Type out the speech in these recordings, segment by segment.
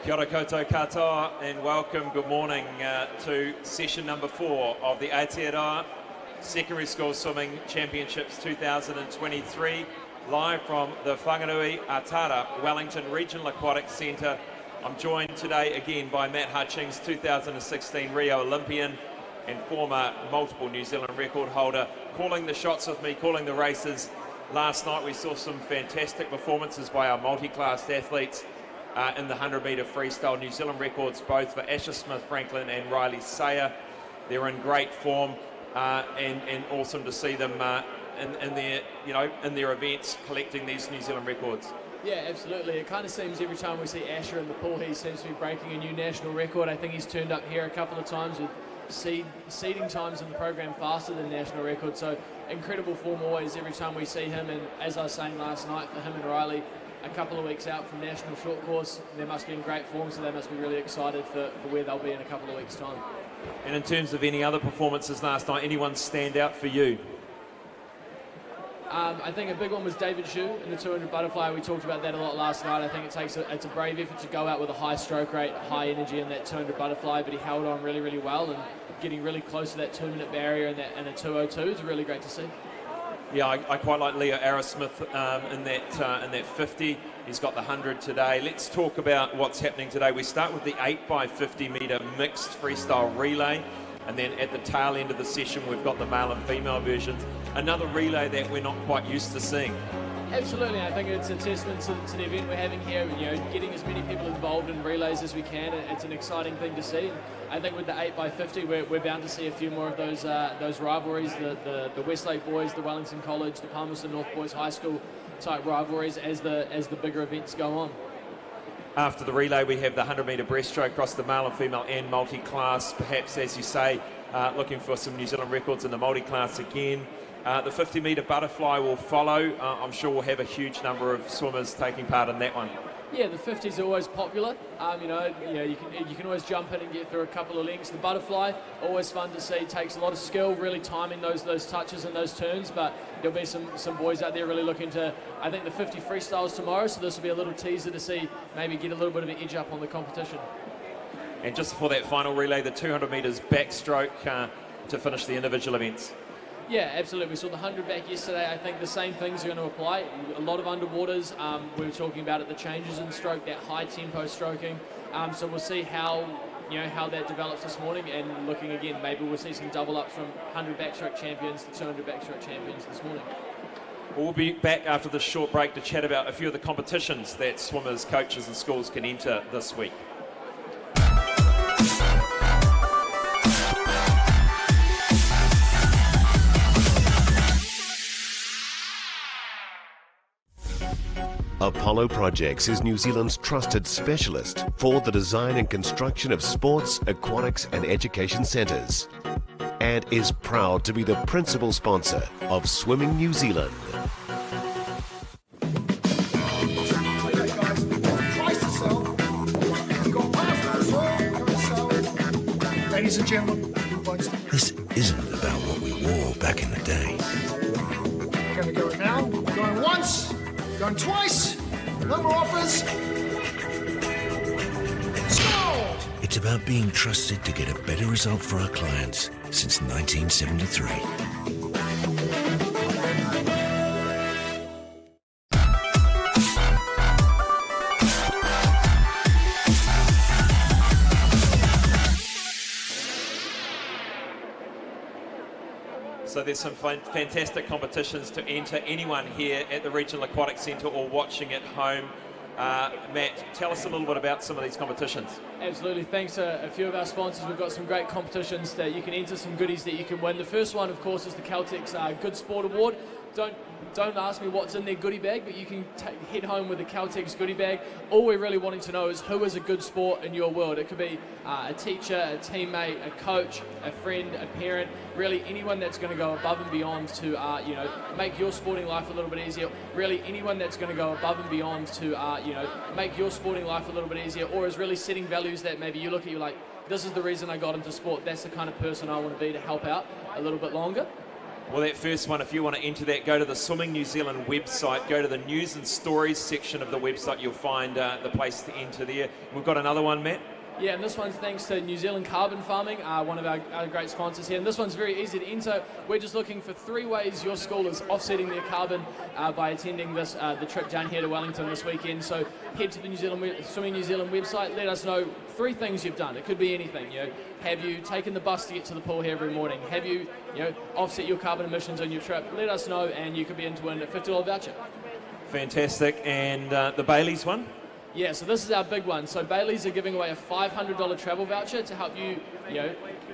Kia ora koutou katoa and welcome, good morning to session number 4 of the Aotearoa Secondary School Swimming Championships 2023, live from the Whangarui Atara Wellington Regional Aquatic Centre. I'm joined today again by Matt Hutchings, 2016 Rio Olympian and former multiple New Zealand record holder, calling the shots with me, calling the races. Last night we saw some fantastic performances by our multi-class athletes in the 100-metre freestyle. New Zealand records both for Asher Smith-Franklin and Riley Sayer. They're in great form and awesome to see them in their events collecting these New Zealand records. Yeah, absolutely. It kind of seems every time we see Asher in the pool, he seems to be breaking a new national record. I think he's turned up here a couple of times with seeding times in the program faster than national record. So incredible form always every time we see him. And as I was saying last night, for him and Riley, a couple of weeks out from national short course, they must be in great form, so they must be really excited for where they'll be in a couple of weeks' time. And in terms of any other performances last night, anyone stand out for you? I think a big one was David Xu in the 200 butterfly. We talked about that a lot last night. I think it's a brave effort to go out with a high stroke rate, high energy in that 200 butterfly, but he held on really, really well and getting really close to that 2-minute barrier and a 2:02 is really great to see. Yeah, I quite like Leo Arrowsmith in that 50. He's got the 100 today. Let's talk about what's happening today. We start with the 8x50 metre mixed freestyle relay, and then at the tail end of the session we've got the male and female versions. Another relay that we're not quite used to seeing. Absolutely, I think it's a testament to the event we're having here. Getting as many people involved in relays as we can. It's an exciting thing to see. I think with the 8x50, we're bound to see a few more of those rivalries. The Westlake boys, the Wellington College, the Palmerston North boys high school type rivalries as the bigger events go on. After the relay, we have the 100-metre breaststroke across the male and female and multi-class. Perhaps, as you say, looking for some New Zealand records in the multi-class again. The 50-metre butterfly will follow. I'm sure we'll have a huge number of swimmers taking part in that one. Yeah, the 50s are always popular. You can always jump in and get through a couple of lengths. The butterfly, always fun to see. Takes a lot of skill, really timing those touches and those turns. But there'll be some boys out there really looking to. I think the 50 freestyles tomorrow, so this will be a little teaser to see maybe get a little bit of an edge up on the competition. And just for that final relay, the 200 metres backstroke to finish the individual events. Yeah, absolutely. We saw the 100 back yesterday. I think the same things are going to apply. A lot of underwaters. We were talking about the changes in stroke, that high tempo stroking. So we'll see how that develops this morning. And looking again, maybe we'll see some double ups from 100 backstroke champions to 200 backstroke champions this morning. We'll be back after this short break to chat about a few of the competitions that swimmers, coaches, and schools can enter this week. Apollo Projects is New Zealand's trusted specialist for the design and construction of sports, aquatics and education centres, and is proud to be the principal sponsor of Swimming New Zealand. Ladies and gentlemen, this isn't about what we wore back in the day. Gonna go now, going once, going twice, no more offers. Sold! It's about being trusted to get a better result for our clients since 1973. So there's some fantastic competitions to enter. Anyone here at the Regional Aquatic Centre or watching at home. Matt, tell us a little bit about some of these competitions. Absolutely. Thanks to a few of our sponsors, we've got some great competitions that you can enter, some goodies that you can win. The first one, of course, is the Caltex Good Sport Award. Don't ask me what's in their goodie bag, but you can head home with the Caltex goodie bag. All we're really wanting to know is who is a good sport in your world. It could be a teacher, a teammate, a coach, a friend, a parent, really anyone that's going to go above and beyond to make your sporting life a little bit easier. Really anyone that's going to go above and beyond to make your sporting life a little bit easier, or is really setting values that maybe you look at, you're like, this is the reason I got into sport. That's the kind of person I want to be to help out a little bit longer. Well, that first one, if you want to enter that, go to the Swimming New Zealand website, go to the News and Stories section of the website, you'll find the place to enter there. We've got another one, Matt. Yeah, and this one's thanks to New Zealand Carbon Farming, one of our great sponsors here. And this one's very easy to enter. We're just looking for 3 ways your school is offsetting their carbon by attending this the trip down here to Wellington this weekend. So head to the Swimming New Zealand website. Let us know 3 things you've done. It could be anything. Have you taken the bus to get to the pool here every morning? Have you, offset your carbon emissions on your trip? Let us know, and you could be in to win a $50 voucher. Fantastic. And the Bailey's one? Yeah, so this is our big one. So Bailey's are giving away a $500 travel voucher to help you,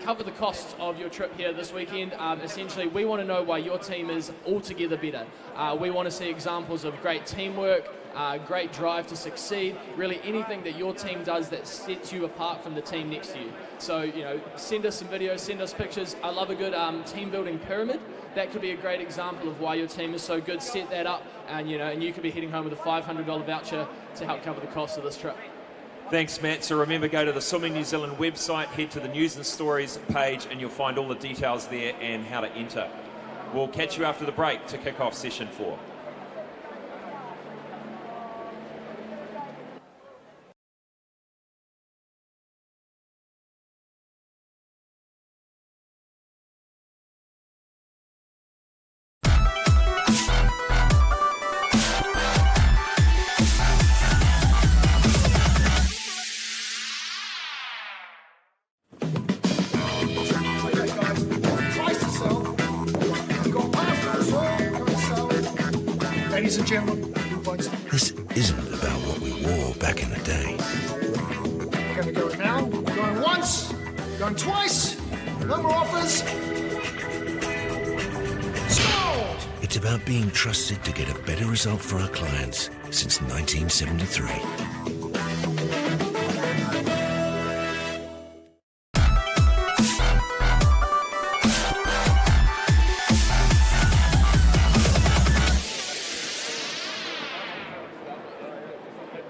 cover the cost of your trip here this weekend. Essentially, we want to know why your team is altogether better. We want to see examples of great teamwork, great drive to succeed, really anything that your team does that sets you apart from the team next to you. So, send us some videos, send us pictures. I love a good team building pyramid. That could be a great example of why your team is so good. Set that up, and you could be heading home with a $500 voucher to help cover the cost of this trip. Thanks, Matt. So remember, go to the Swimming New Zealand website, head to the News and Stories page, and you'll find all the details there and how to enter. We'll catch you after the break to kick off session 4. Ladies and gentlemen, This isn't about what we wore back in the day. we're going to go now. Going once, going twice. No more offers. Sold! It's about being trusted to get a better result for our clients since 1973.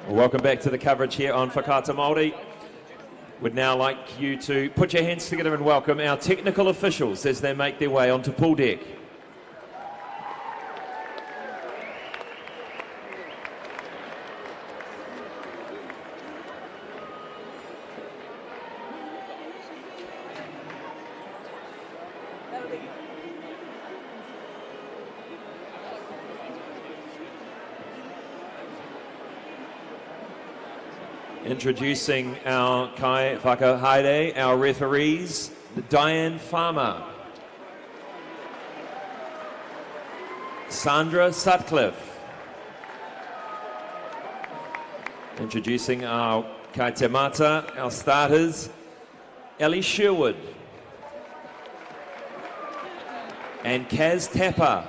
Welcome back to the coverage here on Whakaata Māori. Would now like you to put your hands together and welcome our technical officials as they make their way onto pool deck. Introducing our kai whakahaere, our referees, Diane Farmer, Sandra Sutcliffe. Introducing our kai te mata, our starters, Ellie Sherwood and Kaz Tapper.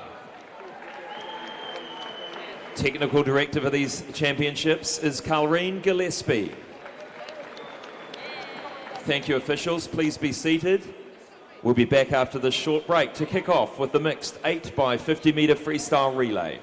Technical director for these championships is Colleen Gillespie. Thank you, officials. Please be seated. We'll be back after this short break to kick off with the mixed 8 by 50 metre freestyle relay.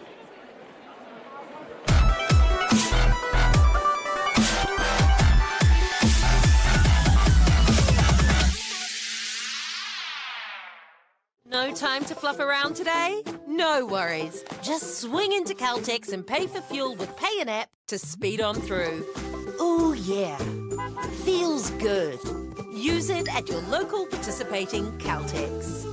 No time to fluff around today? No worries. Just swing into Caltex and pay for fuel with Pay an App to speed on through. Ooh, yeah. Feels good. Use it at your local participating Caltex.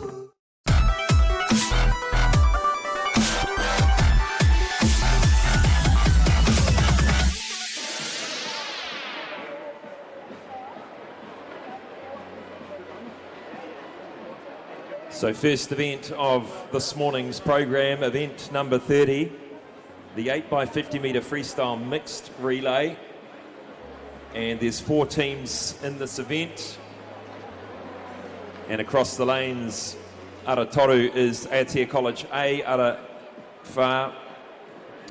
So first event of this morning's program, event number 30, the 8 by 50 metre freestyle mixed relay. And there's 4 teams in this event. And across the lanes, Ara Toru is Aotea College A, Ara Wha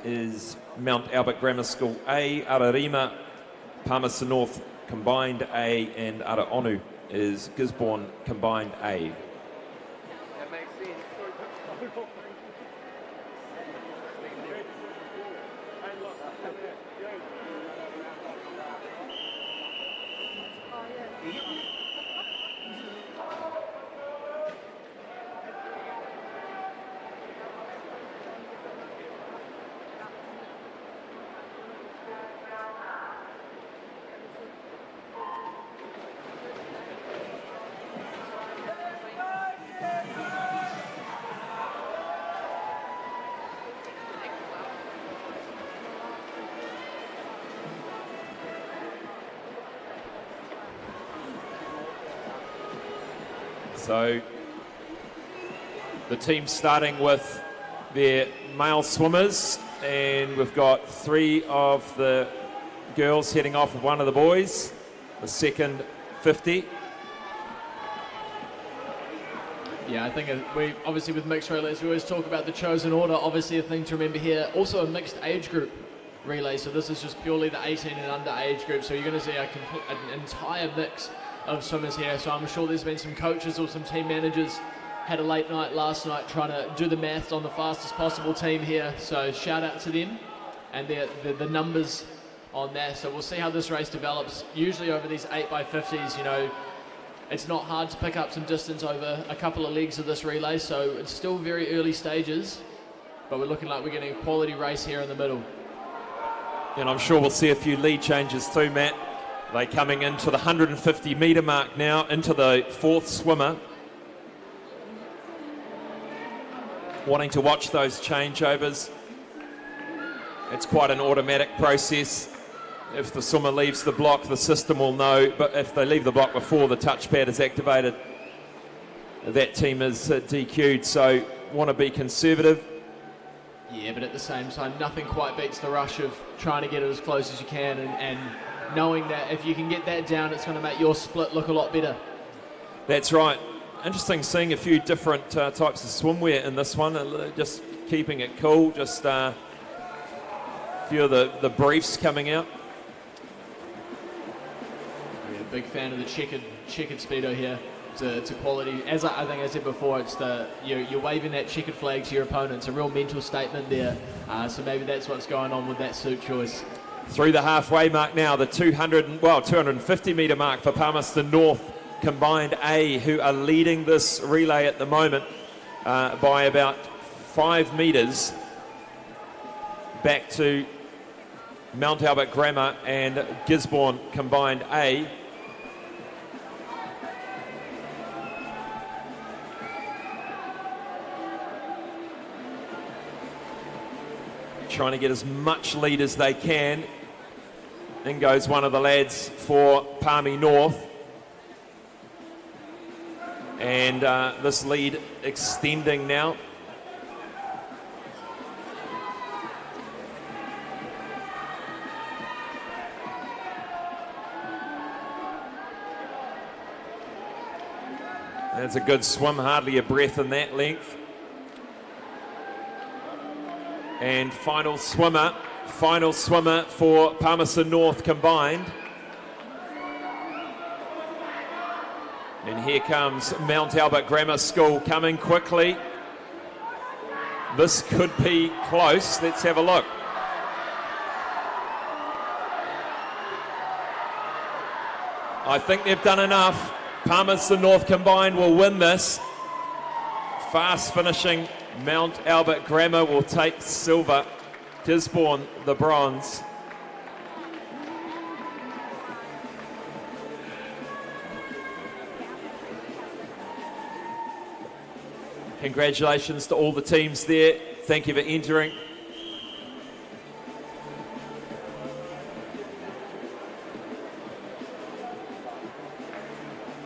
is Mount Albert Grammar School A, Ara Rima, Palmerston North Combined A, and Ara Onu is Gisborne Combined A. So the team starting with their male swimmers, and we've got 3 of the girls heading off with 1 of the boys, the second 50. Yeah, I think we obviously with mixed relays, we always talk about the chosen order. Obviously a thing to remember here, also a mixed age group relay, so this is just purely the 18 and under age group, so you're going to see an entire mix of swimmers here. So I'm sure there's been some coaches or some team managers had a late night last night trying to do the math on the fastest possible team here, so shout out to them and the numbers on there. So we'll see how this race develops. Usually over these 8x50s, you know, it's not hard to pick up some distance over a couple of legs of this relay, so it's still very early stages, but we're looking like we're getting a quality race here in the middle. And I'm sure we'll see a few lead changes too, Matt. They're coming into the 150 metre mark now, into the 4th swimmer. Wanting to watch those changeovers. It's quite an automatic process. If the swimmer leaves the block, the system will know, but if they leave the block before the touchpad is activated, that team is DQ'd, so want to be conservative. Yeah, but at the same time, nothing quite beats the rush of trying to get it as close as you can and knowing that if you can get that down, it's going to make your split look a lot better. That's right. Interesting seeing a few different types of swimwear in this one, just keeping it cool, just a few of the briefs coming out. Yeah, big fan of the checkered Speedo here. It's a quality, as I think I said before, it's you're waving that checkered flag to your opponent. It's a real mental statement there, so maybe that's what's going on with that suit choice. Through the halfway mark now, the 250 metre mark for Palmerston North Combined A, who are leading this relay at the moment by about 5 metres back to Mount Albert Grammar and Gisborne Combined A. Trying to get as much lead as they can. In goes one of the lads for Palmy North. And this lead extending now. That's a good swim, hardly a breath in that length. And final swimmer for Palmerston North Combined. And here comes Mount Albert Grammar School coming quickly. This could be close. Let's have a look. I think they've done enough. Palmerston North Combined will win this. Fast finishing Mount Albert Grammar will take silver. Gisborne the bronze. Congratulations to all the teams there. Thank you for entering.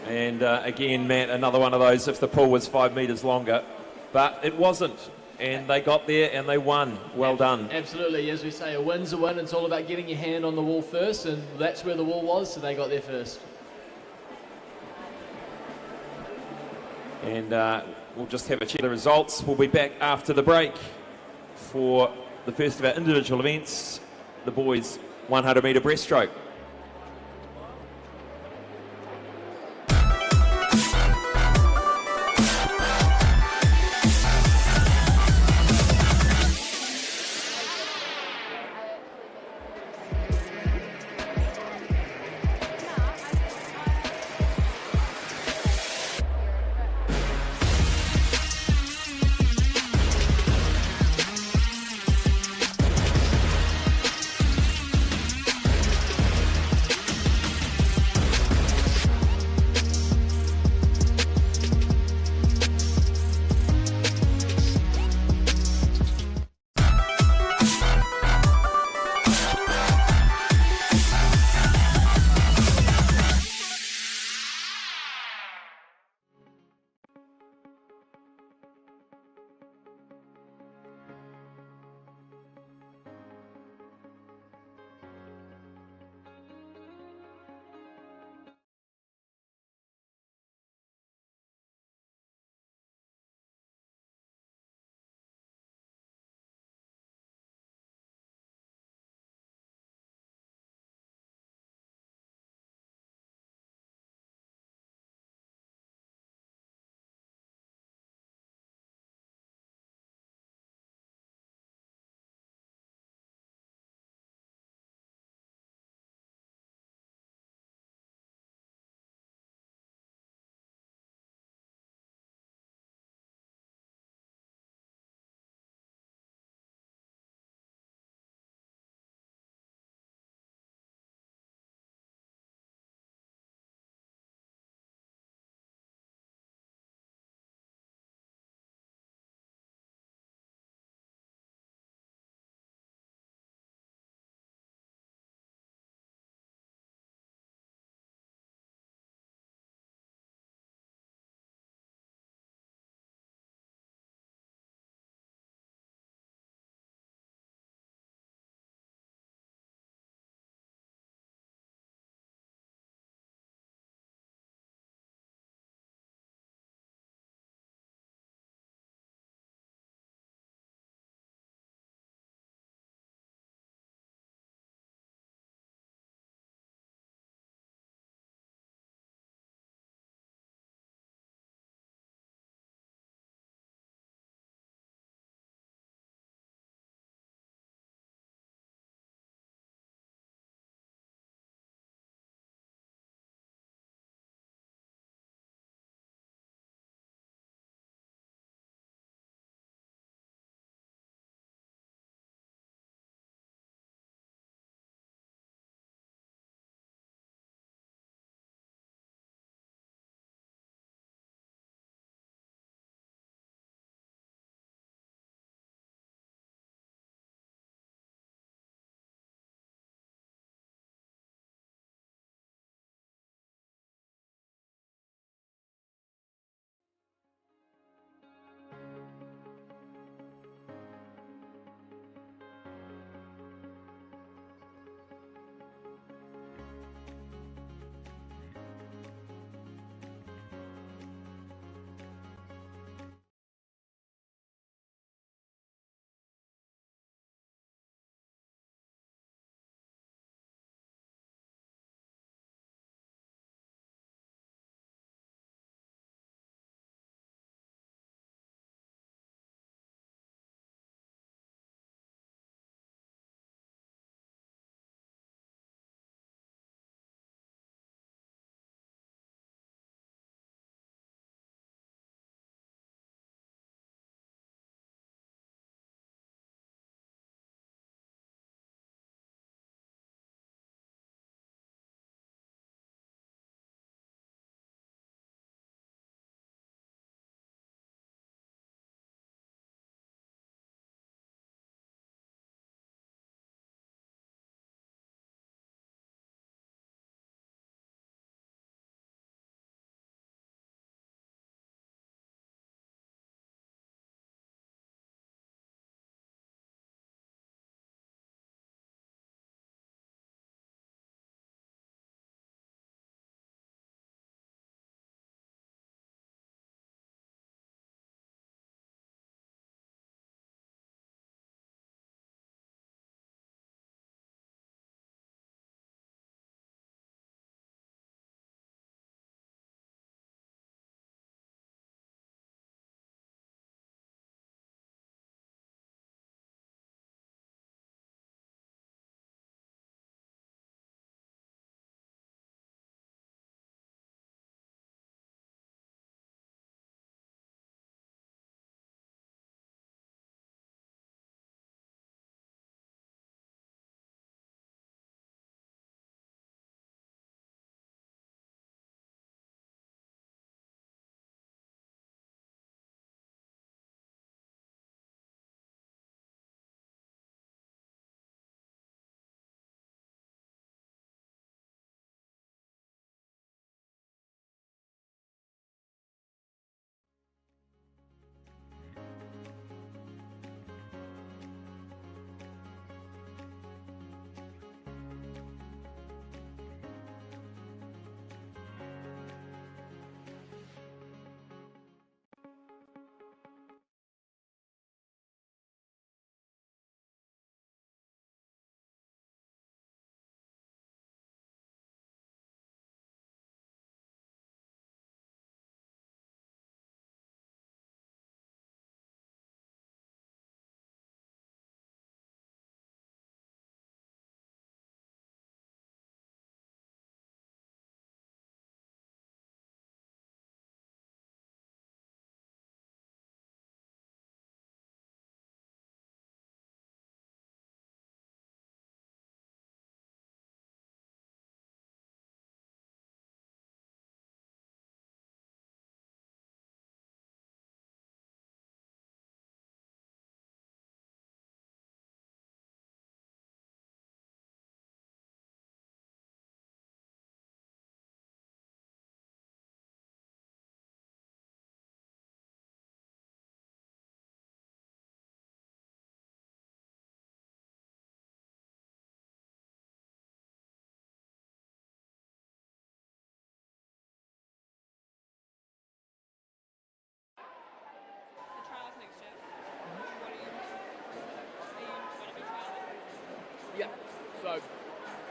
And again, Matt, another one of those if the pool was 5 metres longer. But it wasn't. And they got there and they won. Well done. Absolutely. As we say, a win's a win. It's all about getting your hand on the wall first, and that's where the wall was, so they got there first. And we'll just have a check of the results. We'll be back after the break for the first of our individual events, the boys 100 metre breaststroke. Yeah, so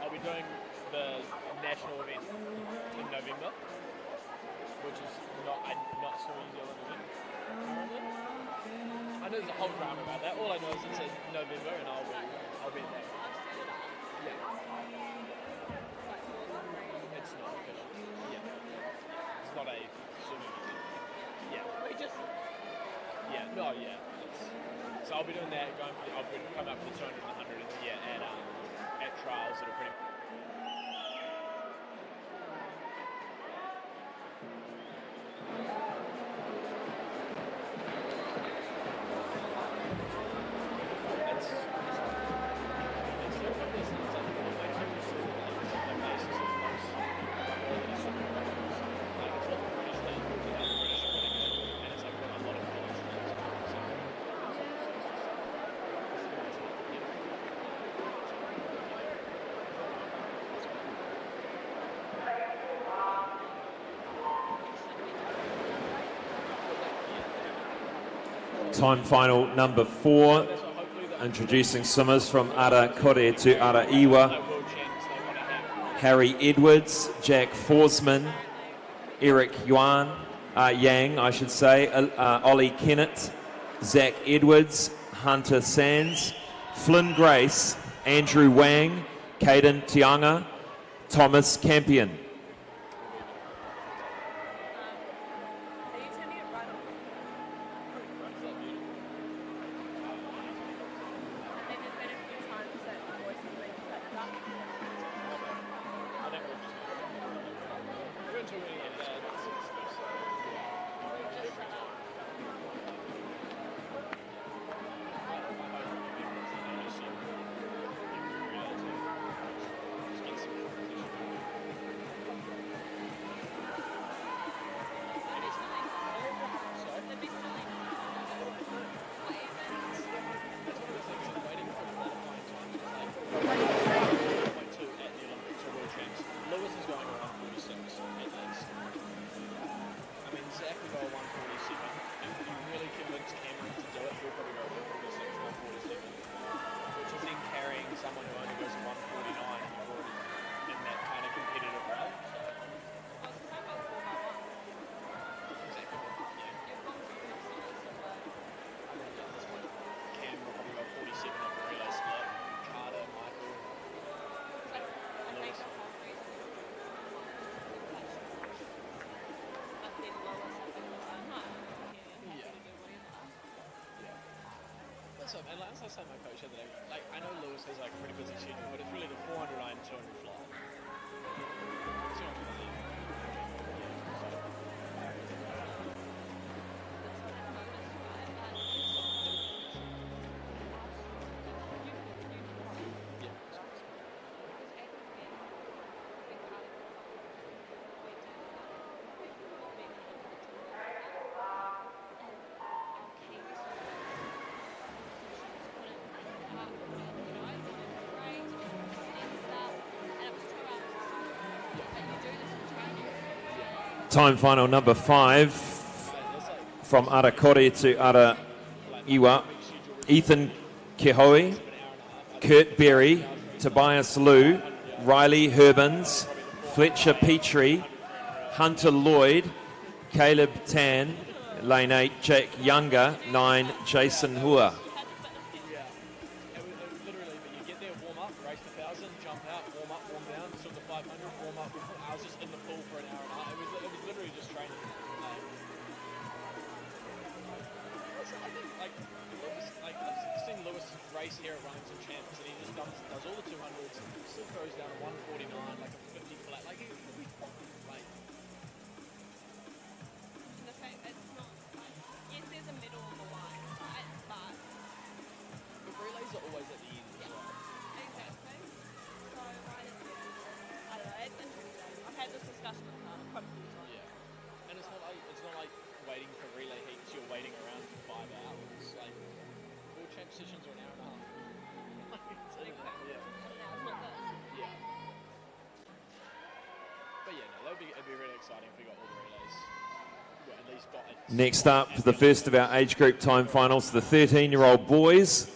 I'll be doing the national event in November, which is not so New Zealand event currently. I know there's a whole drama about that. All I know is it's in November, and I'll be in that. Yeah. It's not official. Yeah. It's not a swimming event. Yeah. Yeah. No. Yeah. So I'll be doing that. I'll be come up for the 200 and the 100, and at trials that are pretty. Time final number 4, introducing swimmers from Arakore to Araiwa. Harry Edwards, Jack Forsman, Eric Yang, I should say, Ollie Kennett, Zach Edwards, Hunter Sands, Flynn Grace, Andrew Wang, Caden Tianga, Thomas Campion. And as I said to my coach the other day, like, I know Lewis has like a pretty busy schedule, but it's really the 400 iron and 200 fly. Time final number 5 from Arakore to Araiwa. Ethan Kehoe, Kurt Berry, Tobias Liu, Riley Herbans, Fletcher Petrie, Hunter Lloyd, Caleb Tan, lane 8, Jack Younger, 9, Jason Hua. Here at Wellington Champs, and he just does all the 200s, still throws down a 149, like a 50 flat, like he'll be like. The fact it's not like, yes, there's a middle on the line, right? But the relays are always at the end. Yeah, exactly. So why does it? I don't know. It's interesting. I've had this discussion with quite a few times. Yeah, and it's not like waiting for relay heats. You're waiting around for 5 hours. Like World Champ sessions are an hour and a half. It'd be really exciting if we got all the relays. Well, at least got it. Next up, the first of our age group time finals, the 13-year-old boys.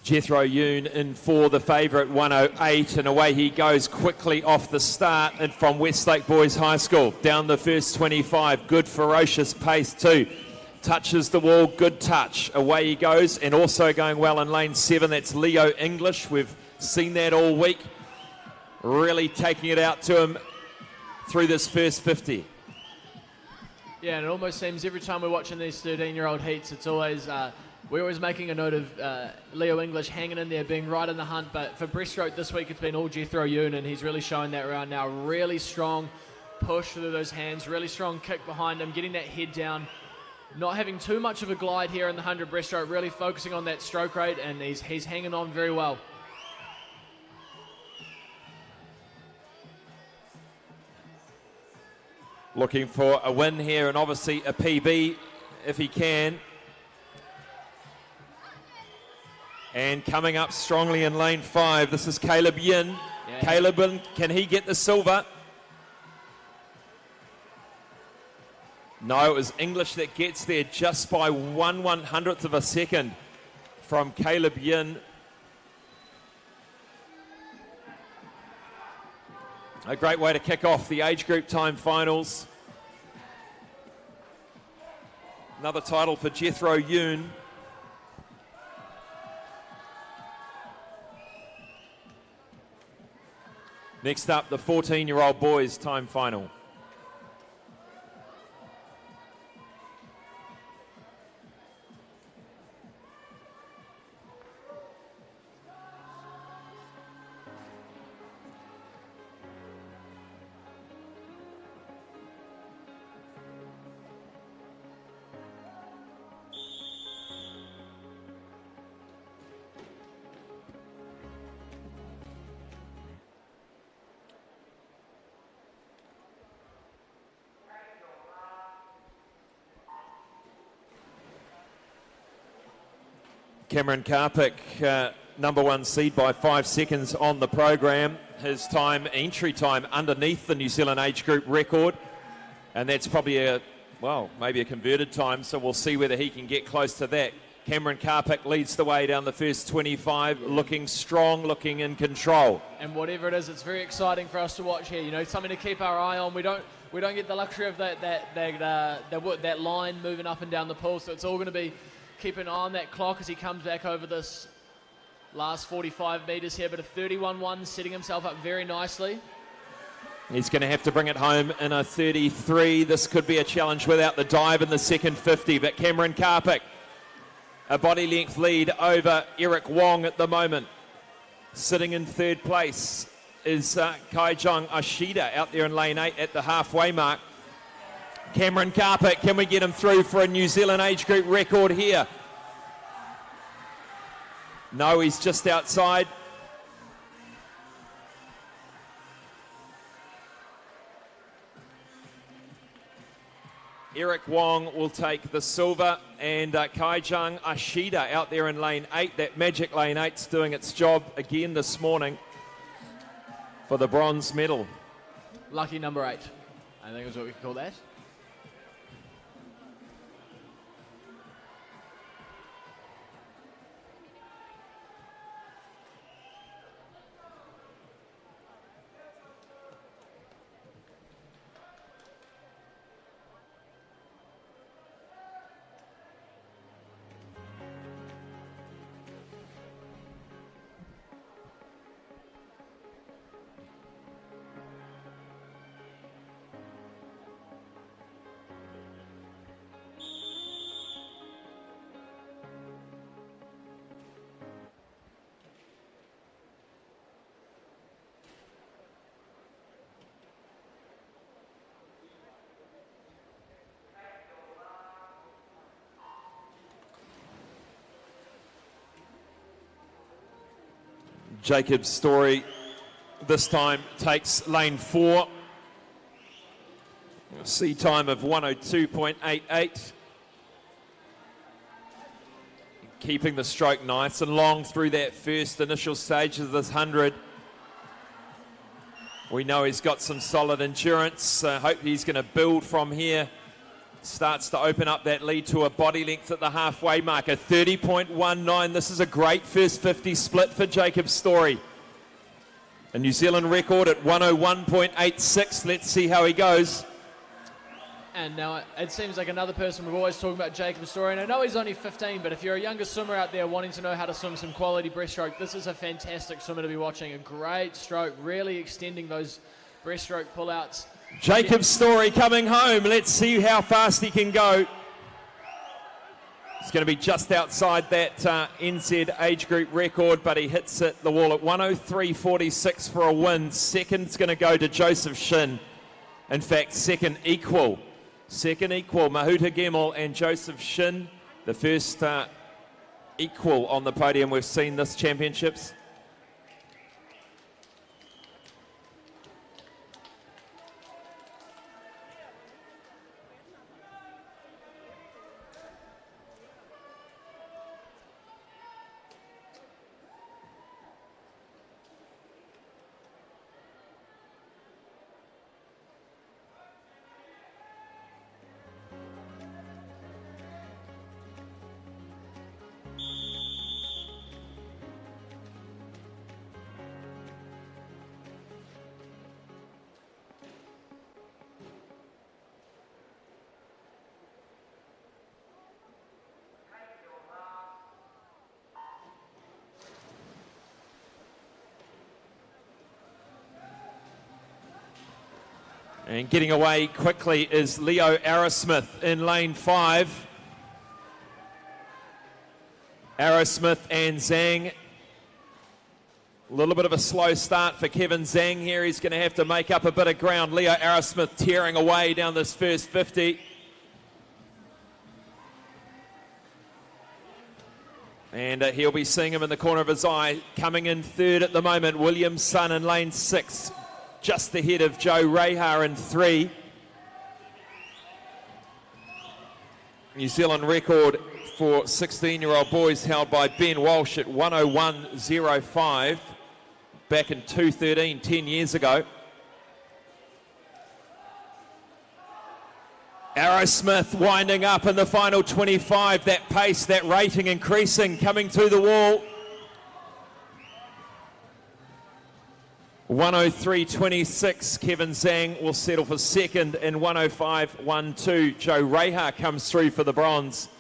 Jethro Yoon in for the favourite, 108, and away he goes quickly off the start and from Westlake Boys High School. Down the first 25, good ferocious pace too. Touches the wall, good touch. Away he goes, and also going well in lane 7, that's Leo English. We've seen that all week. Really taking it out to him through this first 50. Yeah, and it almost seems every time we're watching these 13-year-old heats, it's always, we're always making a note of Leo English hanging in there, being right in the hunt. But for breaststroke this week, it's been all Jethro Yoon, and he's really showing that around now. Really strong push through those hands, really strong kick behind him, getting that head down. Not having too much of a glide here in the 100 breaststroke, really focusing on that stroke rate, and he's hanging on very well. Looking for a win here, and obviously a PB if he can. And coming up strongly in lane 5, this is Caleb Yin. Yeah. Caleb Yin, can he get the silver? No, it was English that gets there just by 1/100th of a second from Caleb Yin. A great way to kick off the age group time finals. Another title for Jethro Yoon. Next up, the 14-year-old boys time final. Cameron Karpik, number 1 seed by 5 seconds on the program. His time, entry time, underneath the New Zealand age group record. And that's probably maybe a converted time, so we'll see whether he can get close to that. Cameron Karpik leads the way down the first 25, looking strong, looking in control. And whatever it is, it's very exciting for us to watch here. You know, something to keep our eye on. We don't get the luxury of that line moving up and down the pool, so it's all going to be keep an eye on that clock as he comes back over this last 45 metres here, but a 31-1 setting himself up very nicely. He's going to have to bring it home in a 33. This could be a challenge without the dive in the second 50, but Cameron Karpik, a body length lead over Eric Wong at the moment. Sitting in third place is Kaijong Ashida out there in lane 8 at the halfway mark. Cameron Karpik, can we get him through for a New Zealand age group record here? No, he's just outside. Eric Wong will take the silver, and Kaijong Ashida out there in lane 8. That magic lane 8's doing its job again this morning for the bronze medal. Lucky number 8, I think is what we can call that. Jacob's Story this time takes lane 4. C time of 102.88. Keeping the stroke nice and long through that first initial stage of this 100. We know he's got some solid endurance. Hope he's going to build from here starts to open up that lead to a body length at the halfway marker. 30.19. This is a great first 50 split for Jacob Story. A New Zealand record at 101.86. Let's see how he goes. And now it seems like another person we've always talked about, Jacob Story. And I know he's only 15, but if you're a younger swimmer out there wanting to know how to swim some quality breaststroke, this is a fantastic swimmer to be watching. A great stroke, really extending those breaststroke pullouts. Jacob Story coming home. Let's see how fast he can go. It's going to be just outside that NZ age group record, but he hits it the wall at 103.46 for a win. Second's going to go to Joseph Shin. In fact, second equal. Mahuta Gemel and Joseph Shin, the first equal on the podium we've seen this championships. And getting away quickly is Leo Arrowsmith in lane 5. Arrowsmith and Zhang. A little bit of a slow start for Kevin Zhang here. He's going to have to make up a bit of ground. Leo Arrowsmith tearing away down this first 50. And he'll be seeing him in the corner of his eye. Coming in third at the moment, William Sun in lane 6. Just ahead of Joe Rehar in 3. New Zealand record for 16-year-old boys held by Ben Walsh at 101.05 back in 2013, 10 years ago. Arrowsmith winding up in the final 25. That pace, that rating increasing, coming through the wall. 103.26, Kevin Zhang will settle for second, and 105.12, Joe Rehar comes through for the bronze.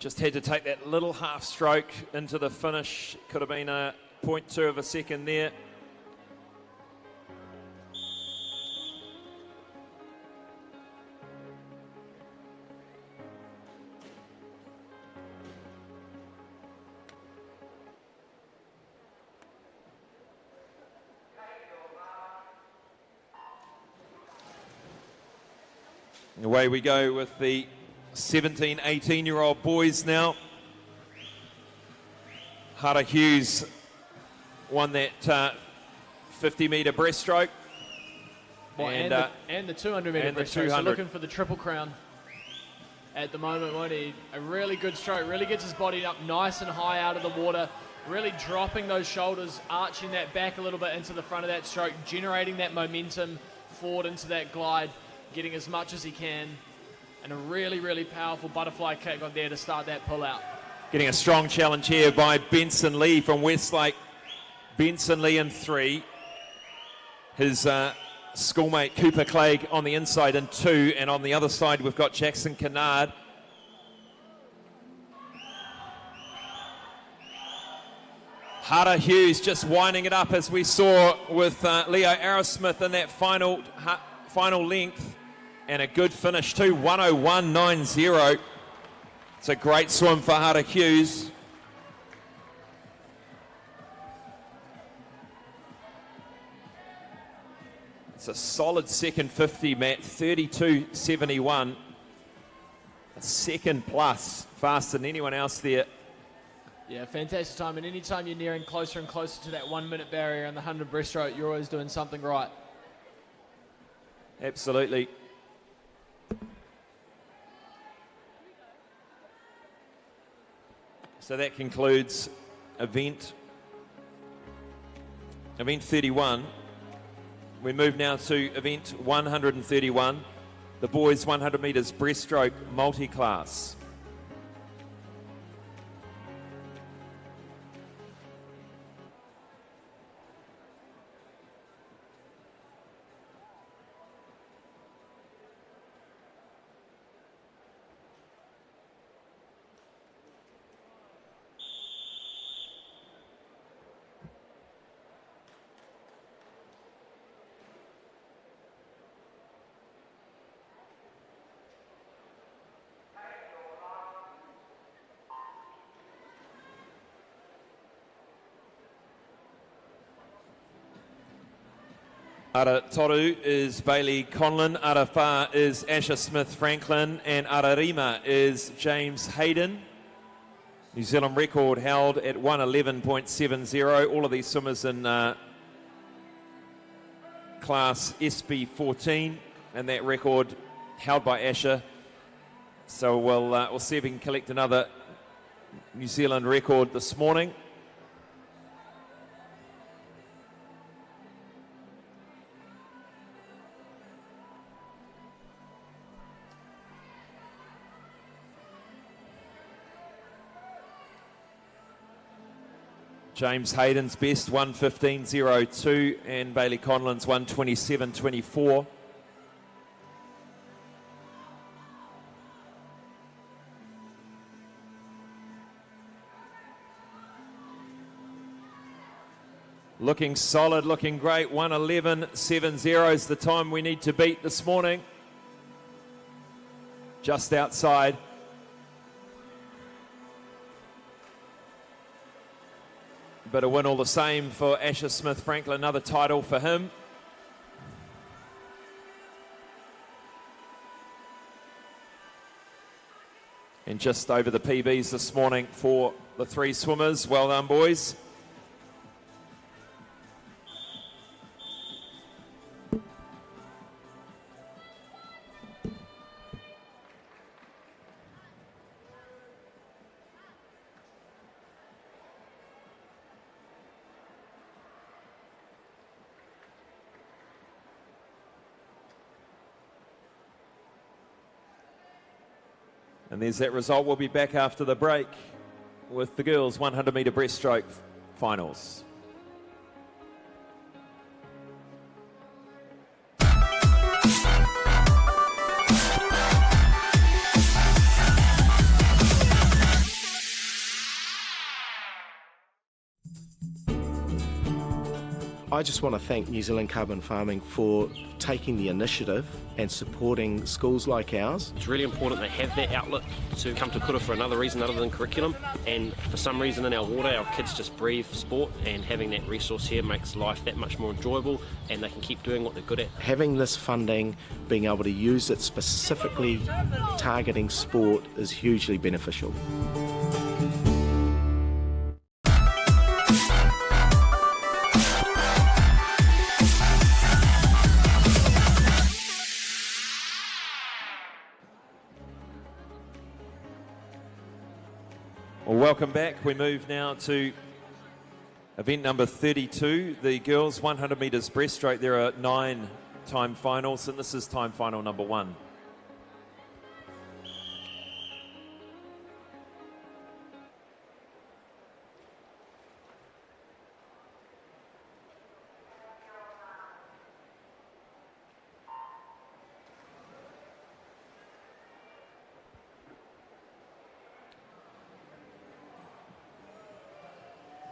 Just had to take that little half stroke into the finish. Could have been a 0.2 of a second there. Away we go with the 17, 18-year-old boys now. Hara Hughes won that 50-metre breaststroke. Well, and the 200-metre breaststroke. So looking for the triple crown at the moment, won't he? A really good stroke. Really gets his body up nice and high out of the water. Really dropping those shoulders, arching that back a little bit into the front of that stroke, generating that momentum forward into that glide, getting as much as he can. And a really, really powerful butterfly kick on there to start that pull out. Getting a strong challenge here by Benson Lee from Westlake. Benson Lee in 3. His schoolmate Cooper Clegg on the inside in 2. And on the other side, we've got Jackson Kennard. Hara Hughes just winding it up as we saw with Leo Arrowsmith in that final length. And a good finish too, 101.90. It's a great swim for Hara Hughes. It's a solid second 50, Matt, 32.71. A second plus, faster than anyone else there. Yeah, fantastic time. And anytime you're nearing closer and closer to that 1 minute barrier on the 100 breaststroke, you're always doing something right. Absolutely. So that concludes event 31. We move now to event 131, the boys 100 metres breaststroke multi-class. Ara Toru is Bailey Conlon, Ara Wha is Asher Smith-Franklin, and Ara Rima is James Hayden. New Zealand record held at 1:11.70. All of these swimmers in class SB14, and that record held by Asher. So we'll see if we can collect another New Zealand record this morning. James Hayden's best 1:15.02 and Bailey Conlon's 1:27.24. Looking solid, looking great. 1:11.70 is the time we need to beat this morning. Just outside. But a win all the same for Asher Smith-Franklin, another title for him. And just over the PBs this morning for the three swimmers. Well done, boys. And there's that result. We'll be back after the break with the girls 100 metre breaststroke finals. I just want to thank New Zealand Carbon Farming for taking the initiative and supporting schools like ours. It's really important they have that outlet to come to kura for another reason other than curriculum, and for some reason in our water our kids just breathe sport, and having that resource here makes life that much more enjoyable and they can keep doing what they're good at. Having this funding, being able to use it specifically targeting sport is hugely beneficial. Well, welcome back. We move now to event number 32, the girls 100 metres breaststroke. There are 9 time finals, and this is time final number 1.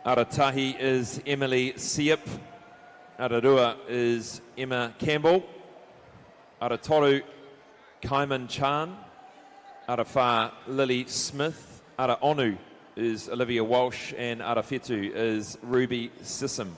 Aratahi is Emily Siep. Ararua is Emma Campbell. Aratoru, Kaiman Chan. Arawha, Lily Smith. Araonu is Olivia Walsh, and Arawhetu is Ruby Sissom.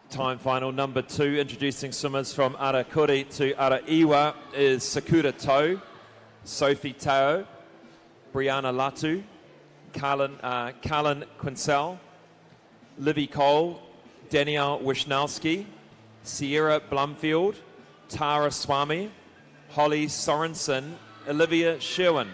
Time final number 2, introducing swimmers from Arakuri to Araiwa is Sakura Tau, Sophie Tao, Brianna Latu, Carlin Quincel, Livy Cole, Danielle Wisnowski, Sierra Blumfield, Tara Swami, Holly Sorensen, Olivia Sherwin.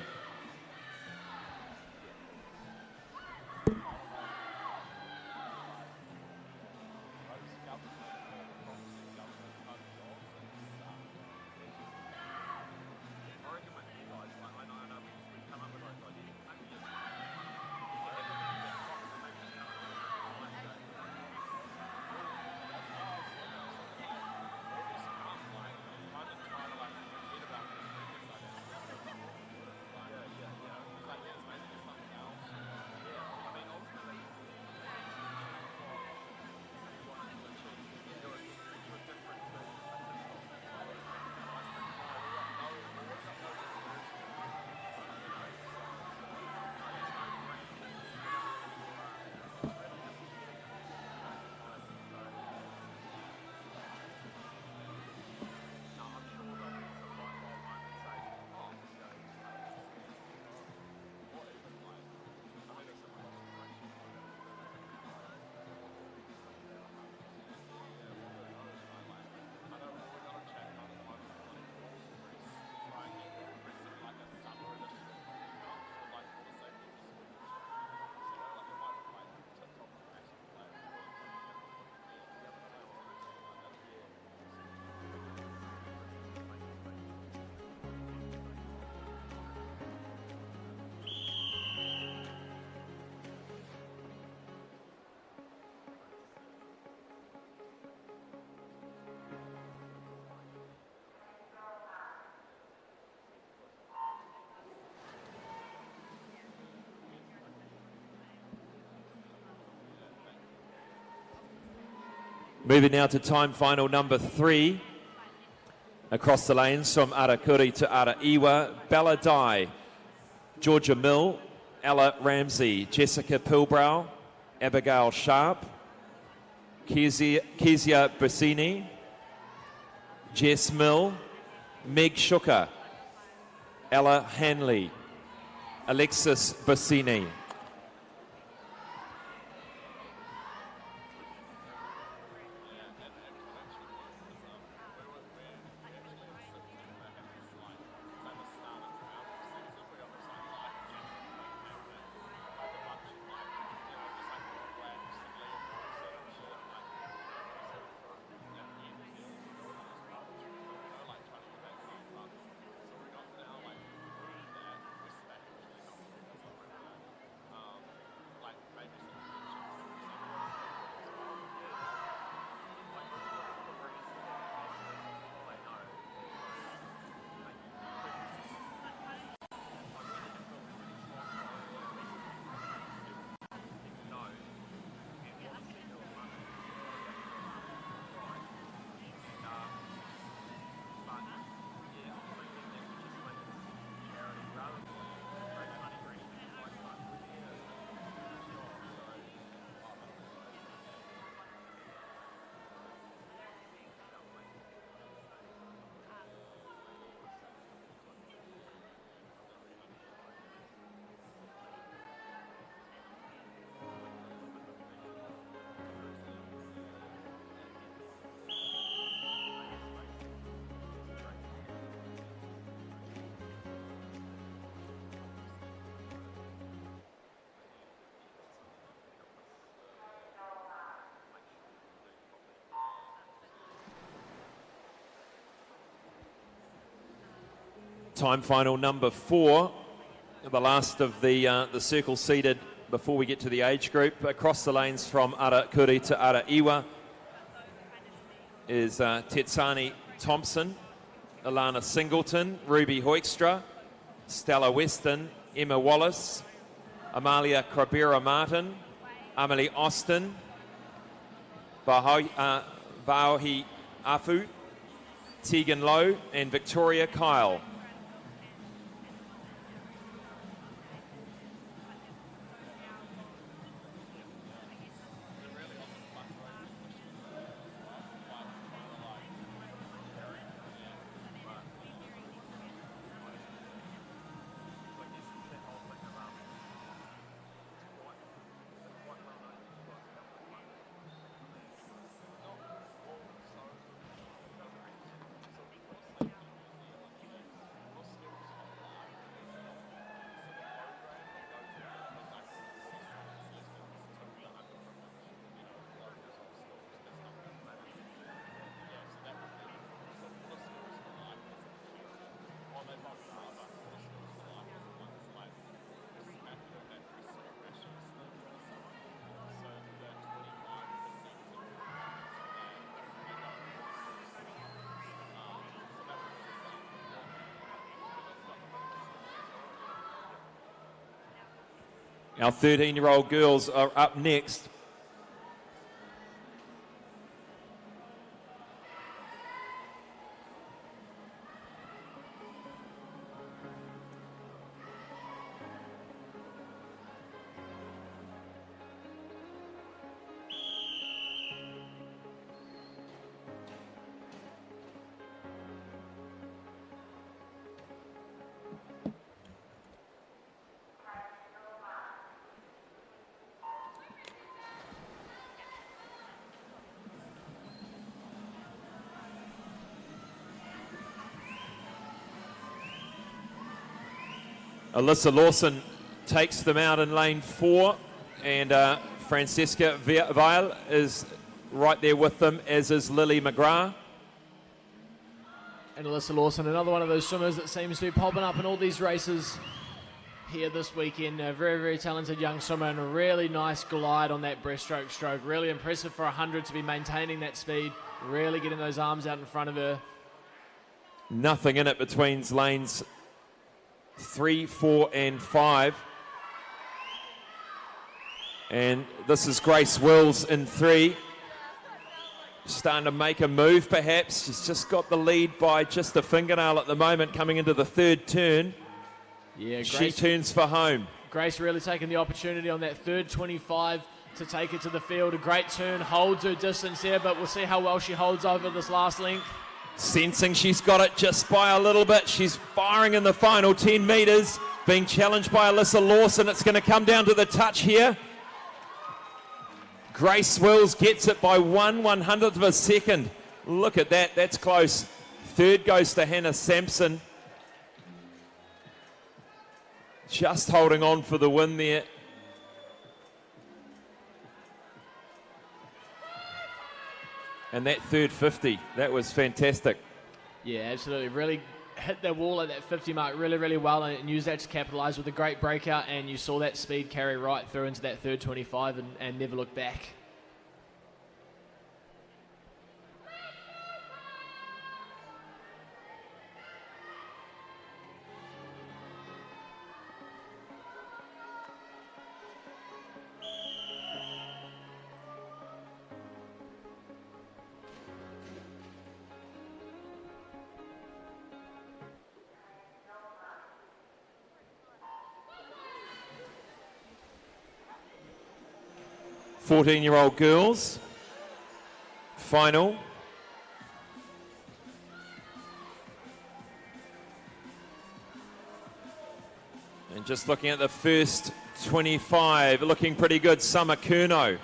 Moving now to time final number 3. Across the lanes from Arakuri to Araiwa, Bella Dye, Georgia Mill, Ella Ramsey, Jessica Pilbrow, Abigail Sharp, Kezia Bassini, Jess Mill, Meg Shooker, Ella Hanley, Alexis Bassini. Time final number 4, the last of the circle seated before we get to the age group. Across the lanes from Arakuri to Araiwa is Tetsani Thompson, Alana Singleton, Ruby Hoekstra, Stella Weston, Emma Wallace, Amalia Crabera Martin, Emily Austin, Vaohi Afu, Tegan Lowe, and Victoria Kyle. Our 13-year-old girls are up next. Alyssa Lawson takes them out in lane 4, and Francesca Weil is right there with them, as is Lily McGrath. And Alyssa Lawson, another one of those swimmers that seems to be popping up in all these races here this weekend. A very, very talented young swimmer, and a really nice glide on that breaststroke stroke. Really impressive for 100 to be maintaining that speed, really getting those arms out in front of her. Nothing in it between lanes 3, 4 and 5. And this is Grace Wills in 3. Starting to make a move perhaps. She's just got the lead by just a fingernail at the moment coming into the 3rd turn. Yeah, Grace, she turns for home. Grace really taking the opportunity on that 3rd 25 to take it to the field. A great turn, holds her distance there, but we'll see how well she holds over this last length. Sensing she's got it just by a little bit. She's firing in the final 10 metres. Being challenged by Alyssa Lawson. It's going to come down to the touch here. Grace Wills gets it by 1/100th of a second. Look at that. That's close. 3rd goes to Hannah Sampson. Just holding on for the win there. And that 3rd 50, that was fantastic. Yeah, absolutely. Really hit the wall at that 50 mark really, really well, and used that to capitalise with a great breakout, and you saw that speed carry right through into that 3rd 25 and never look back. Fourteen-year-old girls, final. And just looking at the first 25, looking pretty good, Summer Curnow.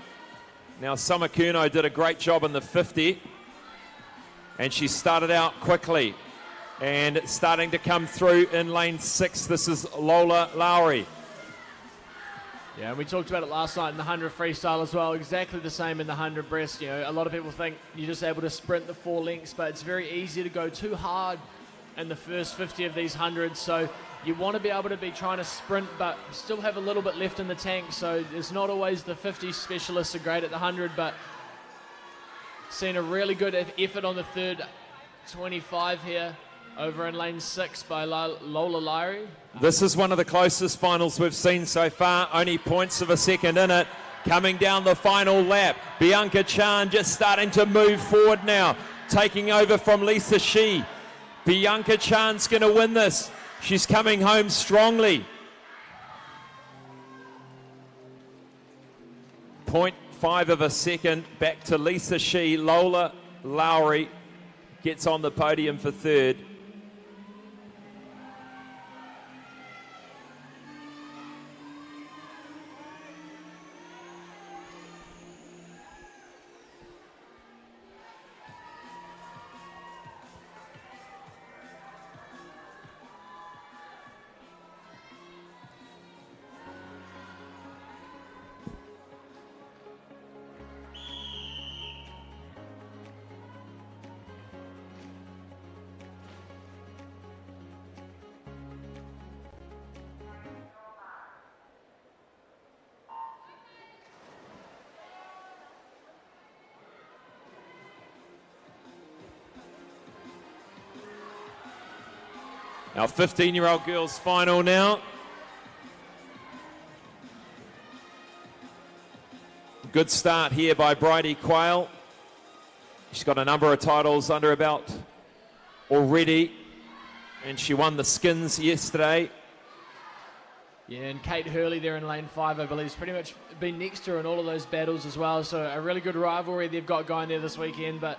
Now Summer Curnow did a great job in the 50, and she started out quickly. And starting to come through in lane 6, this is Lola Lowry. Yeah, and we talked about it last night in the 100 freestyle as well. Exactly the same in the 100 breast. You know, a lot of people think you're just able to sprint the 4 lengths, but it's very easy to go too hard in the first 50 of these 100s. So you want to be able to be trying to sprint, but still have a little bit left in the tank. So it's not always the 50 specialists are great at the 100, but seen a really good effort on the 3rd 25 here. Over in lane 6 by Lola Lowry. This is one of the closest finals we've seen so far. Only points of a second in it. Coming down the final lap. Bianca Chan just starting to move forward now. Taking over from Lisa Shee. Bianca Chan's going to win this. She's coming home strongly. 0.5 of a second back to Lisa Shee. Lola Lowry gets on the podium for 3rd. Our 15-year-old girls final now. Good start here by Bridie Quayle. She's got a number of titles under her belt already, and she won the skins yesterday. Yeah, and Kate Hurley there in lane 5, I believe, has pretty much been next to her in all of those battles as well. So a really good rivalry they've got going there this weekend. But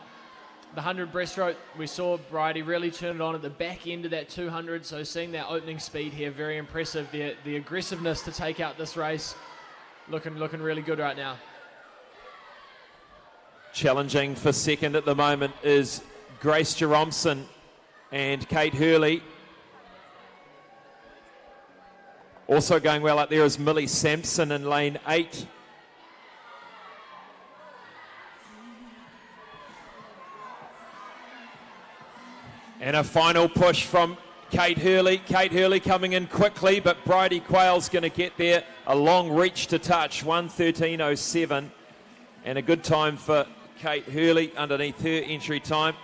the 100 breaststroke, we saw Bridie really turn it on at the back end of that 200. So seeing that opening speed here, very impressive. The aggressiveness to take out this race, looking really good right now. Challenging for second at the moment is Grace Jeromson and Kate Hurley. Also going well up there is Millie Sampson in lane 8. And a final push from Kate Hurley. Kate Hurley coming in quickly, but Bridie Quayle's going to get there. A long reach to touch, 1:13.07. And a good time for Kate Hurley underneath her entry time.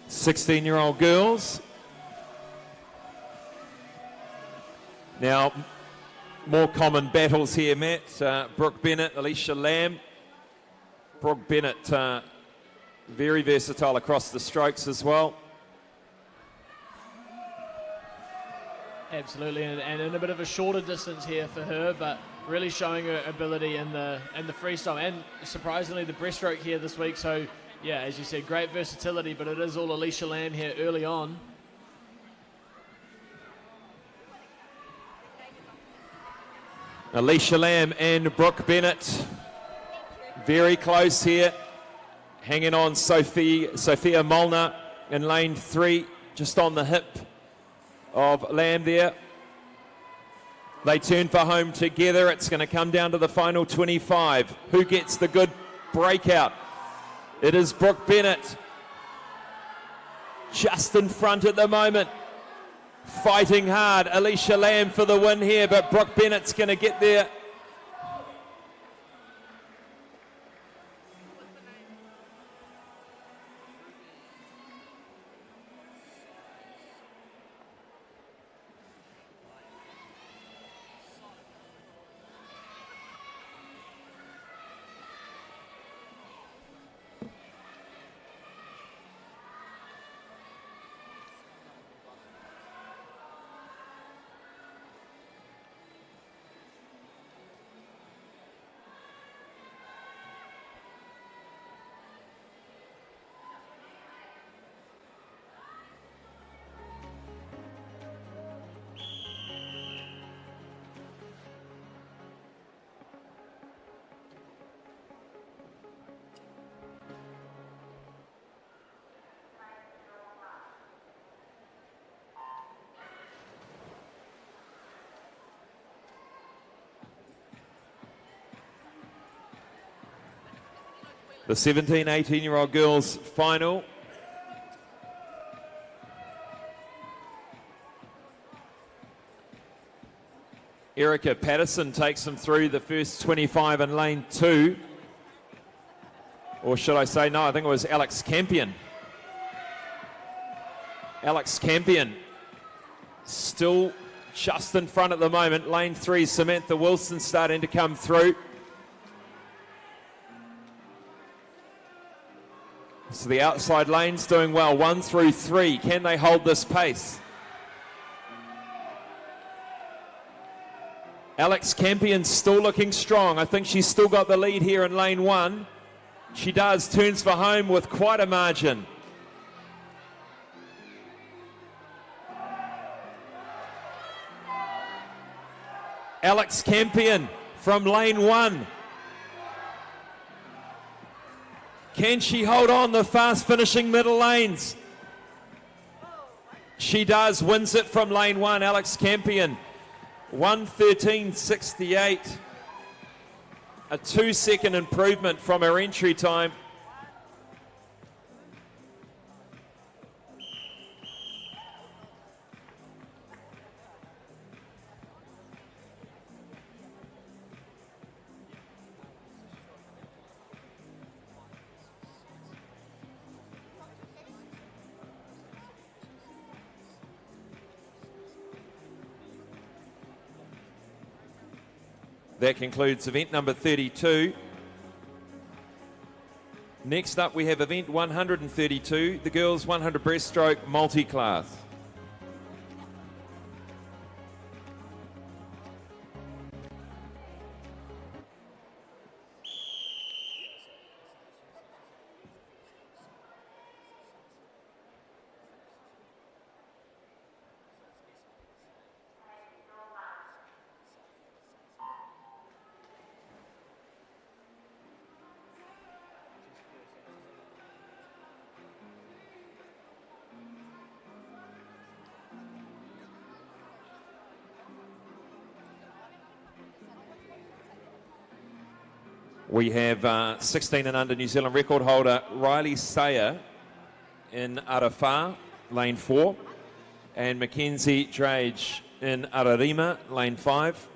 Sixteen-year-old girls. Now, more common battles here, Matt. Brooke Bennett, Alicia Lamb. Brooke Bennett, very versatile across the strokes as well. Absolutely, and in a bit of a shorter distance here for her, but really showing her ability in the freestyle, and surprisingly the breaststroke here this week. So yeah, as you said, great versatility, but it is all Alicia Lamb here early on. Alicia Lamb and Brooke Bennett very close here. Hanging on Sophia Molnar in lane 3, just on the hip of Lamb there. They turn for home together. It's going to come down to the final 25. Who gets the good breakout? It is Brooke Bennett, just in front at the moment, fighting hard. Alicia Lamb for the win here, but Brooke Bennett's going to get there. The 17, 18-year-old girls final. Erica Patterson takes them through the first 25 in lane 2. Or should I say, no, I think it was Alex Campion. Alex Campion still just in front at the moment. Lane 3, Samantha Wilson starting to come through. So the outside lane's doing well, 1 through 3. Can they hold this pace? Alex Campion's still looking strong. I think she's still got the lead here in lane 1. She does, turns for home with quite a margin. Alex Campion from lane 1. Can she hold on the fast finishing middle lanes? She does, wins it from lane 1, Alex Campion. 1:13.68. A 2-second improvement from her entry time. That concludes event number 32. Next up we have event 132, the girls 100 breaststroke multi-class. We have 16 and under New Zealand record holder Riley Sayer in Arafah, lane 4, and Mackenzie Drage in Ararima, lane 5.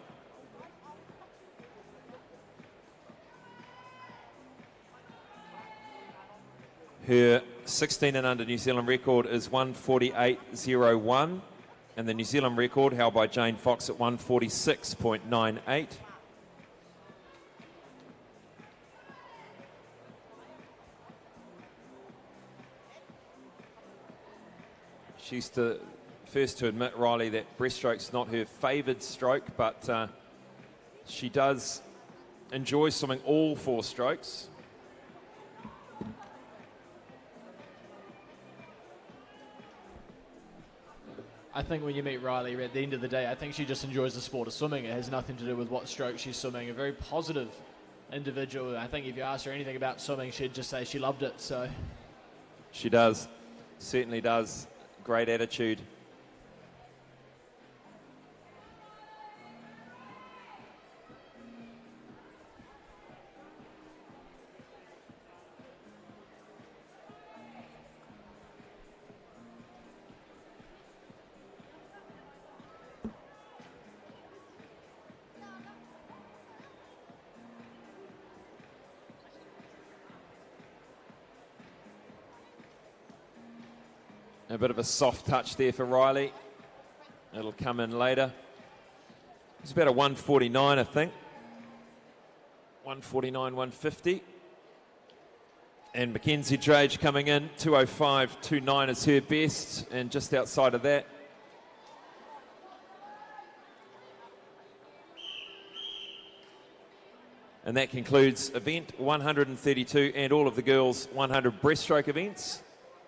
Her 16 and under New Zealand record is 1:48.01, and the New Zealand record held by Jane Fox at 1:46.98. She's the first to admit, Riley, that breaststroke's not her favoured stroke, but she does enjoy swimming all 4 strokes. I think when you meet Riley, at the end of the day, I think she just enjoys the sport of swimming. It has nothing to do with what stroke she's swimming. A very positive individual. I think if you ask her anything about swimming, she'd just say she loved it. So she does, certainly does. Great attitude. A bit of a soft touch there for Riley. It'll come in later. It's about a 1:49, I think. 1:49, 1:50. And Mackenzie Drage coming in, 2:05.29 is her best, and just outside of that. And that concludes event 132 and all of the girls' 100 breaststroke events.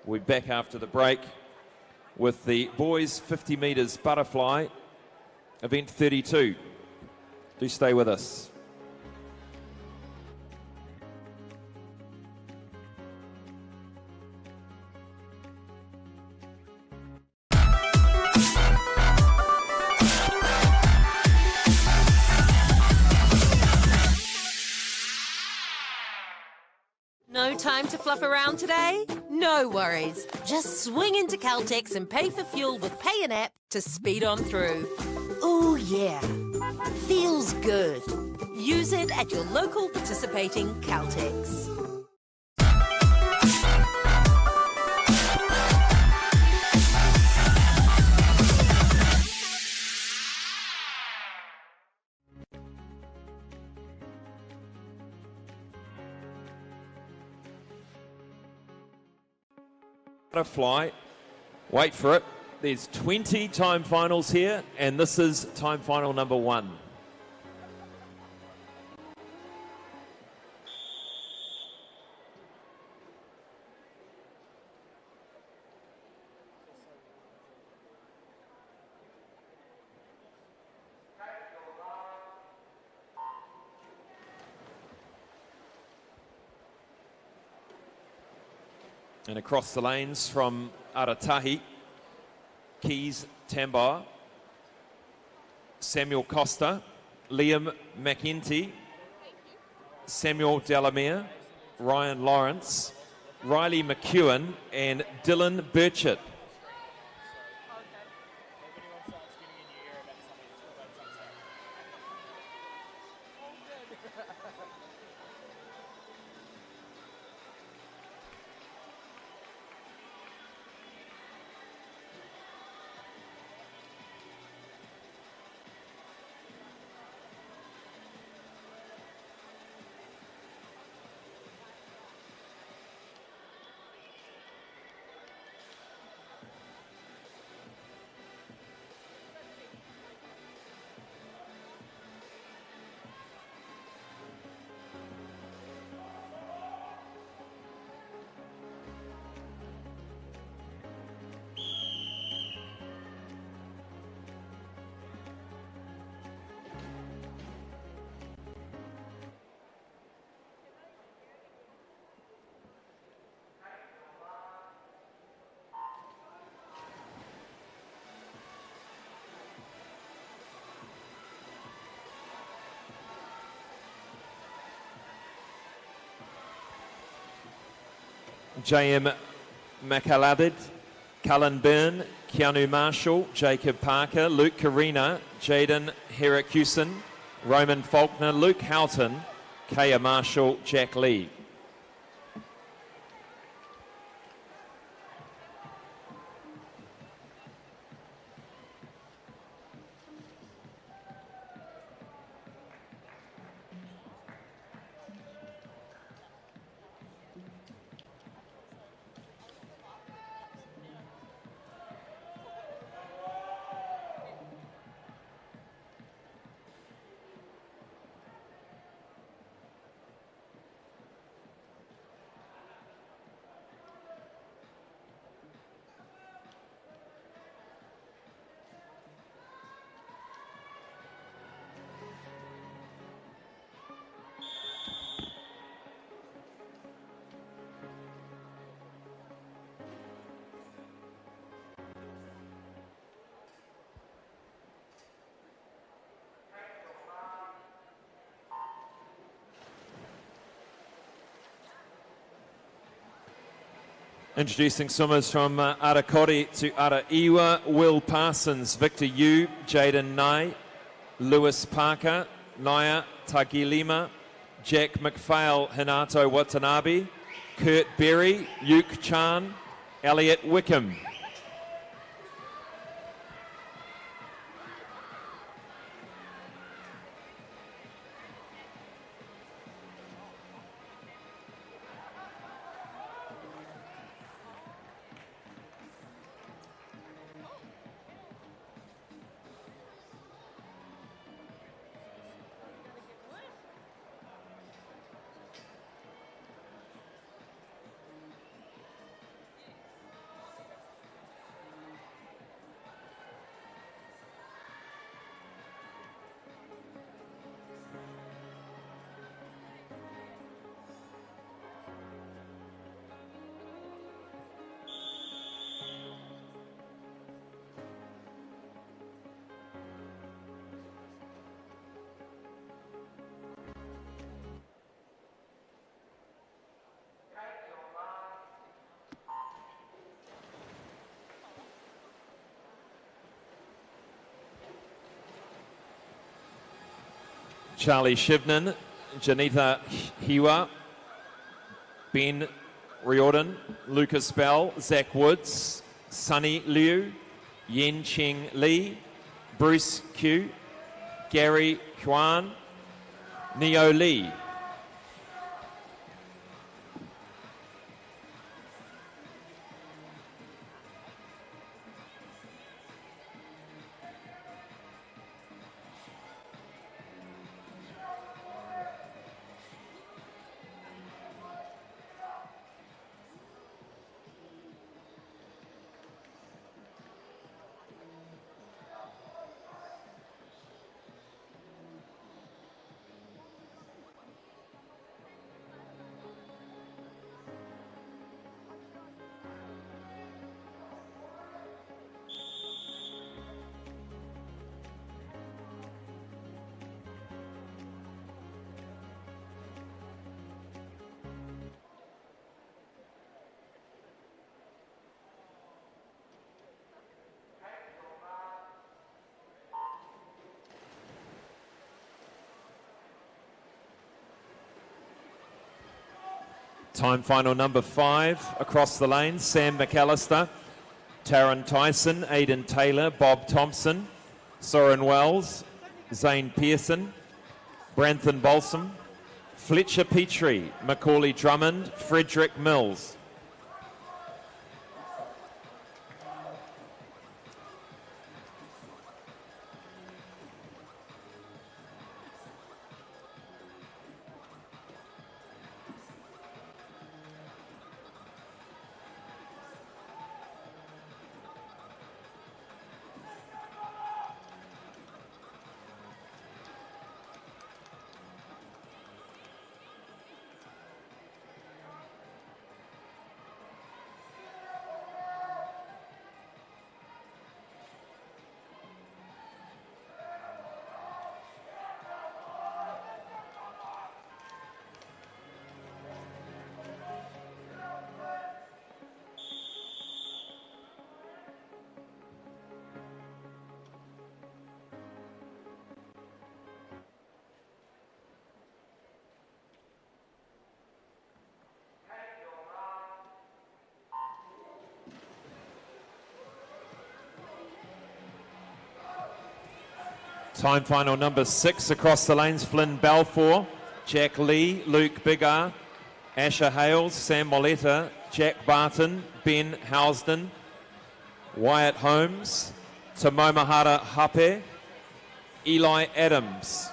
We'll be back after the break with the boys 50 metres butterfly, event 32. Do stay with us. No time to fluff around today? No worries. Just swing into Caltex and pay for fuel with Pay an App to speed on through. Ooh, yeah. Feels good. Use it at your local participating Caltex. Butterfly, wait for it. There's 20 time finals here, and this is time final number 1. And across the lanes from Aratahi, Keys Tambar, Samuel Costa, Liam McEntee, Samuel Delamere, Ryan Lawrence, Riley McEwen and Dylan Burchett. J.M. McAladid, Cullen Byrne, Keanu Marshall, Jacob Parker, Luke Carina, Jaden Herakusen, Roman Faulkner, Luke Houghton, Kaya Marshall, Jack Lee. Introducing swimmers from Arakori to Araiwa, Will Parsons, Victor Yu, Jaden Nye, Lewis Parker, Naya Tagilima, Jack McPhail, Hinato Watanabe, Kurt Berry, Yuke Chan, Elliot Wickham. Charlie Shivnan, Janitha Hiwa, Ben Riordan, Lucas Bell, Zach Woods, Sunny Liu, Yen Cheng Lee, Bruce Q, Gary Huan, Neo Lee. Time final number 5 across the lanes, Sam McAllister, Taryn Tyson, Aidan Taylor, Bob Thompson, Soren Wells, Zane Pearson, Branthon Balsam, Fletcher Petrie, Macaulay Drummond, Frederick Mills. Time final number 6 across the lanes, Flynn Balfour, Jack Lee, Luke Bigar, Asher Hales, Sam Moletta, Jack Barton, Ben Housden, Wyatt Holmes, Tamomahara Hape, Eli Adams.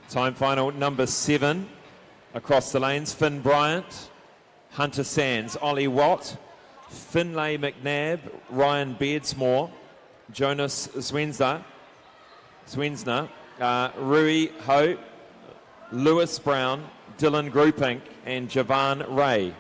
Time final number 7 across the lanes, Finn Bryant, Hunter Sands, Ollie Watt, Finlay McNabb, Ryan Beardsmore, Jonas Swensner, Rui Ho, Lewis Brown, Dylan Groupink and Javan Ray.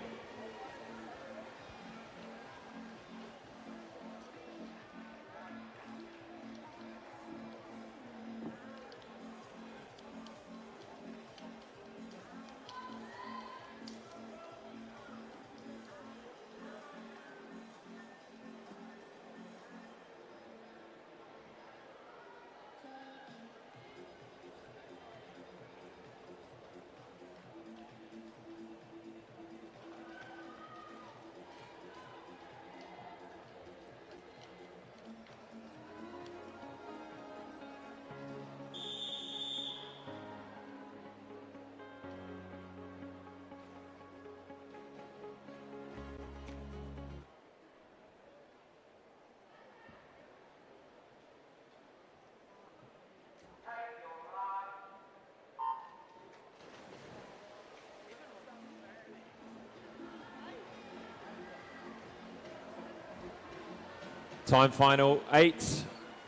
Time final 8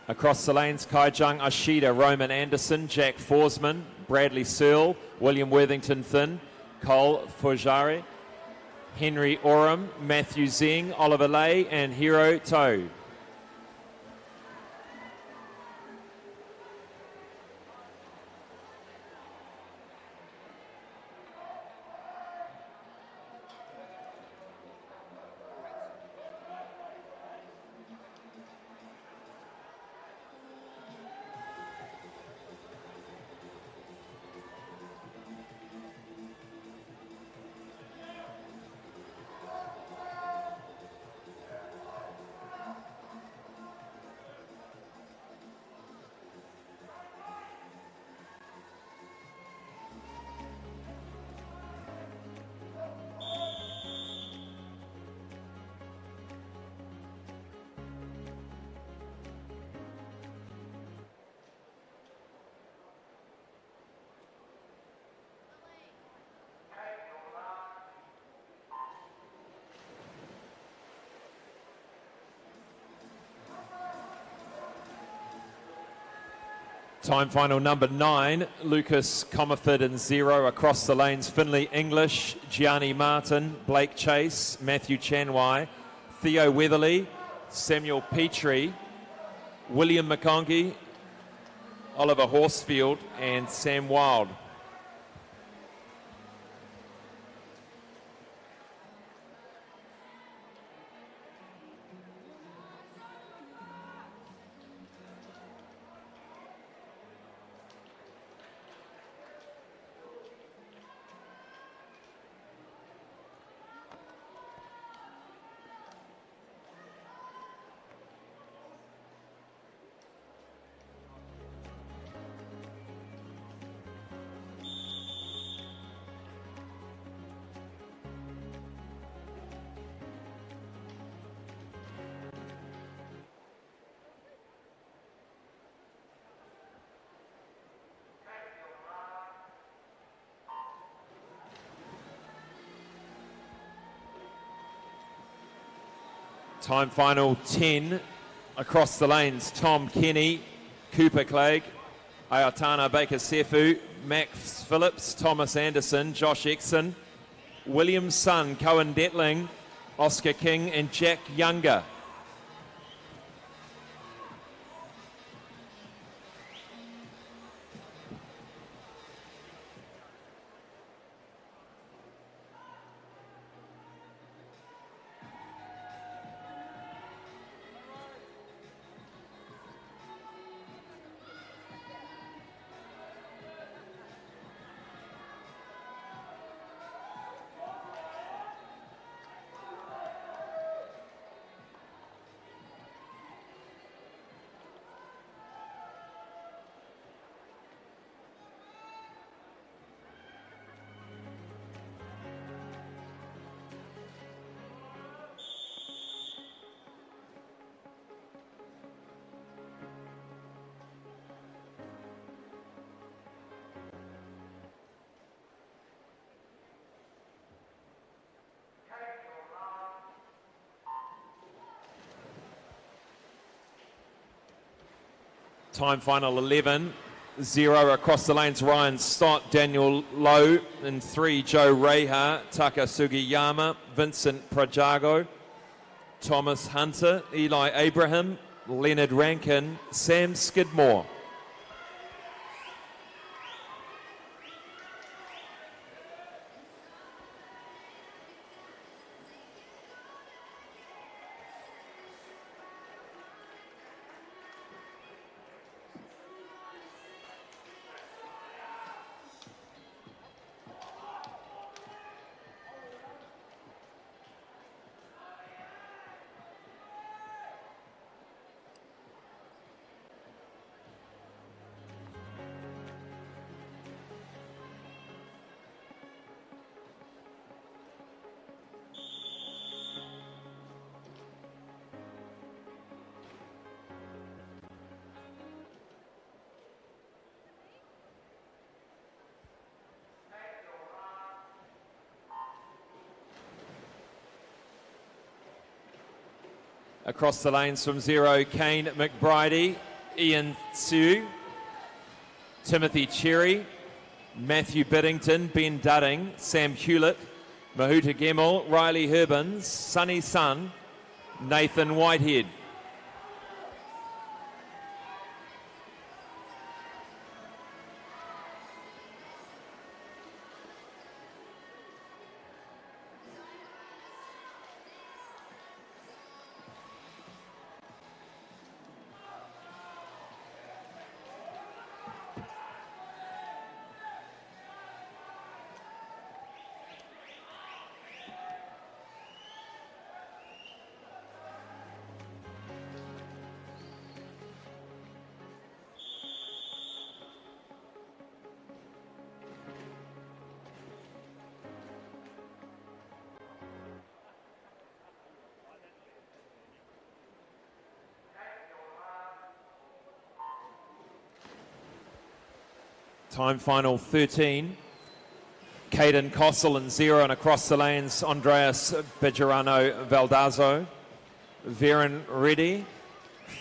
across the lanes, Kaijang Ashida, Roman Anderson, Jack Forsman, Bradley Searle, William Worthington Thin, Cole Fujari, Henry Oram, Matthew Zeng, Oliver Lay and Hiro Toe. Time final number 9, Lucas Comerford in 0. Across the lanes, Finley English, Gianni Martin, Blake Chase, Matthew Chanwai, Theo Weatherly, Samuel Petrie, William McConkie, Oliver Horsfield and Sam Wild. Time final 10, across the lanes, Tom Kenny, Cooper Clegg, Ayatana Baker Sefu, Max Phillips, Thomas Anderson, Josh Exon, William Sun, Cohen Detling, Oscar King and Jack Younger. Time final 11, 0 across the lanes, Ryan Stott, Daniel Lowe, and 3, Joe Reha, Taka Sugiyama, Vincent Prajago, Thomas Hunter, Eli Abraham, Leonard Rankin, Sam Skidmore. Across the lanes from 0, Kane McBridey, Ian Sue, Timothy Cherry, Matthew Biddington, Ben Dudding, Sam Hewlett, Mahuta Gemmell, Riley Herbins, Sonny Sun, Nathan Whitehead. Time final 13. Caden Kossel in 0, and across the lanes, Andreas Bejarano Valdazzo, Varen Reddy,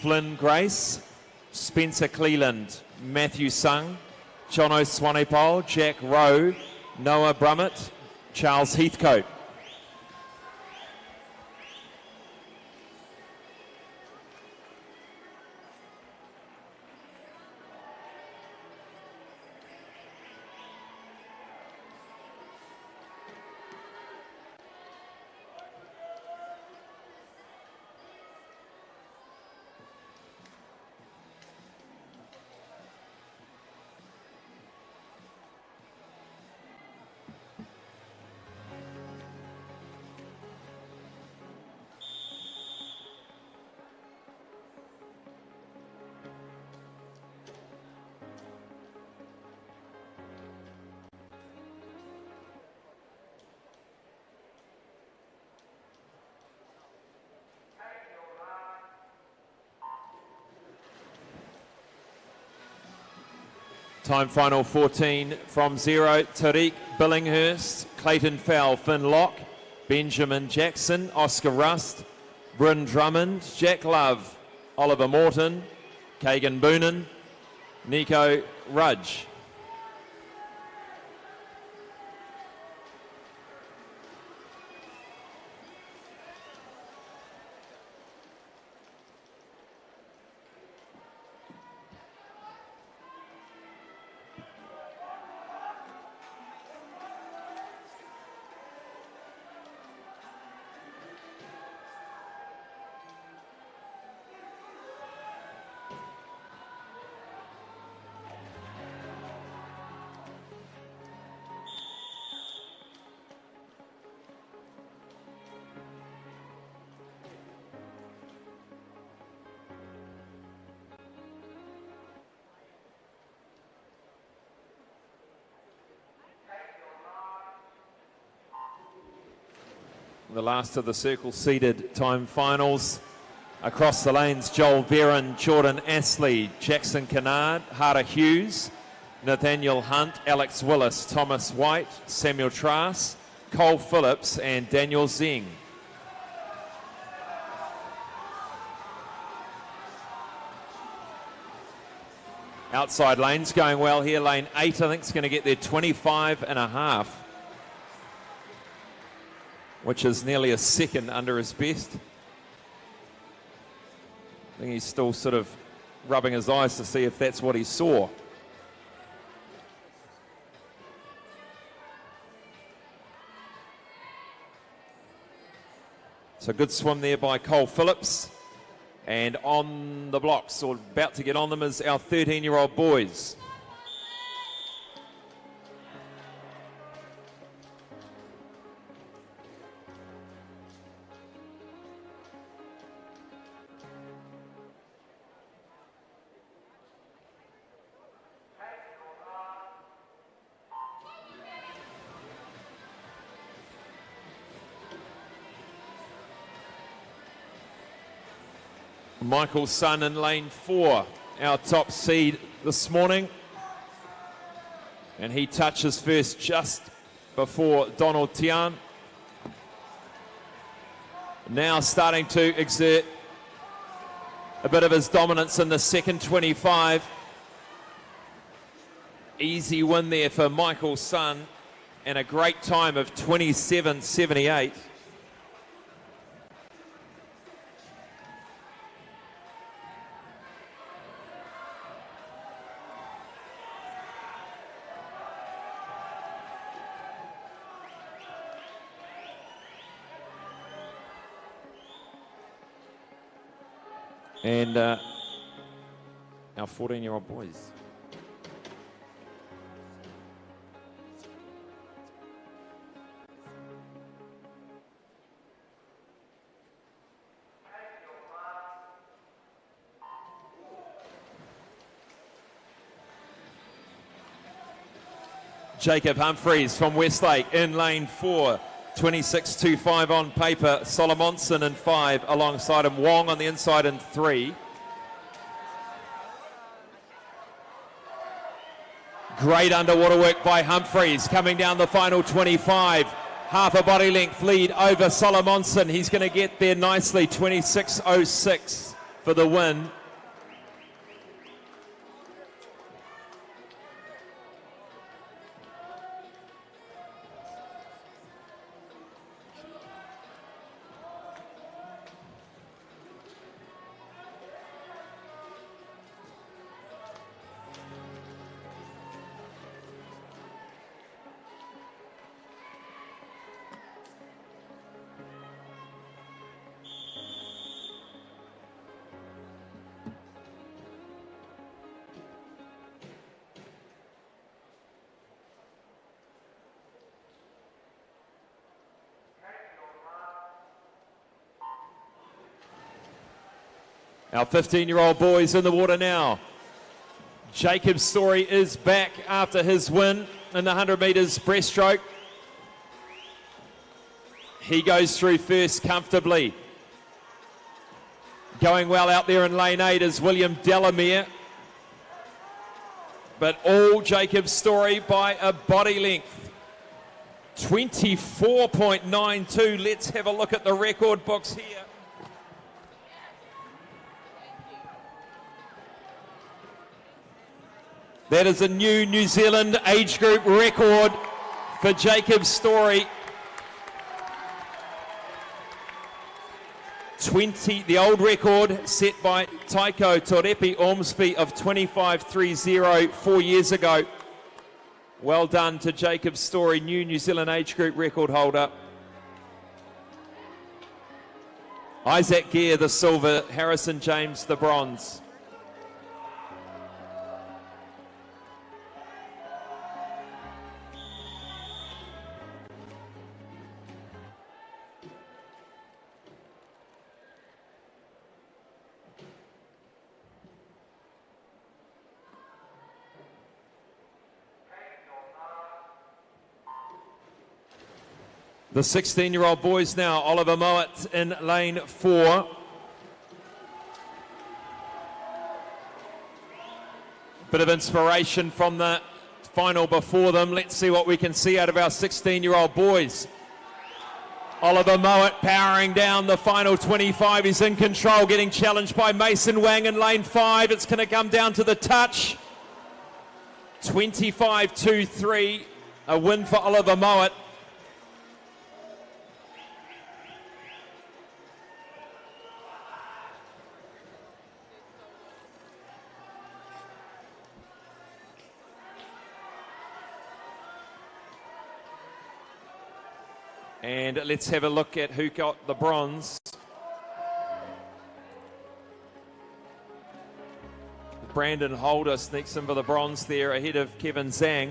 Flynn Grace, Spencer Cleland, Matthew Sung, Jono Swanepole, Jack Rowe, Noah Brummett, Charles Heathcote. Time final 14 from 0. Tariq Billinghurst, Clayton Fowle, Finn Locke, Benjamin Jackson, Oscar Rust, Bryn Drummond, Jack Love, Oliver Morton, Kagan Boonen, Nico Rudge. The last of the circle-seeded time finals. Across the lanes, Joel Veron, Jordan Astley, Jackson Kennard, Harder Hughes, Nathaniel Hunt, Alex Willis, Thomas White, Samuel Trass, Cole Phillips and Daniel Zeng. Outside lanes going well here. Lane 8, I think, is going to get there 25.5. Which is nearly a second under his best. I think he's still sort of rubbing his eyes to see if that's what he saw. So good swim there by Cole Phillips. And on the blocks, or about to get on them, is our 13-year-old boys. Michael Sun in lane 4, our top seed this morning. And he touches first just before Donald Tian. Now starting to exert a bit of his dominance in the second 25. Easy win there for Michael Sun and a great time of 27.78. And our 14-year-old boys. Jacob Humphreys from Westlake in lane 4. 26.25 on paper. Solomonson in 5 alongside him. Wong on the inside in 3. Great underwater work by Humphreys coming down the final 25. Half a body length lead over Solomonson. He's going to get there nicely. 26.06 for the win. Our 15-year-old boys in the water now. Jacob Story is back after his win in the 100 metres breaststroke. He goes through first comfortably. Going well out there in lane 8 is William Delamere. But all Jacob Story by a body length. 24.92. Let's have a look at the record books here. That is a new New Zealand age group record for Jacob Story. The old record set by Taiko Torepi Ormsby of 25.30 4 years ago. Well done to Jacob Story, new New Zealand age group record holder. Isaac Gear, the silver, Harrison James, the bronze. The 16-year-old boys now, Oliver Mowat in lane 4. Bit of inspiration from the final before them. Let's see what we can see out of our 16-year-old boys. Oliver Mowat powering down the final 25. He's in control, getting challenged by Mason Wang in lane 5. It's going to come down to the touch. 25.23, a win for Oliver Mowat. And let's have a look at who got the bronze. Brandon Holder sneaks in for the bronze there ahead of Kevin Zhang.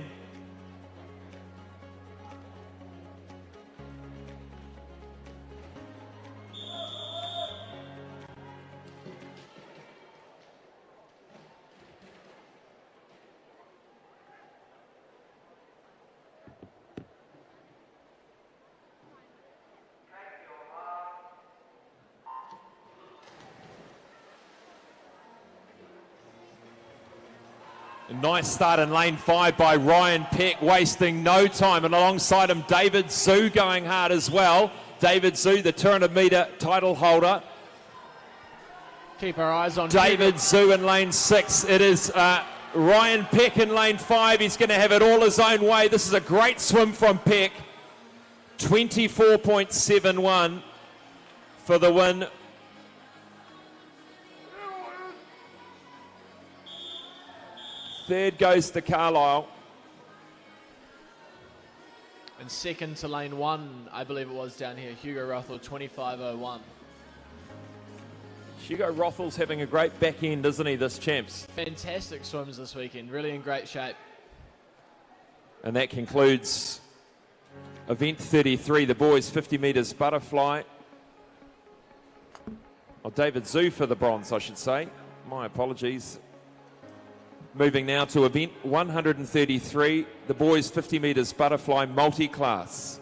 Nice start in lane 5 by Ryan Peck, wasting no time. And alongside him, David Zhu going hard as well. David Zhu, the 200-metre title holder. Keep our eyes on David Zhu in lane 6. It is Ryan Peck in lane 5. He's going to have it all his own way. This is a great swim from Peck. 24.71 for the win. Third goes to Carlisle. And second to lane 1, I believe it was down here, Hugo Rothel, 25.01. Hugo Rothel's having a great back end, isn't he, this champs? Fantastic swims this weekend, really in great shape. And that concludes event 33, the boys 50 metres butterfly. Oh, David Zhu for the bronze, I should say. My apologies. Moving now to event 133, the boys 50 metres butterfly multi-class.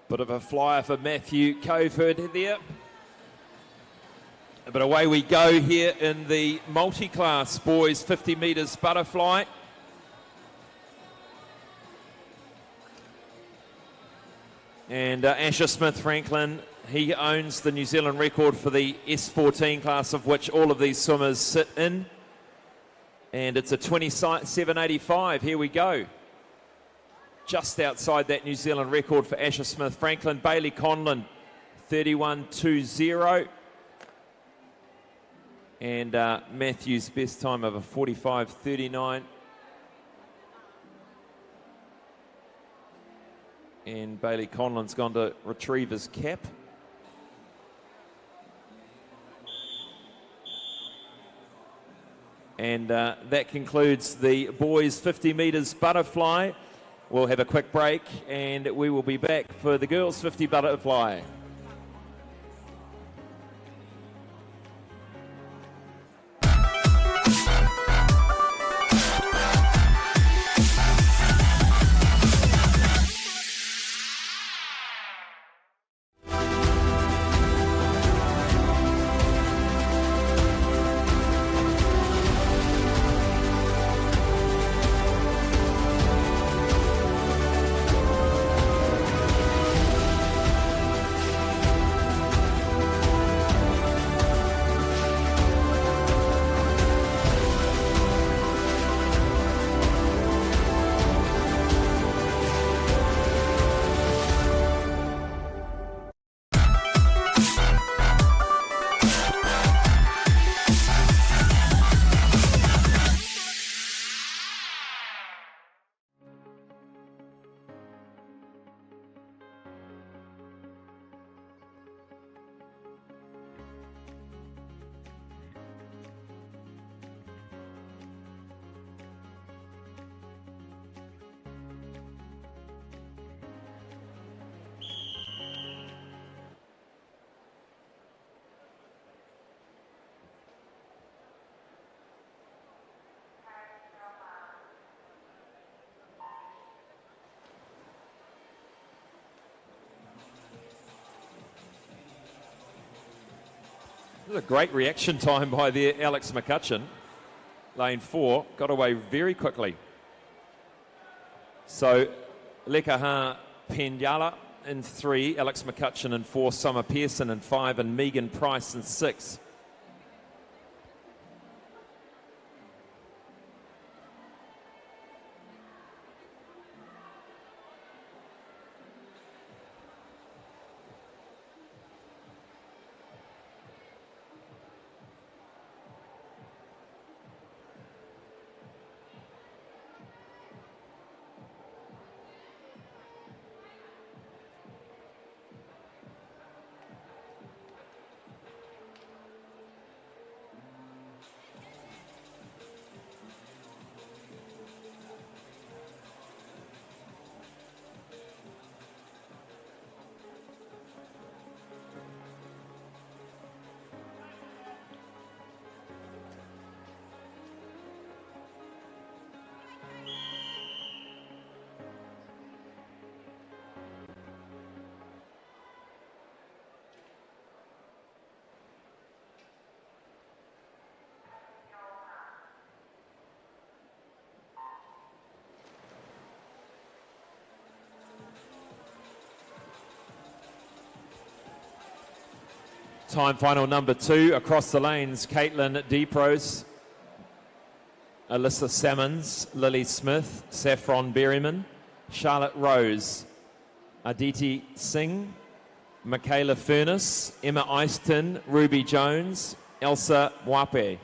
Bit of a flyer for Matthew Covert there. But away we go here in the multi-class boys 50 metres butterfly. And Asher Smith-Franklin, he owns the New Zealand record for the S14 class, of which all of these swimmers sit in. And it's a 27.85. Here we go. Just outside that New Zealand record for Asher Smith-Franklin. Bailey Conlon, 31.20. And Matthew's best time of a 45.39. And Bailey Conlon's gone to retrieve his cap. And that concludes the boys 50 metres butterfly. We'll have a quick break and we will be back for the girls 50 butterfly. A great reaction time by the Alex McCutcheon. Lane 4 got away very quickly. So Lekaha Penyala in 3, Alex McCutcheon in 4, Summer Pearson in 5, and Megan Price in 6. Time final number 2 across the lanes. Caitlin Deprose, Alyssa Salmons, Lily Smith, Saffron Berryman, Charlotte Rose, Aditi Singh, Michaela Furness, Emma Eiston, Ruby Jones, Elsa Wape.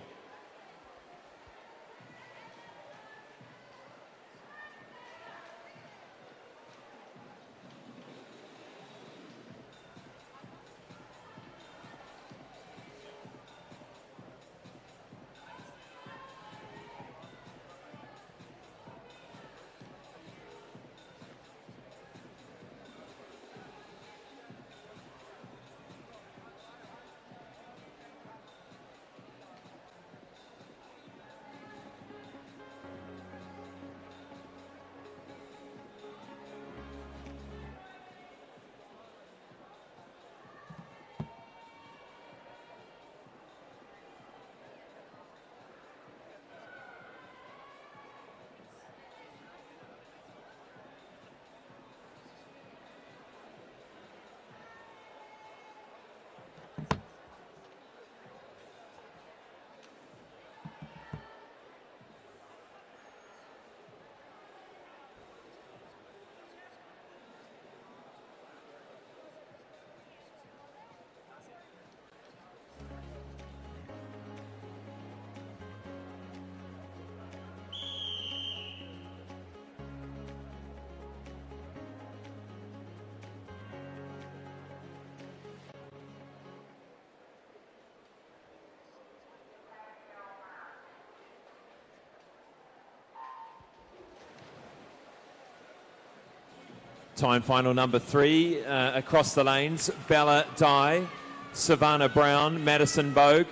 Time final number 3, across the lanes, Bella Dye, Savannah Brown, Madison Bogue,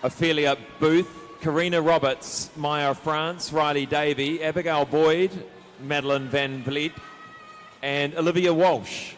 Ophelia Booth, Karina Roberts, Maya France, Riley Davey, Abigail Boyd, Madeline Van Vliet, and Olivia Walsh.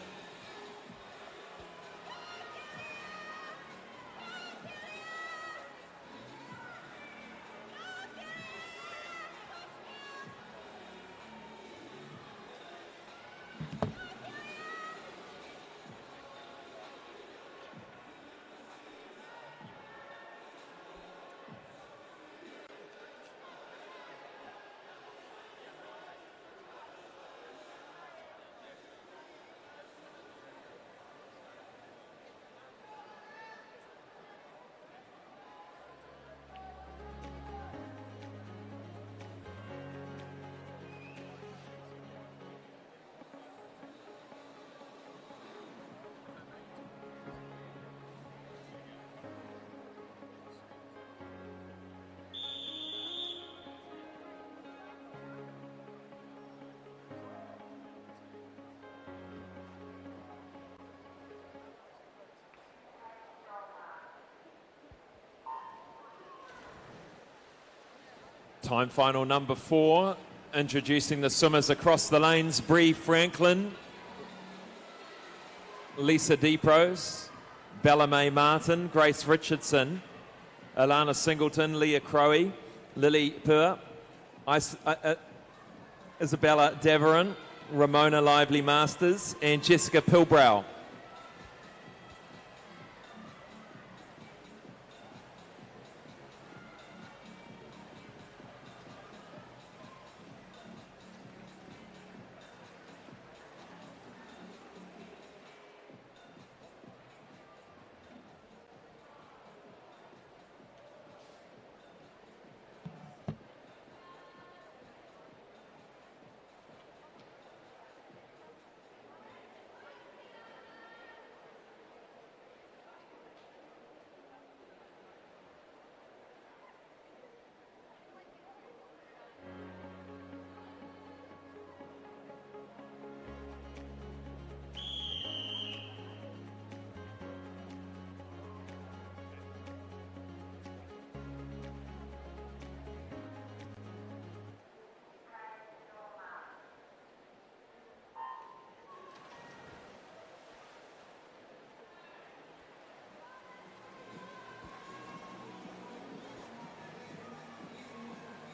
Time final number 4, introducing the swimmers across the lanes, Bree Franklin, Lisa Deeprose, Bella Mae Martin, Grace Richardson, Alana Singleton, Leah Crowe, Lily Purr, Isabella Deveron, Ramona Lively Masters, and Jessica Pilbrow.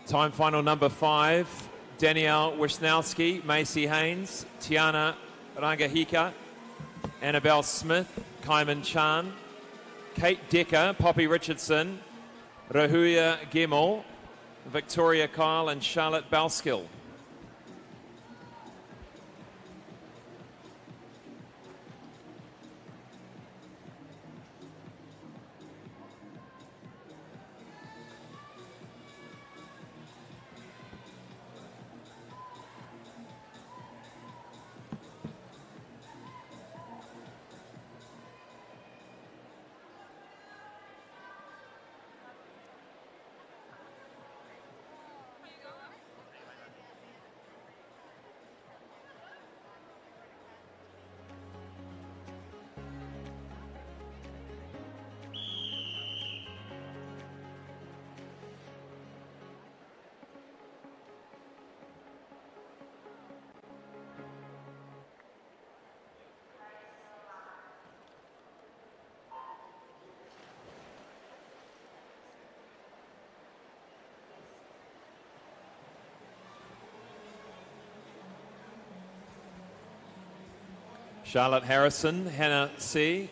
Time final number 5, Danielle Wisnowski, Macy Haynes, Tiana Rangahika, Annabelle Smith, Kaiman Chan, Kate Decker, Poppy Richardson, Rahuya Gemmell, Victoria Kyle, and Charlotte Balskill. Charlotte Harrison, Hannah C.,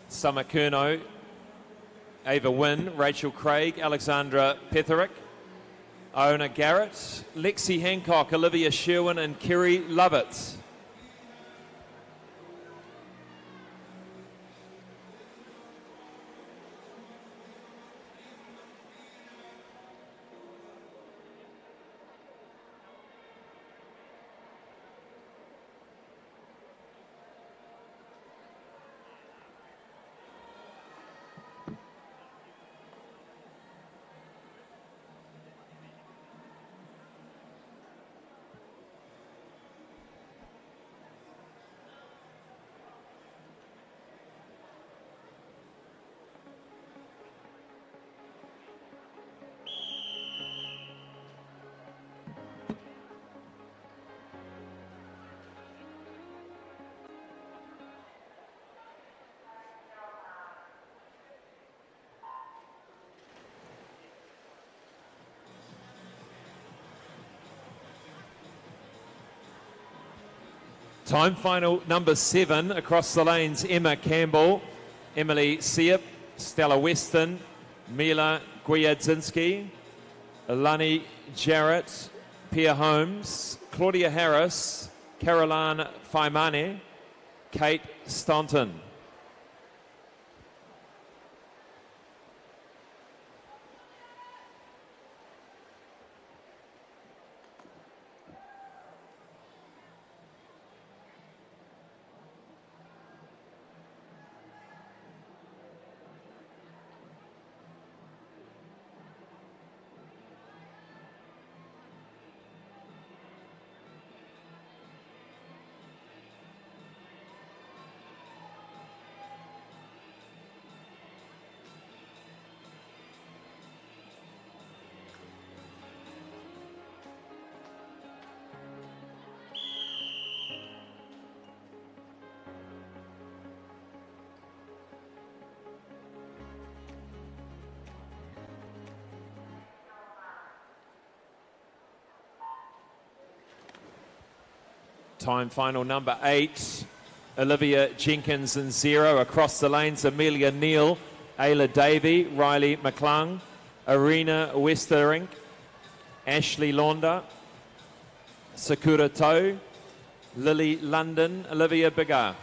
Summer Curnow, Ava Wynne, Rachel Craig, Alexandra Petherick, Iona Garrett, Lexi Hancock, Olivia Sherwin, and Kerry Lovett. Time final number 7 across the lanes, Emma Campbell, Emily Siep, Stella Weston, Mila Gwiadzinski, Lani Jarrett, Pia Holmes, Claudia Harris, Caroline Faimane, Kate Staunton. Time final number 8, Olivia Jenkins in 0. Across the lanes, Amelia Neal, Ayla Davey, Riley McClung, Arena Westerink, Ashley Launder, Sakura Toe, Lily London, Olivia Biggar.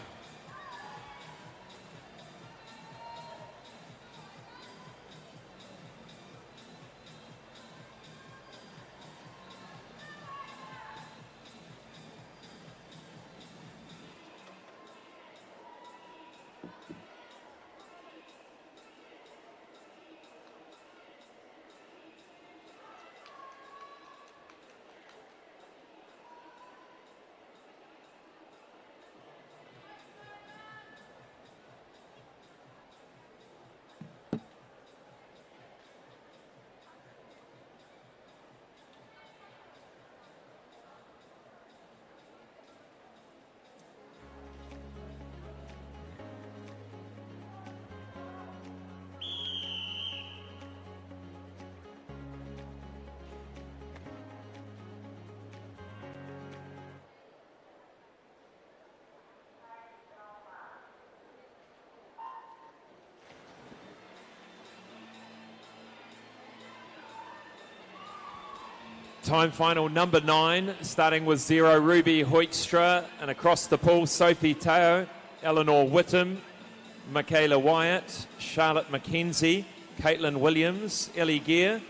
Time final number 9, starting with 0, Ruby Hoekstra, and across the pool, Sophie Teo, Eleanor Whittam, Michaela Wyatt, Charlotte McKenzie, Caitlin Williams, Ellie Gear,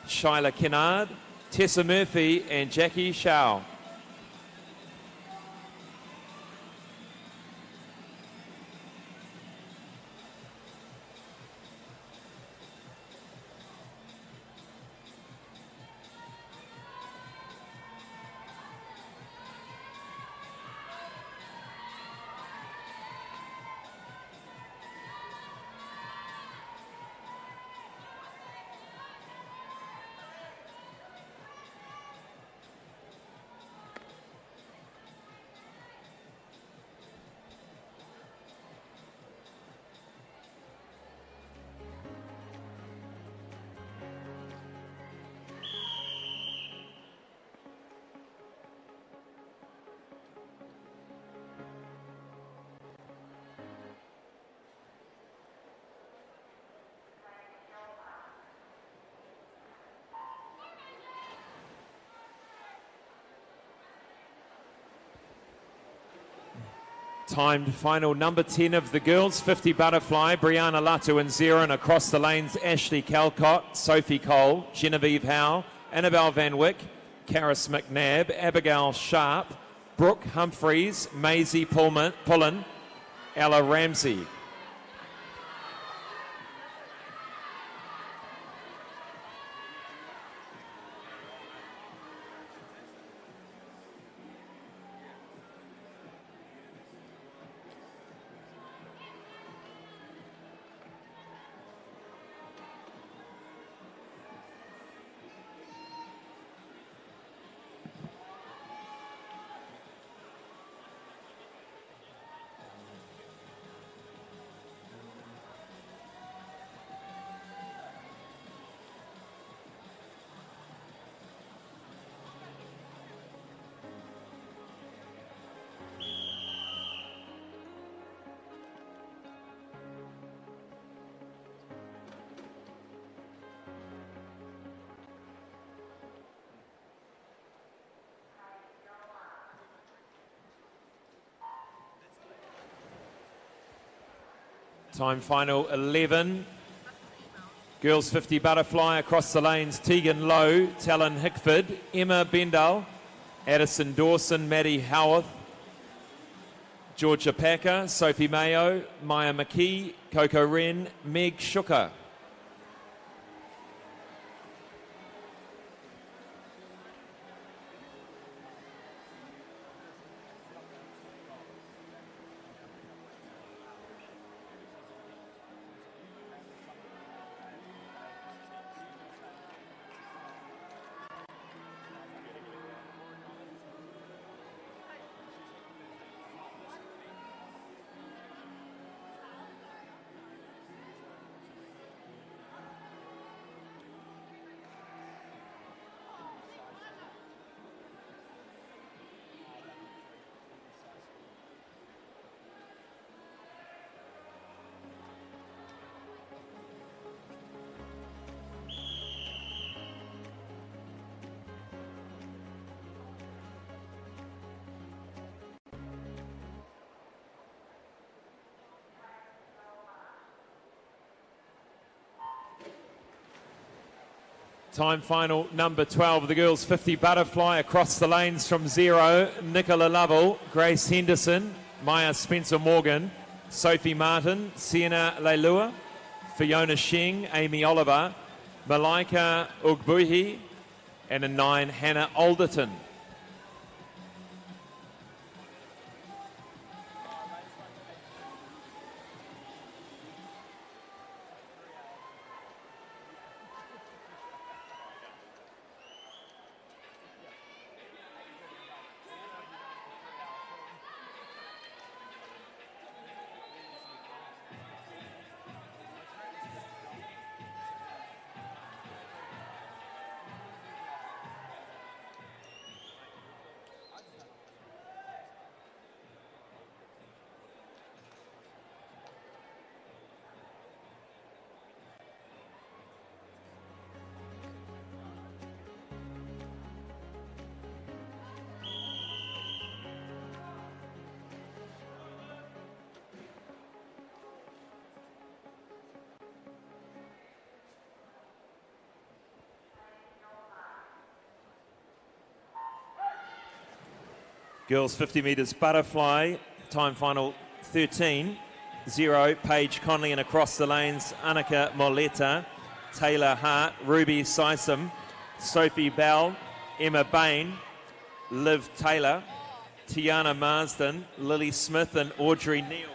Shyla Kennard, Tessa Murphy, and Jackie Shao. Timed final number 10 of the girls, 50 butterfly, Brianna Latu in 0, and across the lanes, Ashley Calcott, Sophie Cole, Genevieve Howe, Annabelle Van Wyck, Karis McNabb, Abigail Sharp, Brooke Humphreys, Maisie Pullen, Ella Ramsey. Time final 11. Girls 50 butterfly across the lanes. Tegan Lowe, Talon Hickford, Emma Bendall, Addison Dawson, Maddie Howarth, Georgia Packer, Sophie Mayo, Maya McKee, Coco Wren, Meg Shooker. Time final number 12, the girls 50 butterfly across the lanes from 0. Nicola Lovell, Grace Henderson, Maya Spencer Morgan, Sophie Martin, Sienna Leilua, Fiona Sheng, Amy Oliver, Malika Ugbuhi, and a 9, Hannah Alderton. Girls 50 metres butterfly, time final 13, 0, Paige Conley, and across the lanes, Annika Moleta, Taylor Hart, Ruby Sysom, Sophie Bell, Emma Bain, Liv Taylor, Tiana Marsden, Lily Smith, and Audrey Neal.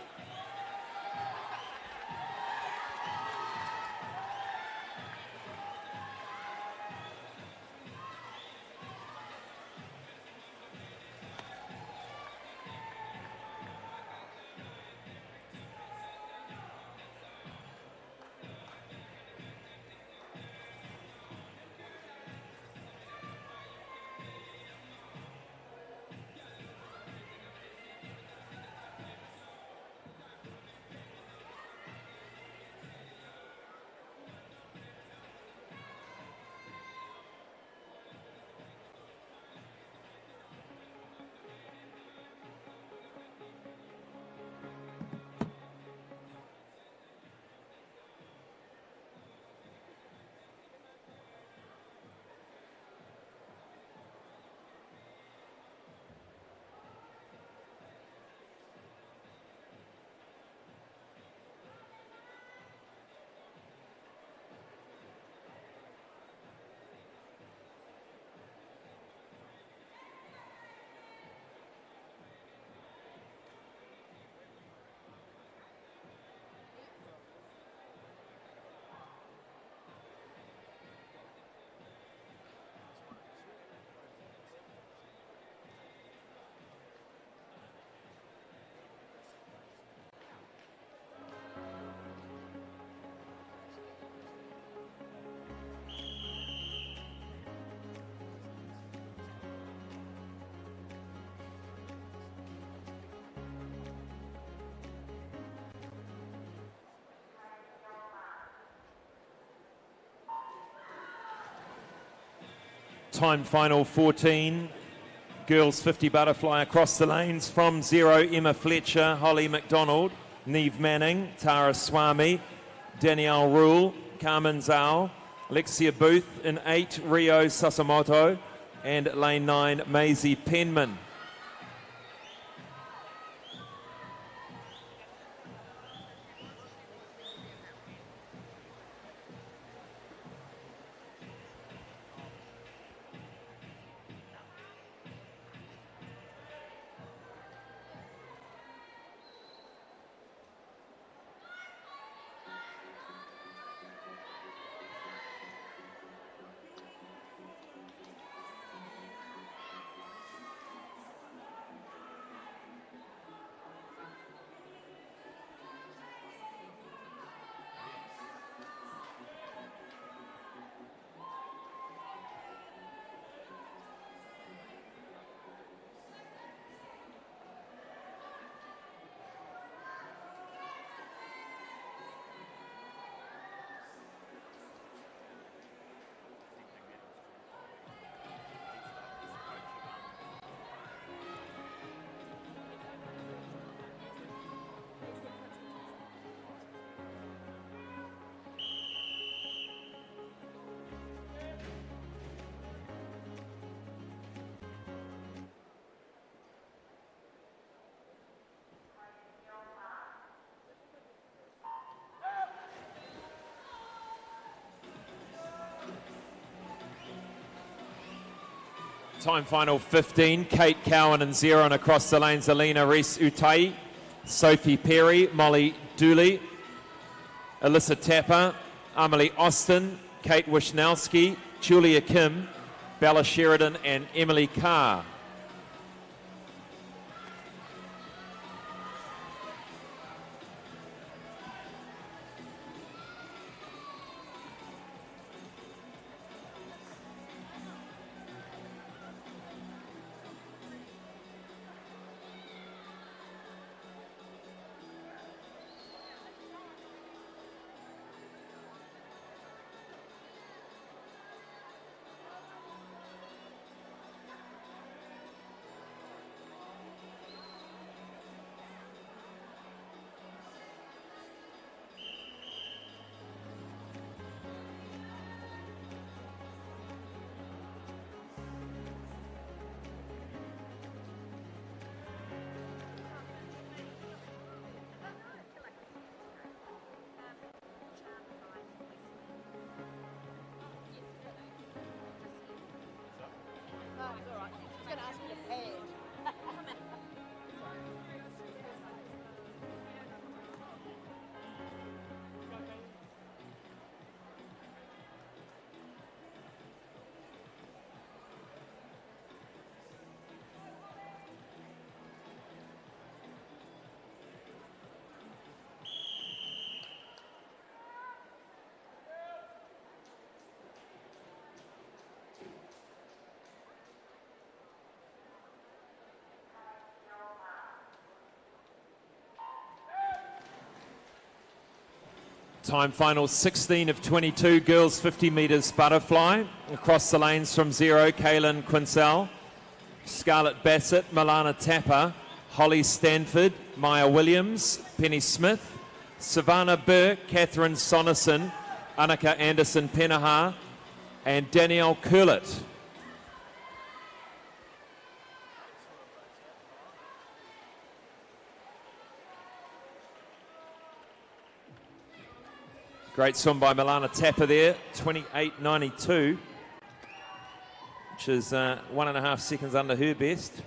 Time final 14, girls 50 butterfly across the lanes from 0, Emma Fletcher, Holly McDonald, Neve Manning, Tara Swami, Danielle Rule, Carmen Zhao, Alexia Booth. In 8, Rio Sasamoto, and lane 9, Maisie Penman. Time final 15, Kate Cowan and Zeron across the lanes, Alina Reese Utai, Sophie Perry, Molly Dooley, Alyssa Tapper, Amelie Austin, Kate Wisnowski, Julia Kim, Bella Sheridan and Emily Carr. Time final 16 of 22, girls 50 metres butterfly. Across the lanes from 0, Kaylin Quincell, Scarlett Bassett, Milana Tapper, Holly Stanford, Maya Williams, Penny Smith, Savannah Burke, Catherine Sonnerson, Annika Anderson Penaha, and Danielle Curlett. Great swim by Milana Tapper there, 28.92, which is 1.5 seconds under her best.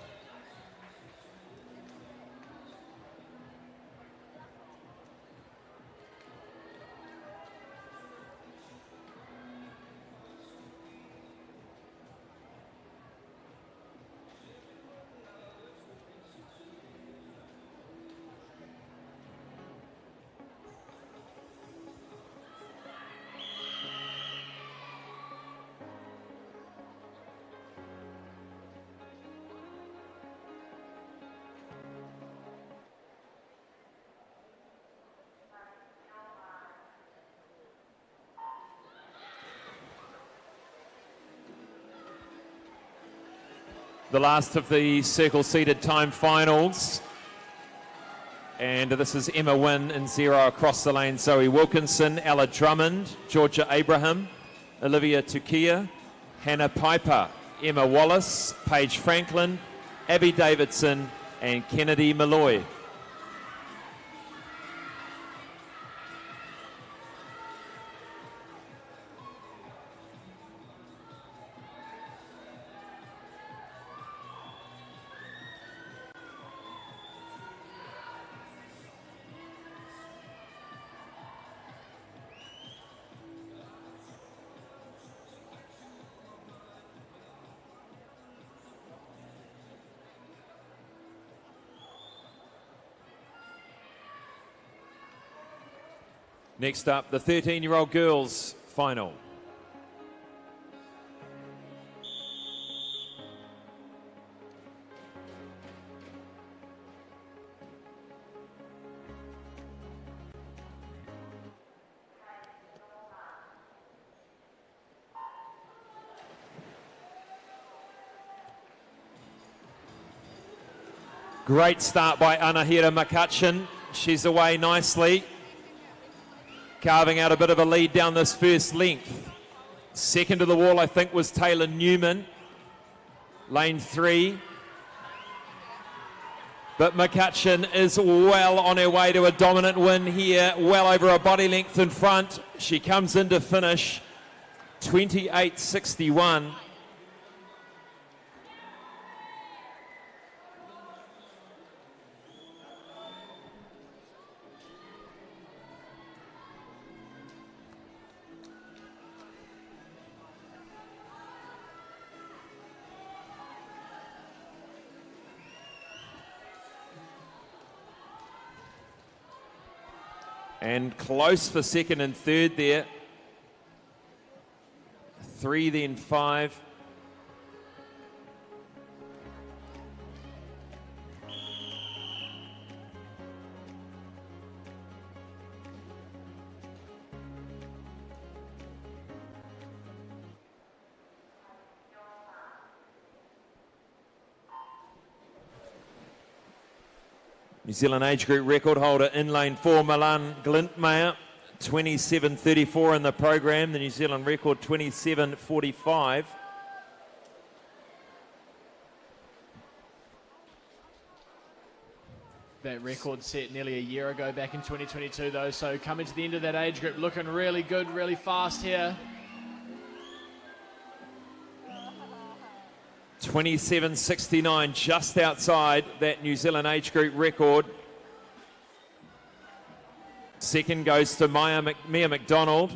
The last of the circle-seated time finals. And this is Emma Wynn in 0 across the lane. Zoe Wilkinson, Ella Drummond, Georgia Abraham, Olivia Tukia, Hannah Piper, Emma Wallace, Paige Franklin, Abby Davidson, and Kennedy Malloy. Next up, the 13-year-old girls final. Great start by Anahira McCutcheon. She's away nicely, carving out a bit of a lead down this first length. Second to the wall, I think, was Taylor Newman, lane 3. But McCutcheon is well on her way to a dominant win here, well over a body length in front. She comes in to finish 28.61. And close for second and third there. 3, then 5. New Zealand age group record holder in lane 4, Milan Glintmeyer, 27.34 in the program. The New Zealand record 27.45. That record set nearly a year ago, back in 2022 though, so coming to the end of that age group, looking really good, really fast here. 27.69, just outside that New Zealand age group record. Second goes to Mia McDonald.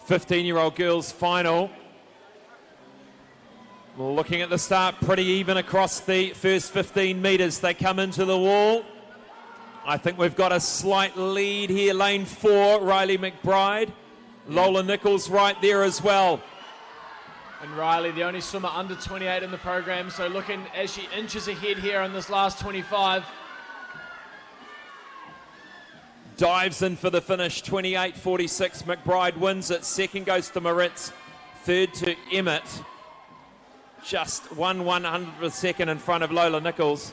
Fifteen-year-old girls final. Looking at the start, pretty even across the first 15 metres. They come into the wall. I think we've got a slight lead here. Lane 4, Riley McBride. Lola Nichols right there as well. And Riley, the only swimmer under 28 in the program, so looking as she inches ahead here in this last 25. Dives in for the finish, 28.46. McBride wins it. Second goes to Moritz. Third to Emmett. Just 1/100th of a second in front of Lola Nichols.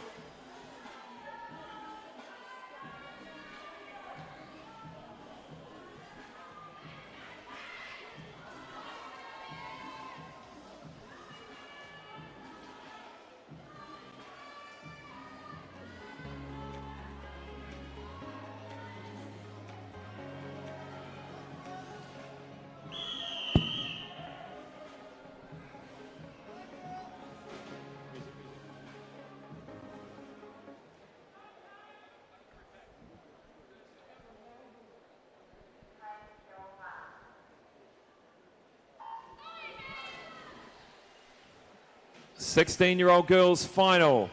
16-year-old girls final.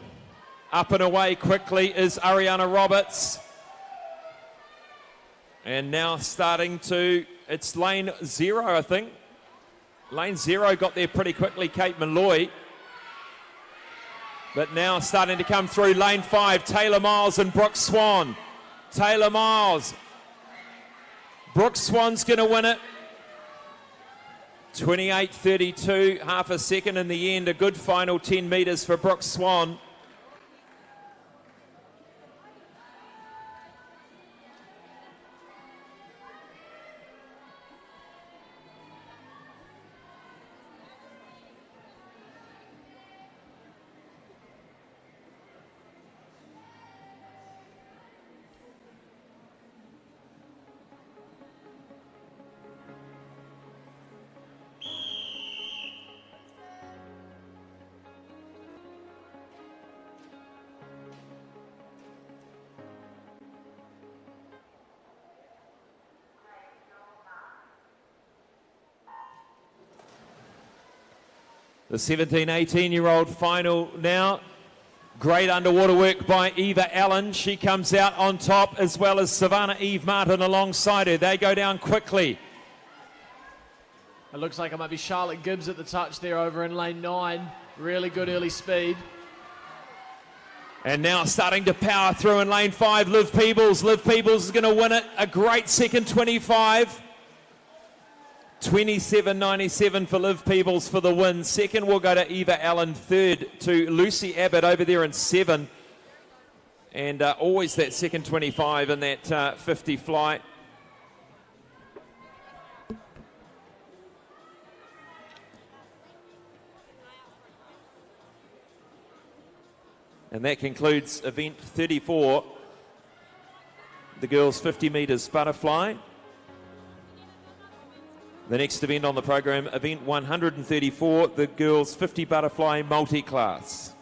Up and away quickly is Ariana Roberts. And now starting to, it's lane 0, I think. Lane 0 got there pretty quickly, Kate Malloy. But now starting to come through lane 5, Taylor Miles and Brooke Swan. Taylor Miles. Brooke Swan's going to win it. 28.32, half a second in the end. A good final 10 metres for Brooke Swan. The 17-18-year-old final now. Great underwater work by Eva Allen. She comes out on top, as well as Savannah Eve Martin alongside her. They go down quickly. It looks like it might be Charlotte Gibbs at the touch there over in lane 9. Really good early speed. And now starting to power through in lane 5, Liv Peebles. Liv Peebles is going to win it. A great second 25. 27.97 for Liv Peebles for the win. Second will go to Eva Allen. Third to Lucy Abbott over there in 7. And always that second 25 in that 50 flight. And that concludes event 34, the girls 50 metres butterfly. The next event on the program, event 134, the girls 50 butterfly multi-class.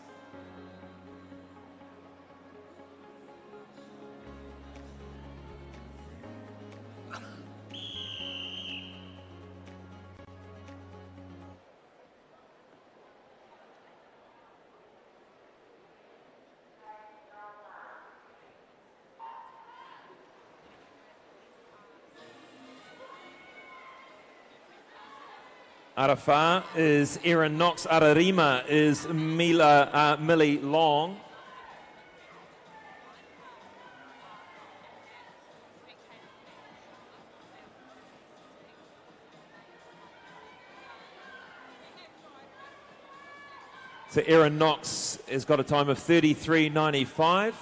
Arafa is Erin Knox. Ararima is Millie Long. So Erin Knox has got a time of 33.95.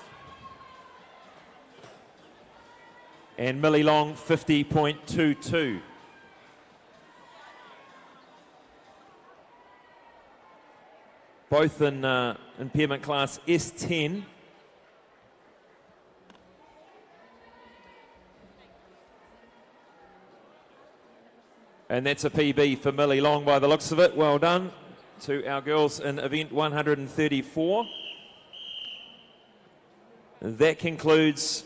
And Millie Long, 50.22. Both in impairment class S10. And that's a PB for Millie Long by the looks of it. Well done to our girls in event 134. And that concludes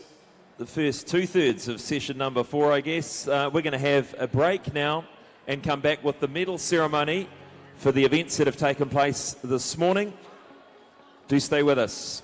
the first 2/3 of session number 4, I guess. We're going to have a break now and come back with the medal ceremony for the events that have taken place this morning. Do stay with us.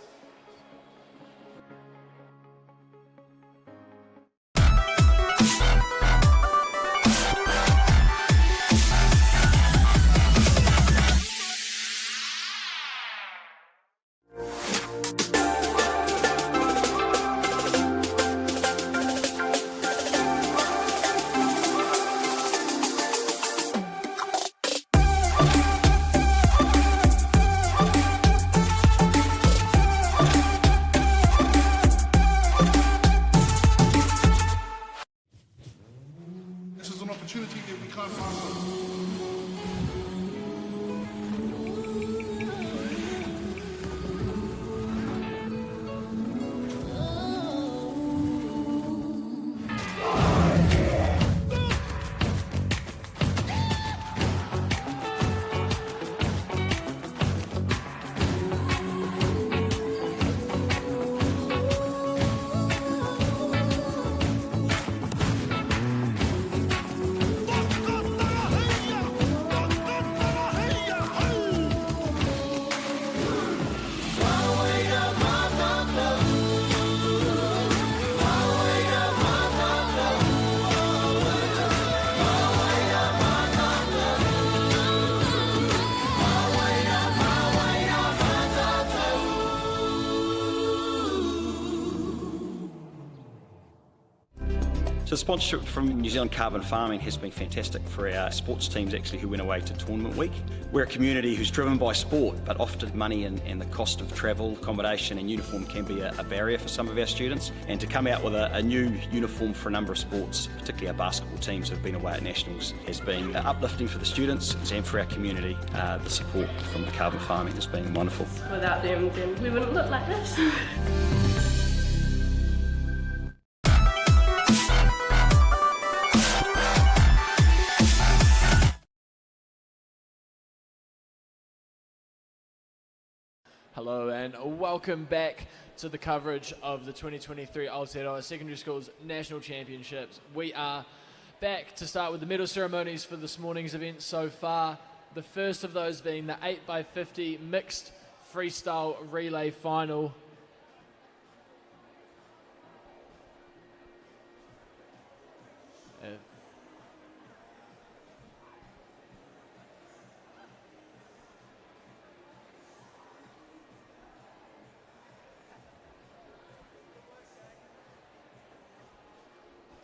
So the sponsorship from New Zealand Carbon Farming has been fantastic for our sports teams actually who went away to tournament week. We're a community who's driven by sport, but often money and the cost of travel, accommodation and uniform can be a barrier for some of our students. And to come out with a new uniform for a number of sports, particularly our basketball teams who've been away at nationals, has been uplifting for the students and for our community. The support from the Carbon Farming has been wonderful. Without them, then we wouldn't look like this. Hello and welcome back to the coverage of the 2023 Aotearoa Secondary Schools National Championships. We are back to start with the medal ceremonies for this morning's event so far. The first of those being the 8x50 mixed freestyle relay final.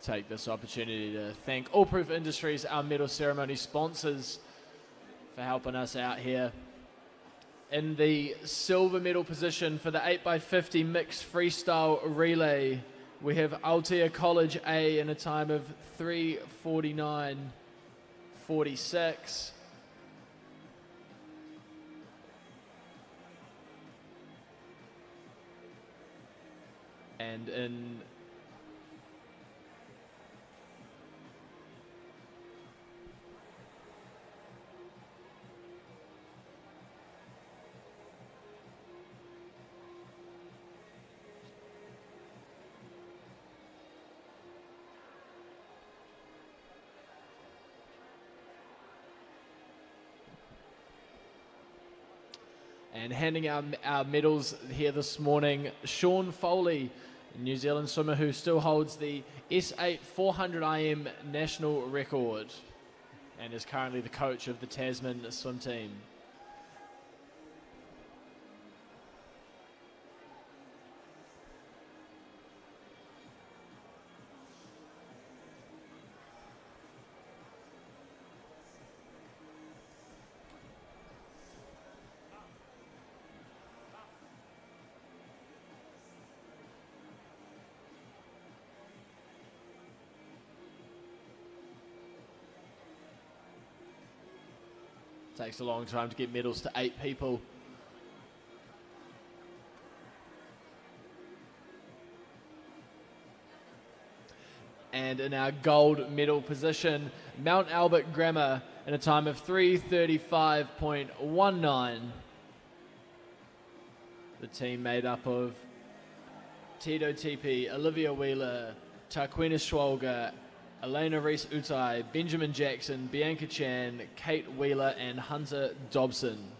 Take this opportunity to thank All Proof Industries, our medal ceremony sponsors, for helping us out here. In the silver medal position for the 8x50 mixed freestyle relay, we have Aotea College A in a time of 3:49.46. And in And handing out our medals here this morning, Sean Foley, a New Zealand swimmer who still holds the S8 400 IM national record and is currently the coach of the Tasman swim team. Takes a long time to get medals to 8 people. And in our gold medal position, Mount Albert Grammar in a time of 3:35.19. The team made up of Tito Tipi, Olivia Wheeler, Tarquina Schwolger, Elena Rees-Utai, Benjamin Jackson, Bianca Chan, Kate Wheeler and Hunter Dobson.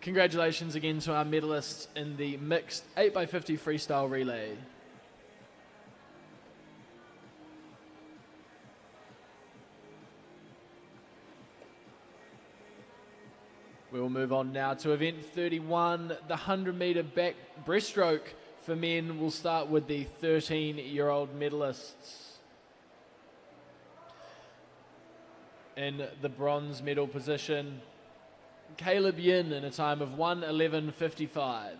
Congratulations again to our medalists in the mixed 8x50 freestyle relay. We will move on now to event 31, the 100-metre back breaststroke for men. We'll start with the 13-year-old medalists. In the bronze medal position, Caleb Yin in a time of 1:11.55.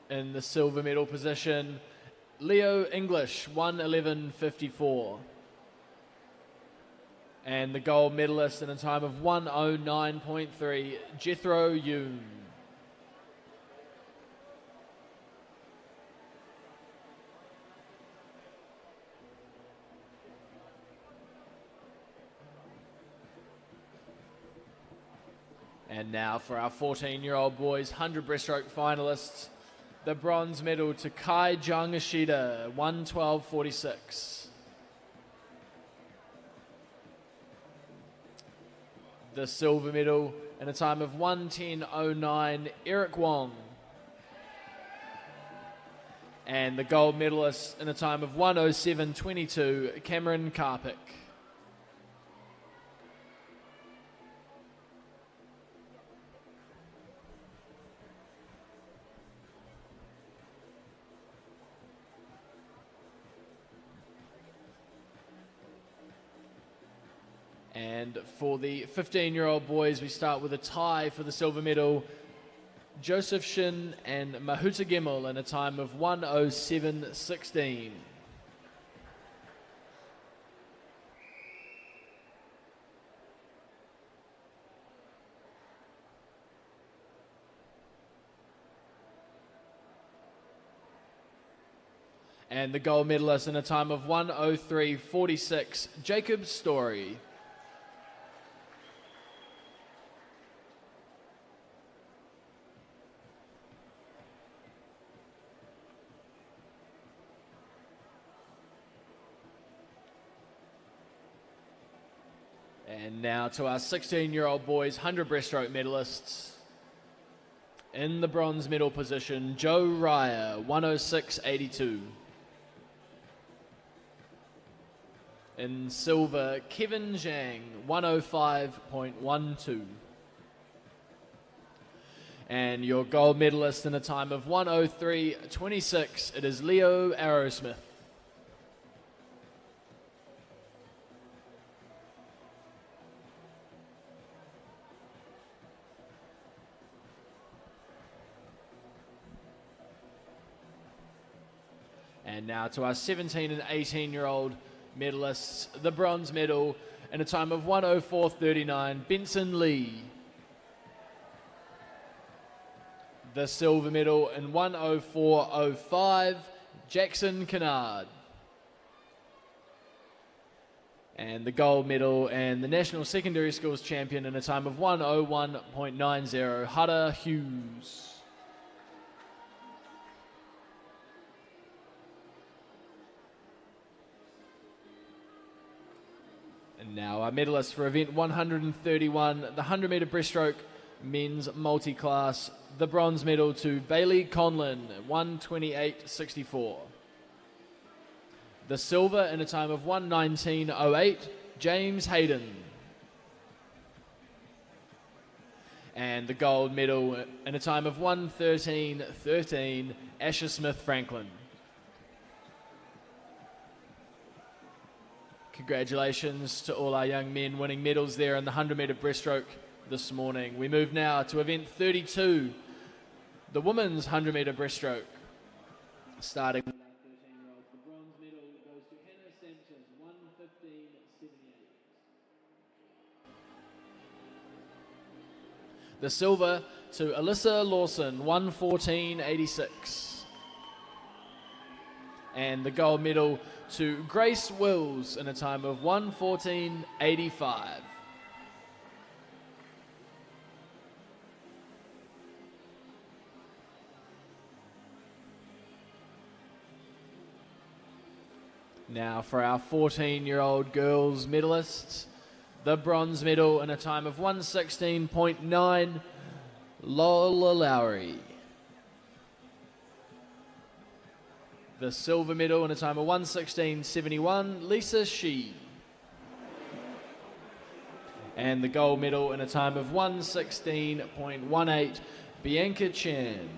In the silver medal position, Leo English, 1:11.54. And the gold medalist in a time of 1:09.3, Jethro Yoon. And now for our 14-year-old boys 100 breaststroke finalists, the bronze medal to Kai Jung Ishida, 1:12.46. The silver medal in a time of 1:10.09, Eric Wong. And the gold medalist in a time of 1:07.22, Cameron Karpik. And for the 15-year-old boys, we start with a tie for the silver medal. Joseph Shin and Mahuta Gimel in a time of 1:07.16. And the gold medalist in a time of 1:03.46, Jacob Story. And now to our 16-year-old boys 100 breaststroke medalists. In the bronze medal position, Joe Ryer, 1:06.82. In silver, Kevin Zhang, 1:05.12. And your gold medalist in a time of 1:03.26, it is Leo Arrowsmith. And now to our 17 and 18-year-old medalists, the bronze medal in a time of 1:04.39, Benson Lee. The silver medal in 1:04.05, Jackson Kennard. And the gold medal and the National Secondary Schools champion in a time of 1:01.90, Hada Hughes. And now our medalists for event 131, the 100-metre breaststroke men's multi-class. The bronze medal to Bailey Conlon, 1:28.64. The silver in a time of 1:19.08, James Hayden. And the gold medal in a time of 1:13.13, Asher Smith Franklin. Congratulations to all our young men winning medals there in the 100-metre breaststroke this morning. We move now to event 32, the women's 100-metre breaststroke. Starting with our 13-year-olds, the bronze medal goes to Hannah Sanchez, 1:15.78. The silver to Alyssa Lawson, 1:14.86. And the gold medal to Grace Wills in a time of 1:14.85. Now for our 14-year-old girls medalists, the bronze medal in a time of 1:16.9, Lola Lowry. The silver medal in a time of 1:16.71, Lisa Shee. And the gold medal in a time of 1:16.18, Bianca Chan.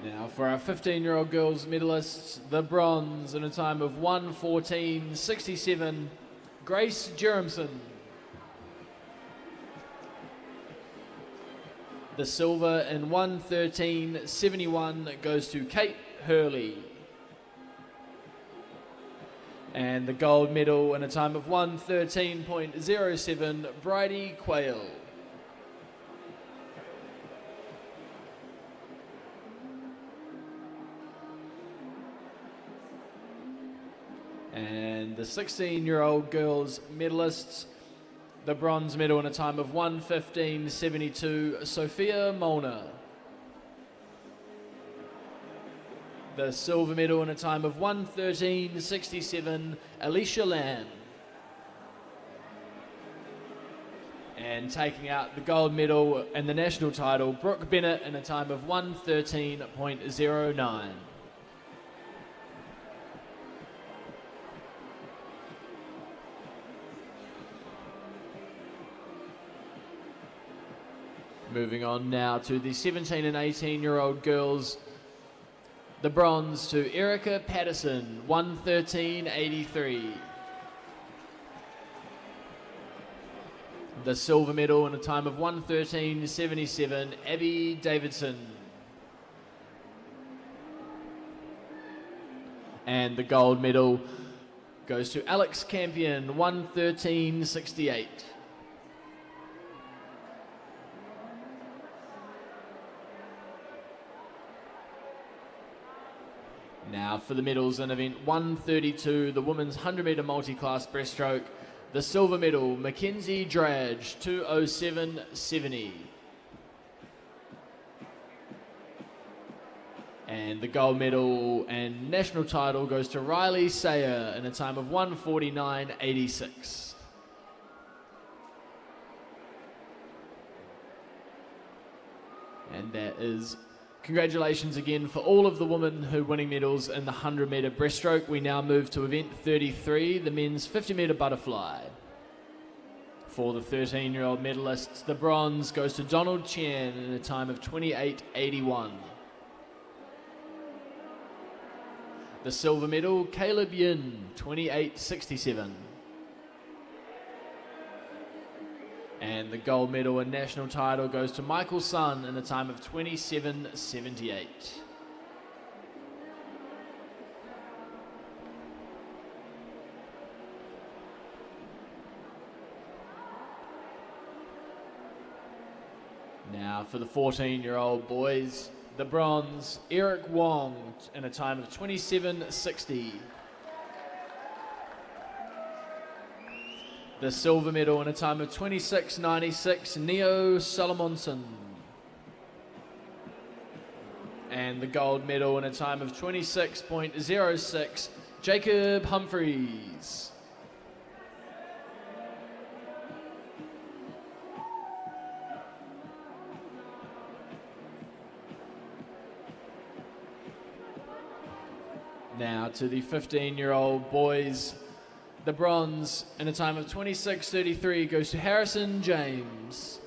Now for our 15-year-old girls medalists, the bronze in a time of 1:14.67, Grace Jeremson. The silver in 1:13.71 goes to Kate Hurley. And the gold medal in a time of 1:13.07, Bridie Quayle. And the 16-year-old girls medalists, the bronze medal in a time of 1:15.72, Sophia Molnar. The silver medal in a time of 1:13.67, Alicia Lamb. And taking out the gold medal and the national title, Brooke Bennett in a time of 1:13.09. Moving on now to the 17 and 18-year-old girls. The bronze to Erica Patterson, 1:13.83. The silver medal in a time of 1:13.77, Abby Davidson. And the gold medal goes to Alex Campion, 1:13.68. Now for the medals in event 132, the women's 100-metre multi-class breaststroke. The silver medal, Mackenzie Drage, 2:07.70. And the gold medal and national title goes to Riley Sayer in a time of 1:49.86. And that is congratulations again for all of the women who are winning medals in the 100-metre breaststroke. We now move to event 33, the men's 50-metre butterfly. For the 13-year-old medalists, the bronze goes to Donald Chen in a time of 28.81. The silver medal, Caleb Yin, 28.67. And the gold medal and national title goes to Michael Sun in a time of 27.78. Now for the 14-year-old boys, the bronze, Eric Wong in a time of 27.60. The silver medal in a time of 26.96, Neo Solomonson. And the gold medal in a time of 26.06, Jacob Humphreys. Now to the 15-year-old boys. The bronze in a time of 26.33 goes to Harrison James.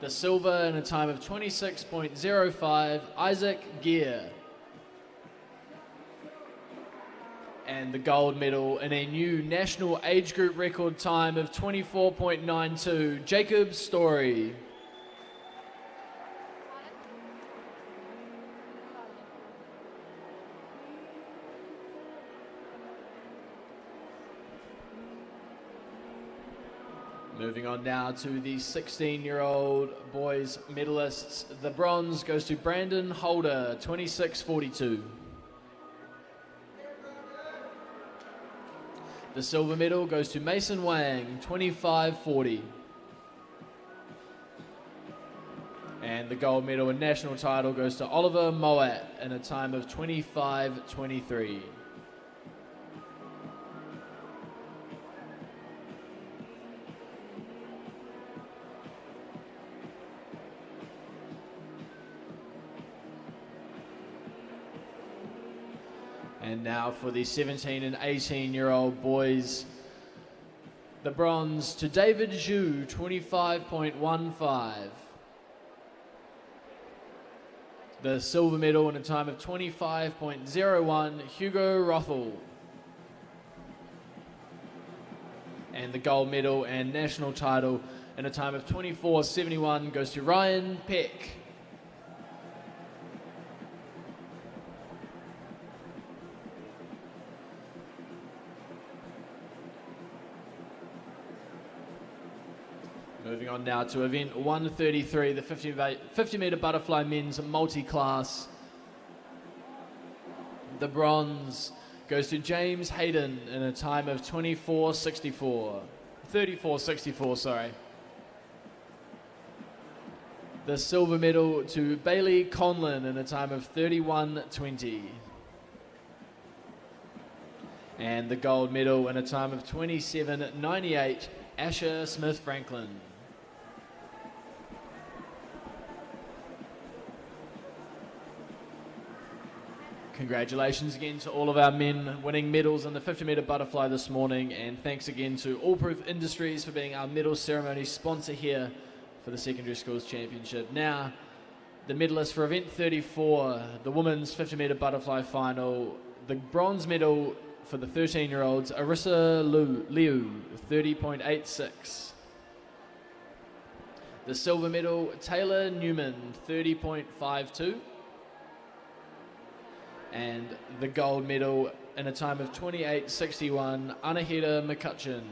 The silver in a time of 26.05, Isaac Gear. And the gold medal in a new national age group record time of 24.92, Jacob Story. Moving on now to the 16-year-old boys medalists. The bronze goes to Brandon Holder, 26.42. The silver medal goes to Mason Wang, 25.40. And the gold medal and national title goes to Oliver Moat in a time of 25.23. And now for the 17 and 18-year-old boys. The bronze to David Zhu, 25.15. The silver medal in a time of 25.01, Hugo Rothel. And the gold medal and national title in a time of 24.71 goes to Ryan Peck. Moving on now to event 133, the 50-metre butterfly men's multi-class. The bronze goes to James Hayden in a time of 34.64, sorry. The silver medal to Bailey Conlon in a time of 31.20. And the gold medal in a time of 27.98, Asher Smith-Franklin. Congratulations again to all of our men winning medals in the 50-metre butterfly this morning, and thanks again to All Proof Industries for being our medal ceremony sponsor here for the Secondary Schools Championship. Now, the medalists for event 34, the women's 50-metre butterfly final, the bronze medal for the 13-year-olds, Arissa Liu, 30.86. The silver medal, Taylor Newman, 30.52. And the gold medal in a time of 28.61, Anahita McCutcheon.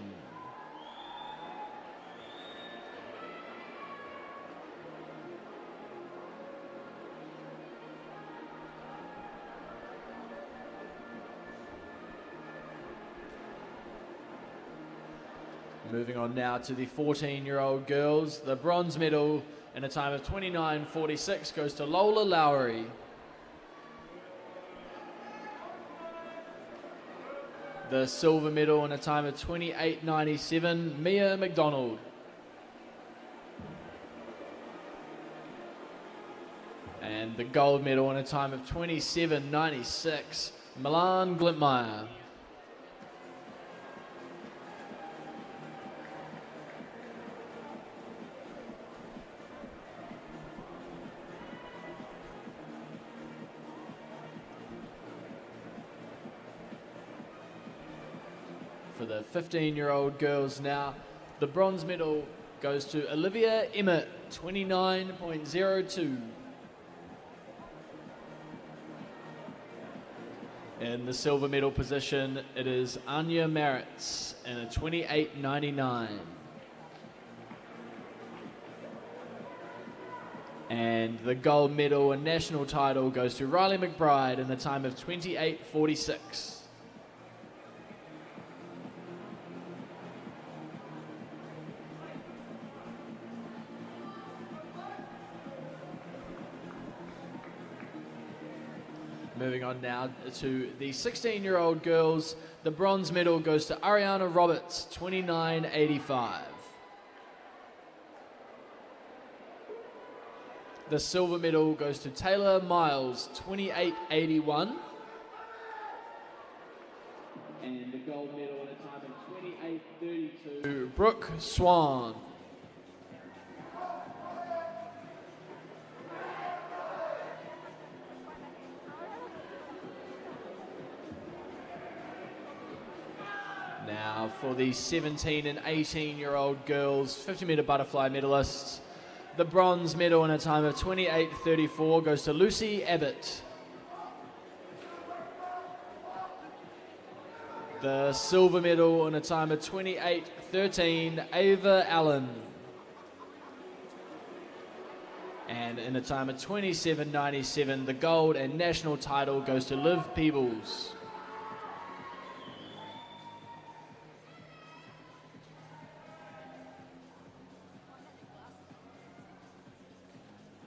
Moving on now to the 14-year-old girls. The bronze medal in a time of 29.46 goes to Lola Lowry. The silver medal in a time of 28.97, Mia McDonald. And the gold medal in a time of 27.96, Milan Glintmeyer. For the 15-year-old girls now, the bronze medal goes to Olivia Emmett, 29.02. In the silver medal position, it is Anya Maritz in a 28.99. And the gold medal and national title goes to Riley McBride in the time of 28.46. Moving on now to the 16-year-old girls. The bronze medal goes to Ariana Roberts, 29.85. The silver medal goes to Taylor Miles, 28.81. And the gold medal in a time of 28.32 to Brooke Swan. Now for the 17 and 18-year-old girls, 50-metre butterfly medalists, the bronze medal in a time of 28.34 goes to Lucy Abbott. The silver medal in a time of 28.13, Ava Allen. And in a time of 27.97, the gold and national title goes to Liv Peebles.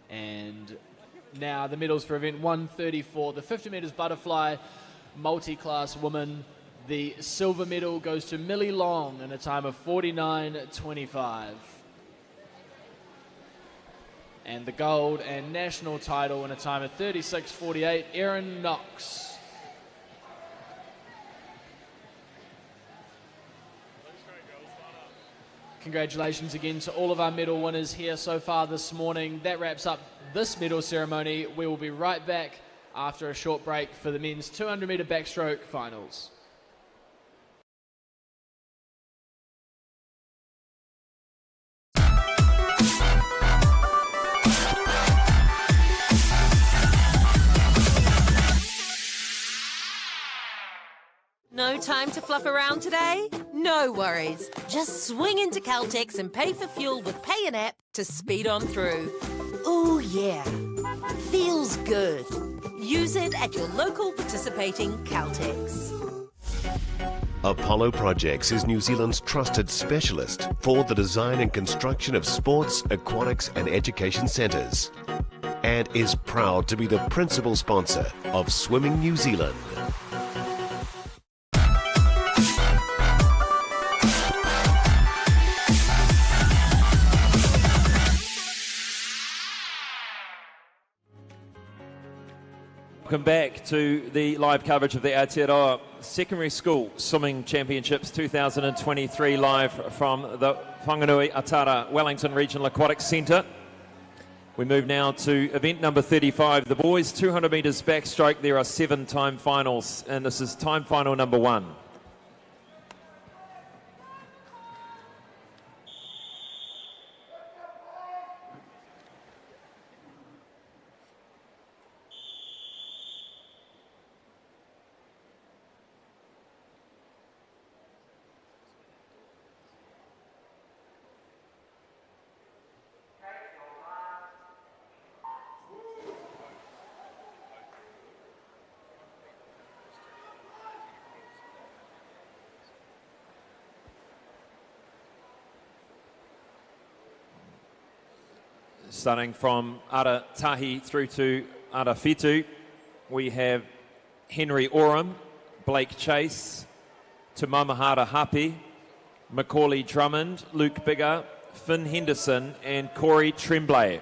And now the medals for event 134, the 50 metres butterfly multi-class woman. The silver medal goes to Millie Long in a time of 49.25. And the gold and national title in a time of 36.48, Erin Knox. Congratulations again to all of our medal winners here so far this morning. That wraps up this medal ceremony. We will be right back after a short break for the men's 200 metre backstroke finals. No time to fluff around today? No worries. Just swing into Caltex and pay for fuel with Pay an App to speed on through. Ooh, yeah. Feels good. Use it at your local participating Caltex. Apollo Projects is New Zealand's trusted specialist for the design and construction of sports, aquatics and education centres, and is proud to be the principal sponsor of Swimming New Zealand. Welcome back to the live coverage of the Aotearoa Secondary School Swimming Championships 2023, live from the Whanganui Atara Wellington Regional Aquatic Centre. We move now to event number 35, the boys 200 metres backstroke. There are 7 time finals, and this is time final number 1. Starting from Ara Tahi through to Ara Fitu, we have Henry Oram, Blake Chase, Te Mamahara Hapi, Macaulay Drummond, Luke Bigger, Finn Henderson and Corey Tremblay.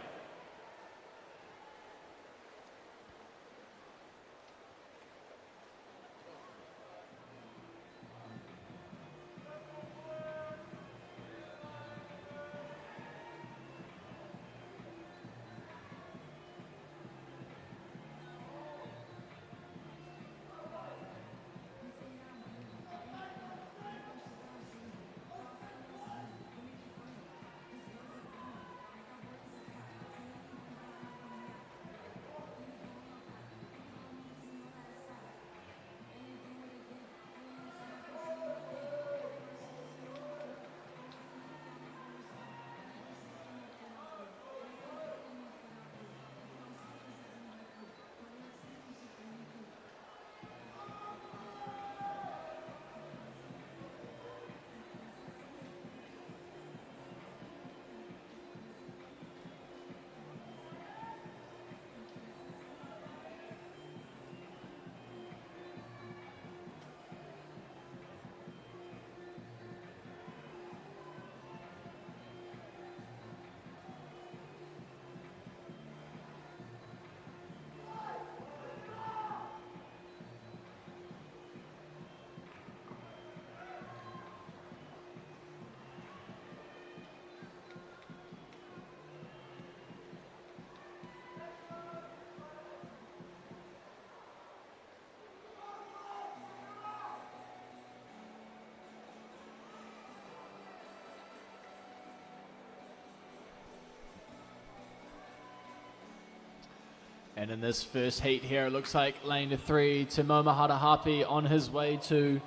And in this first heat here, it looks like lane 3, Te Mamahara Hapi on his way to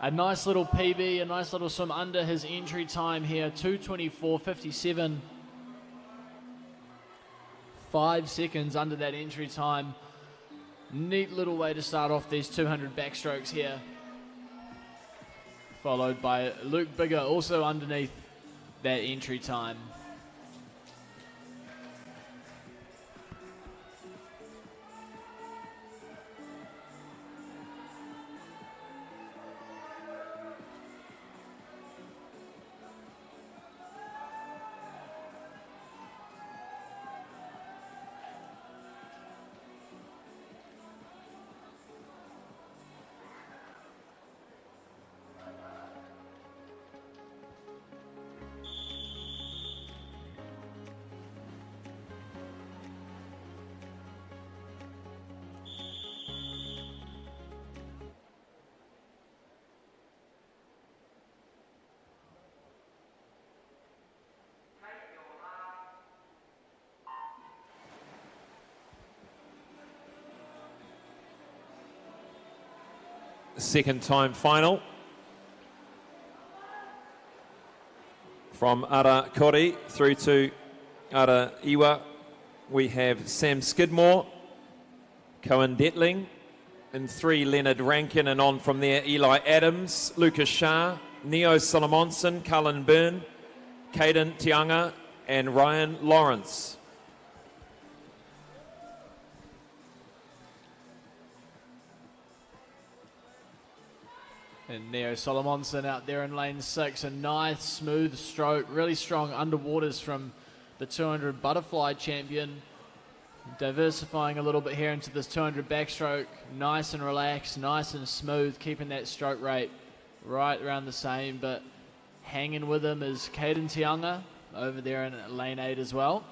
a nice little PB, a nice little swim under his entry time here, 2:24.57. 5 seconds under that entry time. Neat little way to start off these 200 backstrokes here. Followed by Luke Bigger, also underneath that entry time. Second time final from Ara Kori through to Ara Iwa. We have Sam Skidmore, Cohen Detling. In 3, Leonard Rankin, and on from there, Eli Adams, Lucas Shah, Neo Solomonson, Cullen Byrne, Caden Tianga, and Ryan Lawrence. And Neo Solomonson out there in lane 6, a nice smooth stroke, really strong underwaters from the 200 butterfly champion. Diversifying a little bit here into this 200 backstroke, nice and relaxed, nice and smooth, keeping that stroke rate right around the same, but hanging with him is Caden Tianga over there in lane 8 as well.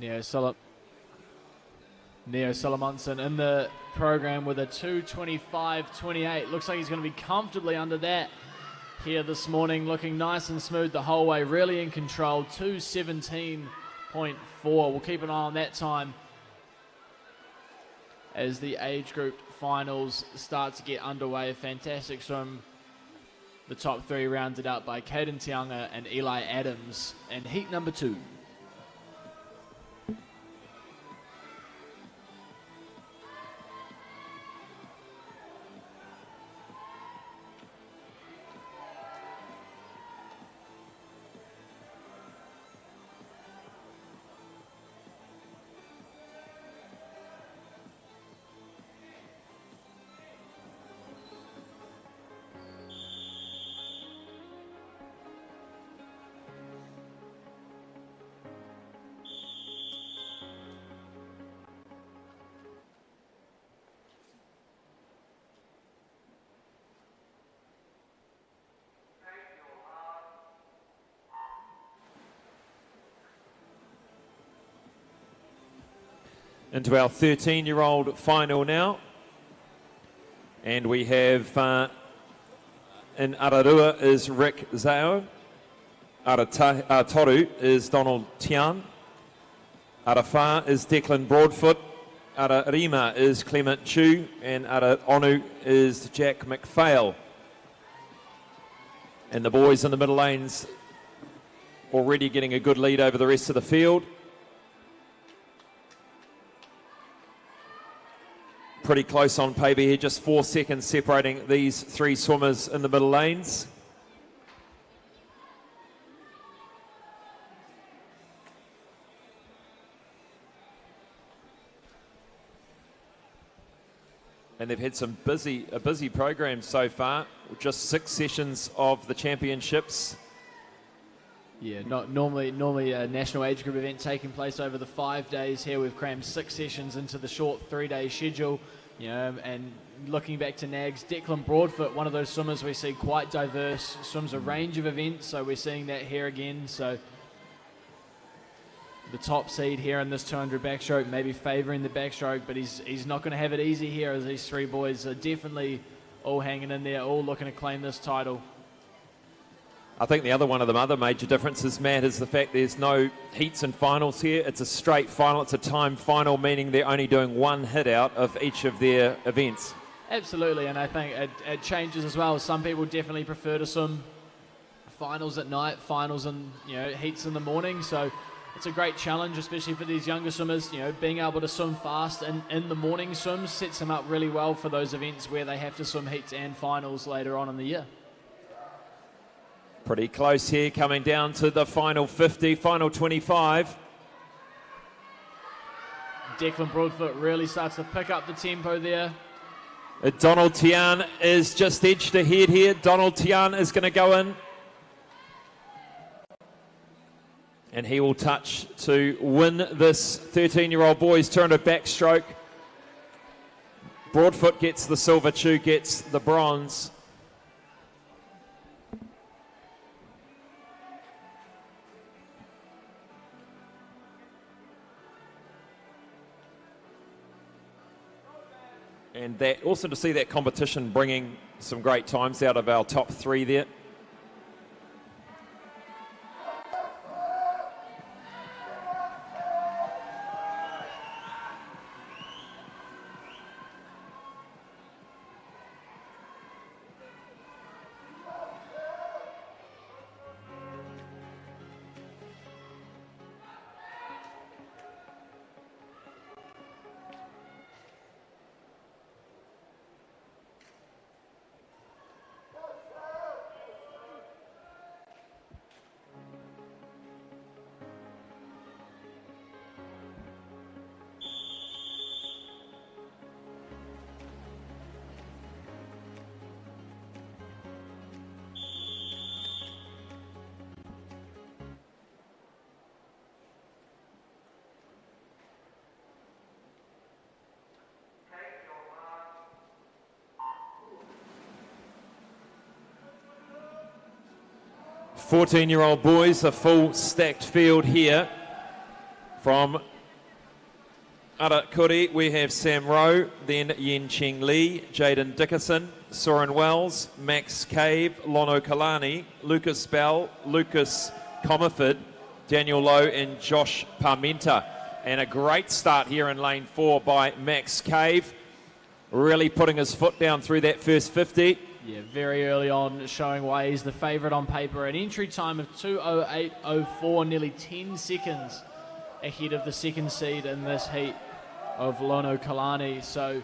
Neo Solomonson in the program with a 2:25.28. Looks like he's going to be comfortably under that here this morning. Looking nice and smooth the whole way, really in control. 2:17.4. We'll keep an eye on that time as the age group finals start to get underway. A fantastic swim. The top 3 rounded out by Caden Tianga and Eli Adams. And heat number 2. Into our 13-year-old final now. And we have in Ararua is Rick Zhao. Toru is Donald Tian. Arafā is Declan Broadfoot. Ararima is Clement Chu. And Araonu is Jack McPhail. And the boys in the middle lanes already getting a good lead over the rest of the field. Pretty close on paper here, just 4 seconds separating these 3 swimmers in the middle lanes. And they've had a busy program so far, just 6 sessions of the championships. Yeah, not normally a national age group event taking place over the 5 days. Here we've crammed 6 sessions into the short 3-day schedule. You know, and looking back to Nags, Declan Broadfoot, one of those swimmers we see quite diverse, swims a range of events, so we're seeing that here again. So the top seed here in this 200 backstroke, maybe favouring the backstroke, but he's not going to have it easy here, as these 3 boys are definitely all hanging in there, all looking to claim this title. I think the other major differences, Matt, is the fact there's no heats and finals here. It's a straight final. It's a time final, meaning they're only doing 1 hit out of each of their events. Absolutely, and I think it changes as well. Some people definitely prefer to swim finals at night, finals and heats in the morning. So it's a great challenge, especially for these younger swimmers. Being able to swim fast in the morning swims sets them up really well for those events where they have to swim heats and finals later on in the year. Pretty close here, coming down to the final 50, final 25. Declan Broadfoot really starts to pick up the tempo there. Donald Tian is just edged ahead here. Donald Tian is going to go in. And he will touch to win this 13-year-old boys 200 backstroke. Broadfoot gets the silver, Chu gets the bronze. And that also to see that competition bringing some great times out of our top three there. Fourteen-year-old boys, a full stacked field here. From Arakuri, we have Sam Rowe, then Yen Cheng Lee, Jaden Dickerson, Soren Wells, Max Cave, Lono Kalani, Lucas Bell, Lucas Comerford, Daniel Lowe and Josh Parmenta. And a great start here in lane 4 by Max Cave, really putting his foot down through that first 50. Yeah, very early on, showing why he's the favourite on paper. An entry time of 2:08.04, nearly 10 seconds ahead of the second seed in this heat of Lono Kalani. So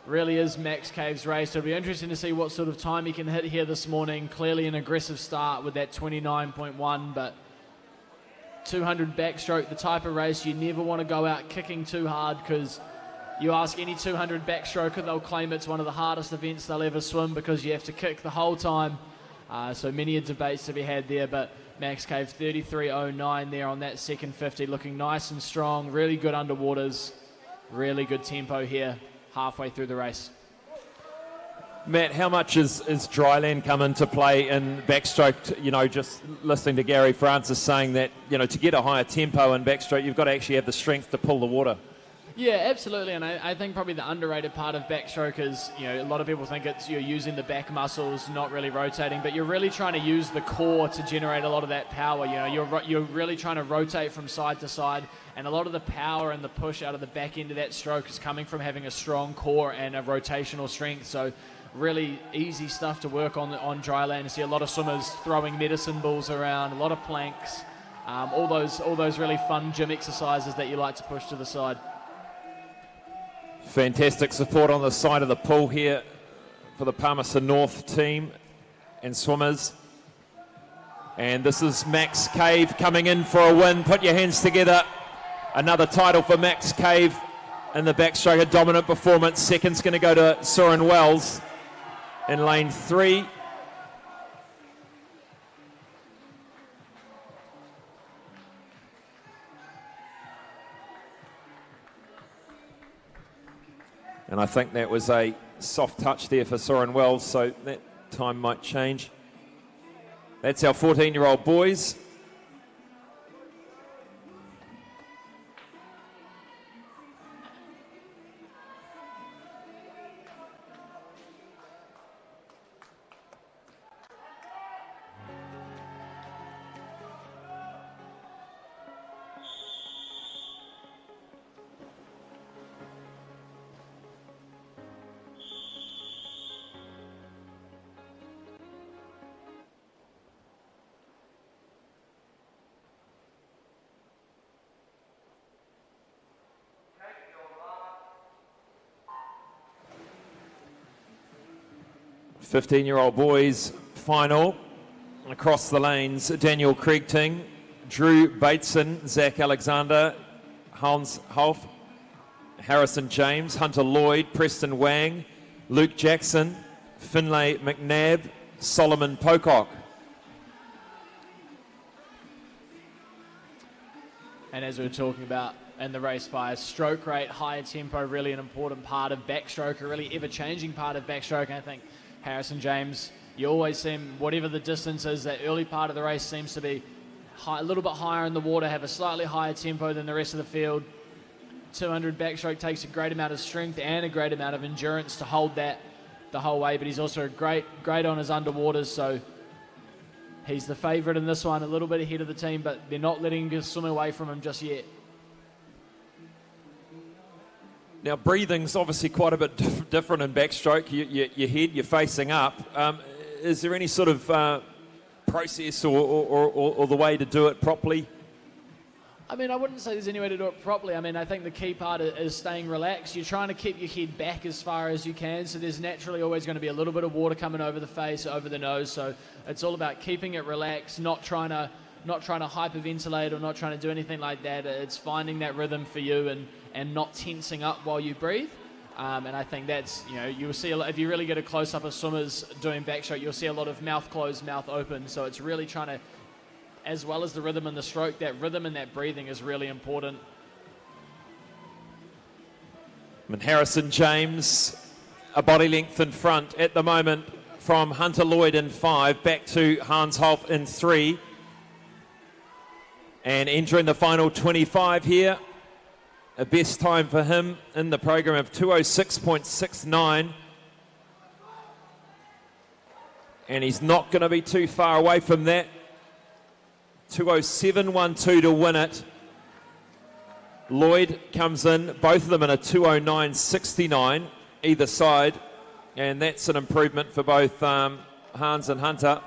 really is Max Cave's race. It'll be interesting to see what sort of time he can hit here this morning. Clearly an aggressive start with that 29.1, but 200 backstroke, the type of race you never want to go out kicking too hard, because you ask any 200 backstroker, they'll claim it's one of the hardest events they'll ever swim because you have to kick the whole time. So many a debates to be had there, but Max Cave 33.09 there on that second 50, looking nice and strong, really good underwaters, really good tempo here halfway through the race. Matt, how much is dryland come into play in backstroke? You know, just listening to Gary Francis saying that, you know, to get a higher tempo in backstroke, you've got to actually have the strength to pull the water. Yeah, absolutely, and I think probably the underrated part of backstroke is, you know, a lot of people think it's you're using the back muscles, not really rotating, but you're really trying to use the core to generate a lot of that power. You know, you're really trying to rotate from side to side, and a lot of the power and the push out of the back end of that stroke is coming from having a strong core and a rotational strength. So really easy stuff to work on dry land. You see a lot of swimmers throwing medicine balls around, a lot of planks, all those really fun gym exercises that you like to push to the side. Fantastic support on the side of the pool here for the Palmerston North team and swimmers. And this is Max Cave coming in for a win. Put your hands together. Another title for Max Cave in the backstroke, a dominant performance. Second's going to go to Soren Wells in lane 3. And I think that was a soft touch there for Soren Wells, so that time might change. That's our 14-year-old boys. .15-year-old boys final Across the lanes, Daniel Kriegting, Drew Bateson, Zach Alexander, Hans Hoff, Harrison James, Hunter Lloyd, Preston Wang, Luke Jackson, Finlay McNabb, Solomon Pocock. And as we were talking about in the race by stroke rate, higher tempo, really an important part of backstroke, a really ever-changing part of backstroke. And I think Harrison James, you always see him, whatever the distance is, that early part of the race seems to be high, a little bit higher in the water, have a slightly higher tempo than the rest of the field. 200 backstroke takes a great amount of strength and a great amount of endurance to hold that the whole way, but he's also great on his underwaters, so he's the favourite in this one, a little bit ahead of the team, but they're not letting him swim away from him just yet. Now, breathing's obviously quite a bit different in backstroke. Your head, you're facing up. Is there any sort of process or the way to do it properly? I mean, I wouldn't say there's any way to do it properly. I mean, I think the key part is staying relaxed. You're trying to keep your head back as far as you can, so there's naturally always going to be a little bit of water coming over the face, over the nose, so it's all about keeping it relaxed, not trying to hyperventilate or not trying to do anything like that. It's finding that rhythm for you and not tensing up while you breathe. And I think that's, you'll see, if you really get a close-up of swimmers doing backstroke, you'll see a lot of mouth closed, mouth open, so it's really trying to, as well as the rhythm and the stroke, that rhythm and that breathing is really important. And Harrison James, a body length in front at the moment from Hunter Lloyd in 5, back to Hans Hoff in 3. And entering the final 25 here, a best time for him in the program of 2:06.69. And he's not going to be too far away from that. 2:07.12 to win it. Lloyd comes in, both of them in a 2:09.69 either side, and that's an improvement for both Hans and Hunter.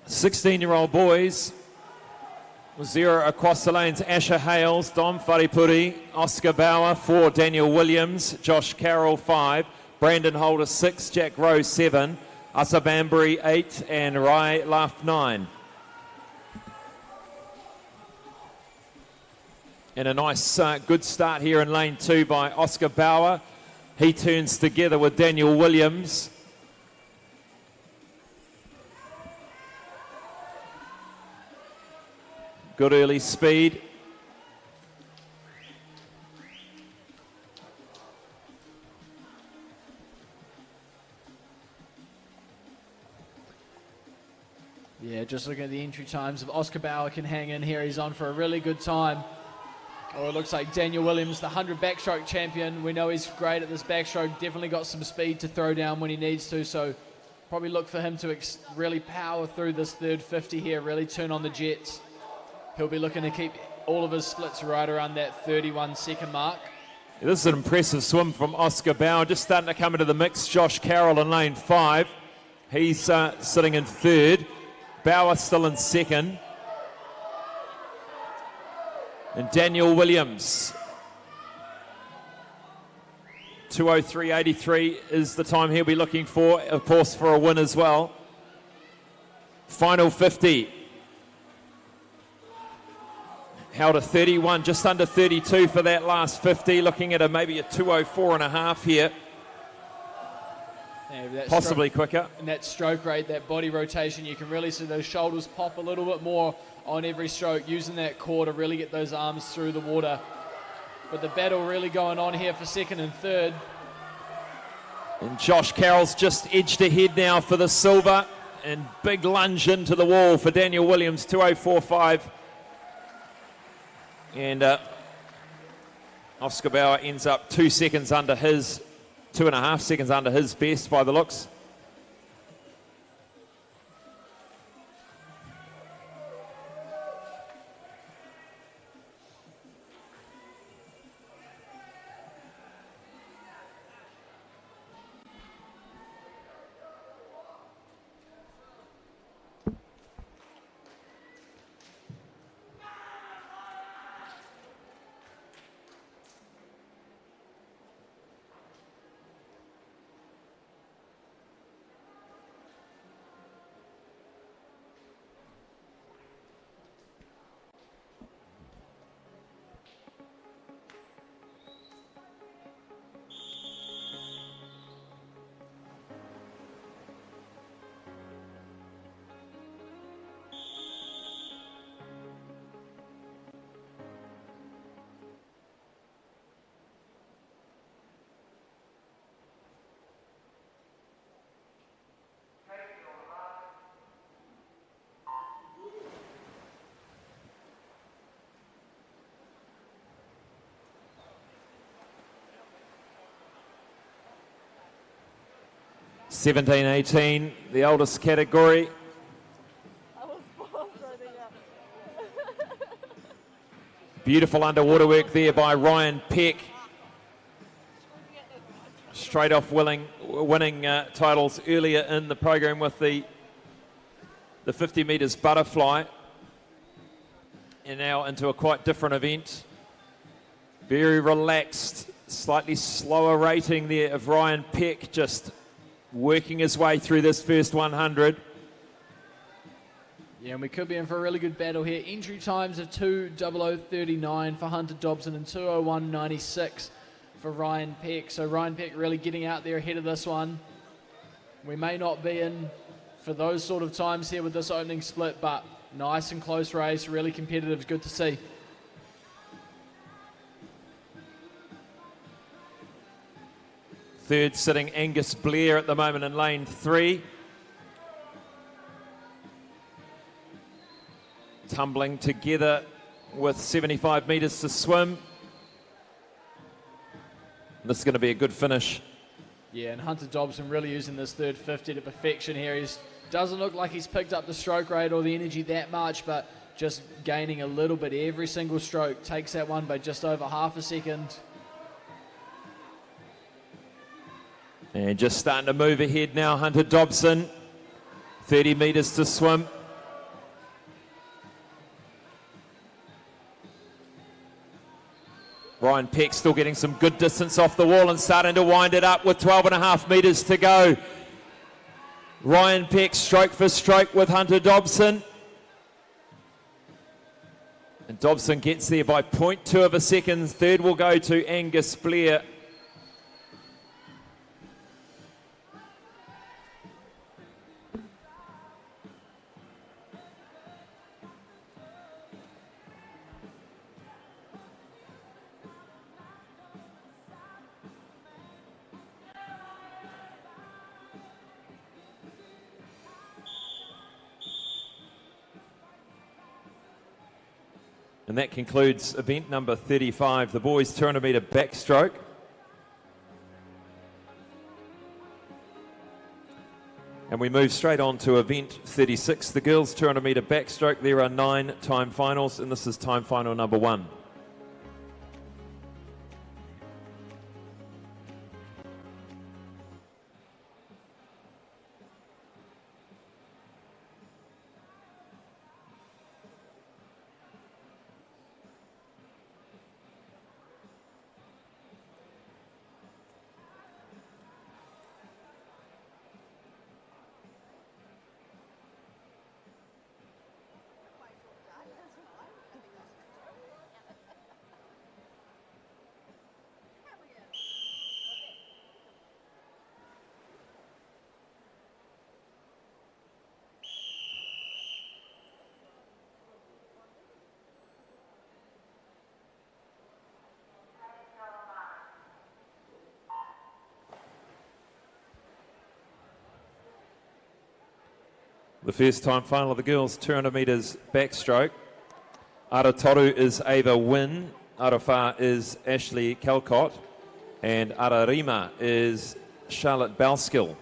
Sixteen-year-old boys, 0 across the lanes, Asher Hales, Dom Wharepuri, Oscar Bauer, 4, Daniel Williams, Josh Carroll, 5, Brandon Holder, 6, Jack Rose, 7, Asa Banbury, 8, and Rai Laff, 9. And a nice, good start here in lane 2 by Oscar Bauer. He turns together with Daniel Williams. Good early speed. Yeah, just looking at the entry times, if Oscar Bauer can hang in here, he's on for a really good time. Oh, it looks like Daniel Williams, the 100 backstroke champion. We know he's great at this backstroke, definitely got some speed to throw down when he needs to, so probably look for him to really power through this third 50 here, really turn on the jets. He'll be looking to keep all of his splits right around that 31-second mark. This is an impressive swim from Oscar Bauer. Just starting to come into the mix, Josh Carroll in lane 5. He's sitting in 3rd. Bauer still in 2nd. And Daniel Williams. 2:03.83 is the time he'll be looking for, of course, for a win as well. Final 50. Held a 31, just under 32 for that last 50, looking at maybe a 2:04.5 here. Yeah, possibly quicker. And that stroke rate, that body rotation, you can really see those shoulders pop a little bit more on every stroke, using that core to really get those arms through the water. but the battle really going on here for second and third. And Josh Carroll's just edged ahead now for the silver, and big lunge into the wall for Daniel Williams, 2:04.5. And Oscar Bauer ends up 2 seconds under his, 2.5 seconds under his best by the looks. (17-18), the oldest category. Beautiful underwater work there by Ryan Peck. Straight off winning titles earlier in the program with the 50 metres butterfly. And now into a quite different event. Very relaxed, slightly slower rating there of Ryan Peck, just working his way through this first 100. Yeah, and we could be in for a really good battle here. Entry times of 2:00:39 for Hunter Dobson and 2:01:96 for Ryan Peck. So Ryan Peck really getting out there ahead of this one. We may not be in for those sort of times here with this opening split, but nice and close race, really competitive, good to see. Third sitting Angus Blair at the moment in lane 3. Tumbling together with 75 metres to swim. This is going to be a good finish. Yeah, and Hunter Dobson really using this third 50 to perfection here. He doesn't look like he's picked up the stroke rate or the energy that much, but just gaining a little bit every single stroke. Takes that one by just over half a second. And just starting to move ahead now, Hunter Dobson. 30 metres to swim. Ryan Peck still getting some good distance off the wall and starting to wind it up with 12.5 metres to go. Ryan Peck stroke for stroke with Hunter Dobson. And Dobson gets there by 0.2 of a second. Third will go to Angus Blair. And that concludes event number 35, the boys 200 metre backstroke. And we move straight on to event 36, the girls 200 metre backstroke. There are 9 time finals, and this is time final number 1. The first time final of the girls 200 metres backstroke. Aratoru is Ava Wynne, Arawha is Ashley Calcott, and Ararima is Charlotte Balskill.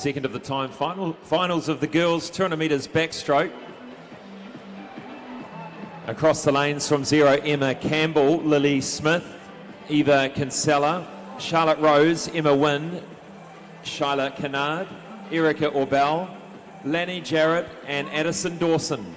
Second of the time finals of the girls 200 metres backstroke. Across the lanes from 0, Emma Campbell, Lily Smith, Eva Kinsella, Charlotte Rose, Emma Wynne, Shyla Kennard, Erica Orbell, Lanny Jarrett and Addison Dawson.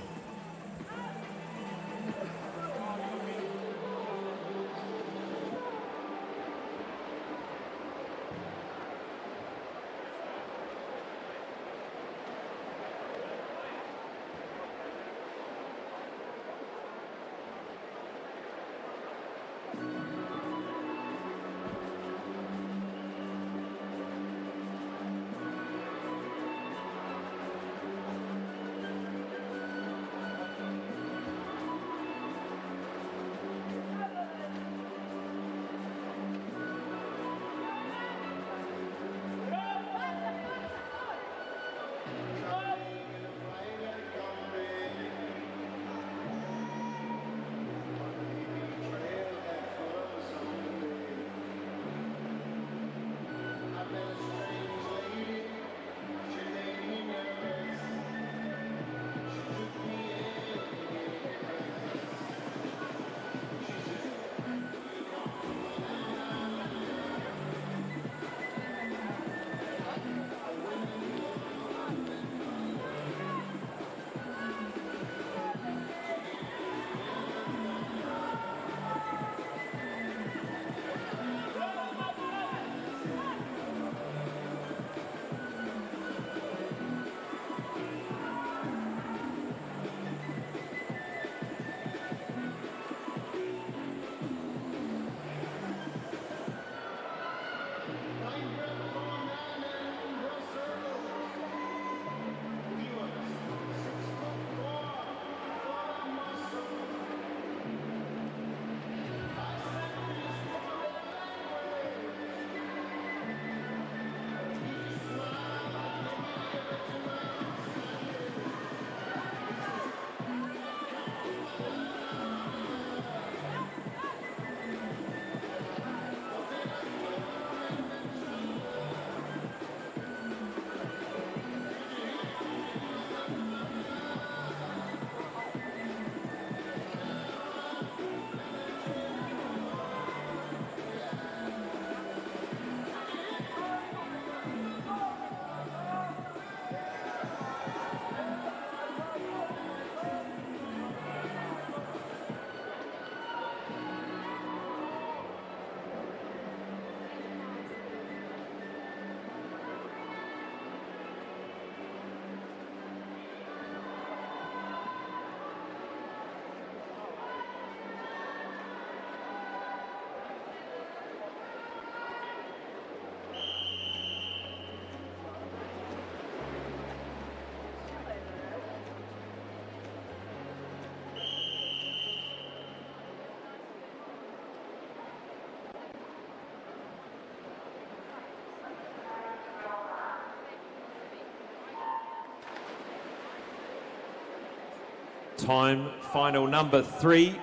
Time final number 3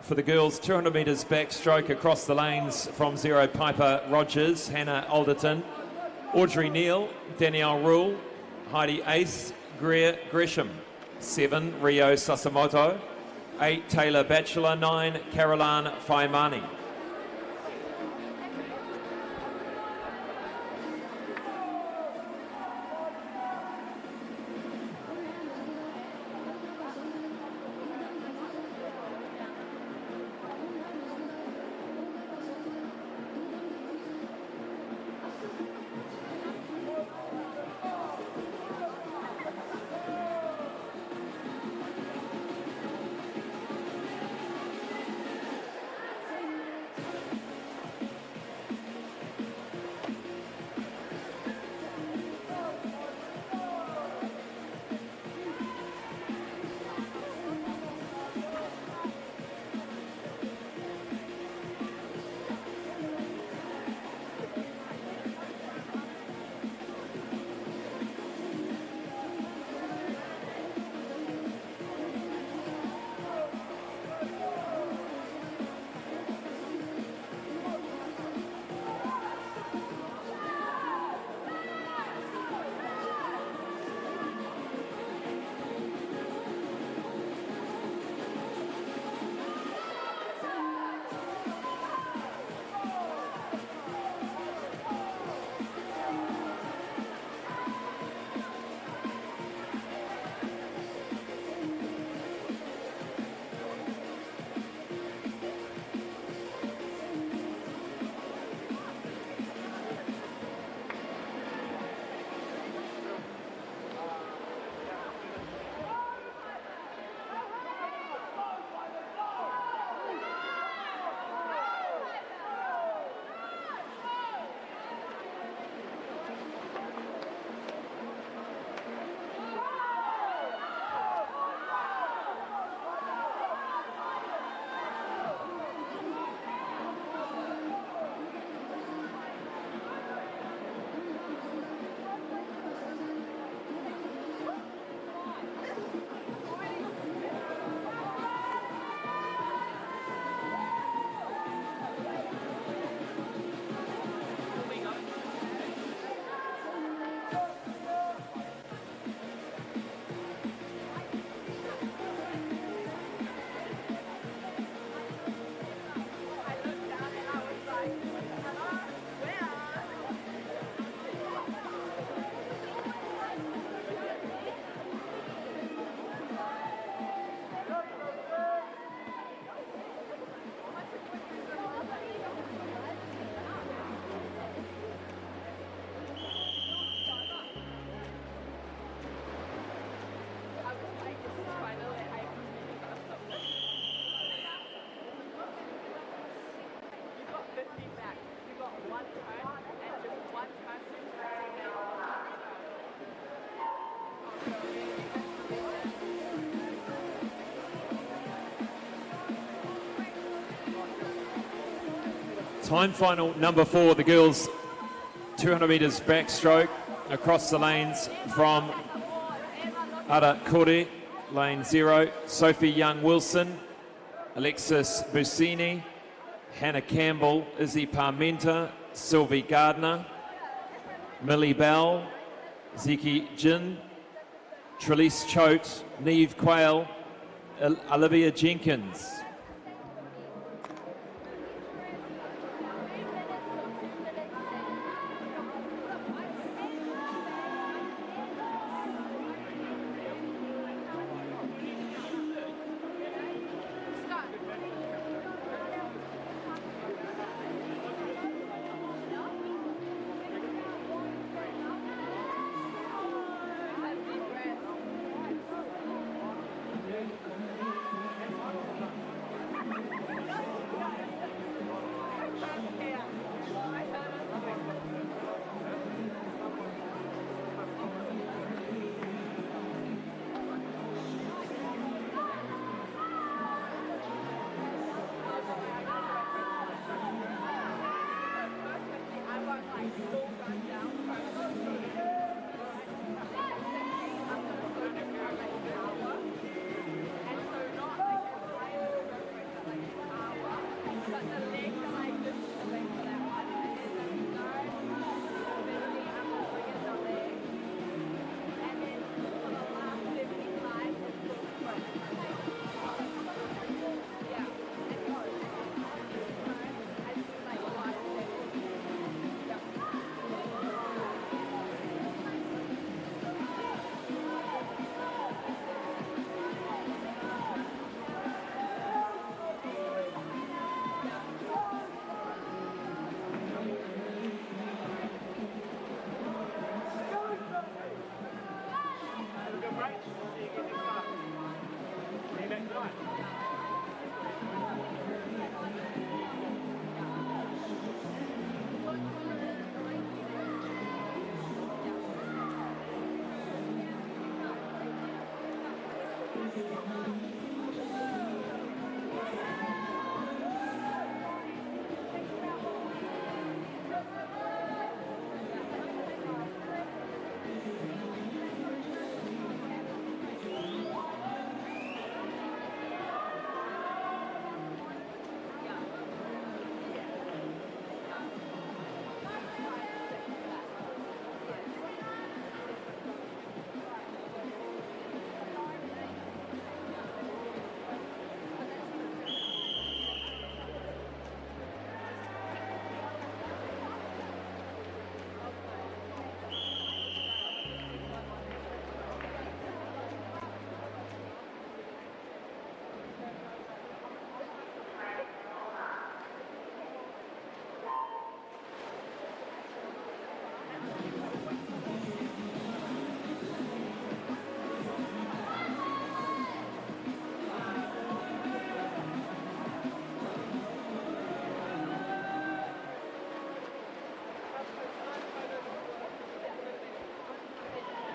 for the girls, 200 metres backstroke across the lanes from 0, Piper Rogers, Hannah Alderton, Audrey Neal, Danielle Rule, Heidi Ace, Greer Gresham. 7, Rio Sasamoto. 8, Taylor Batchelor. 9, Caroline Faimani. Time final number 4, the girls 200 metres backstroke across the lanes from Ara Kore, lane 0, Sophie Young-Wilson, Alexis Busini, Hannah Campbell, Izzy Parmenter, Sylvie Gardner, Millie Bell, Ziki Jin, Trelise Choate, Neve Quayle, Olivia Jenkins.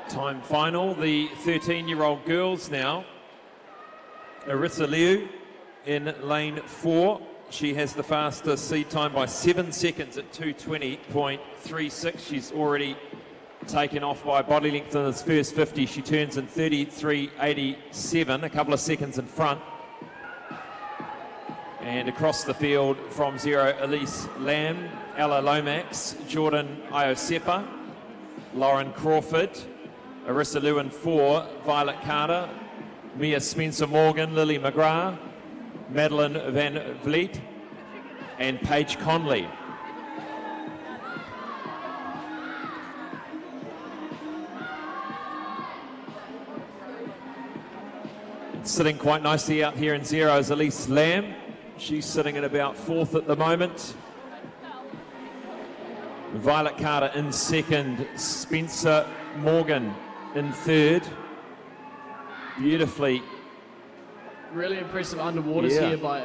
Time final, the 13-year-old girls now. Arissa Liu in lane 4. She has the fastest seed time by 7 seconds at 2:20.36. She's already taken off by body length in this first 50. She turns in 33.87, a couple of seconds in front. And across the field from 0, Elise Lamb, Ella Lomax, Jordan Iosepa, Lauren Crawford, Arissa Liu in 4, Violet Carter, Mia Spencer-Morgan, Lily McGrath, Madeline Van Vliet, and Paige Conley. Sitting quite nicely out here in 0 is Elise Lamb. She's sitting at about 4th at the moment. Violet Carter in 2nd, Spencer Morgan in 3rd. Beautifully. Really impressive underwaters here by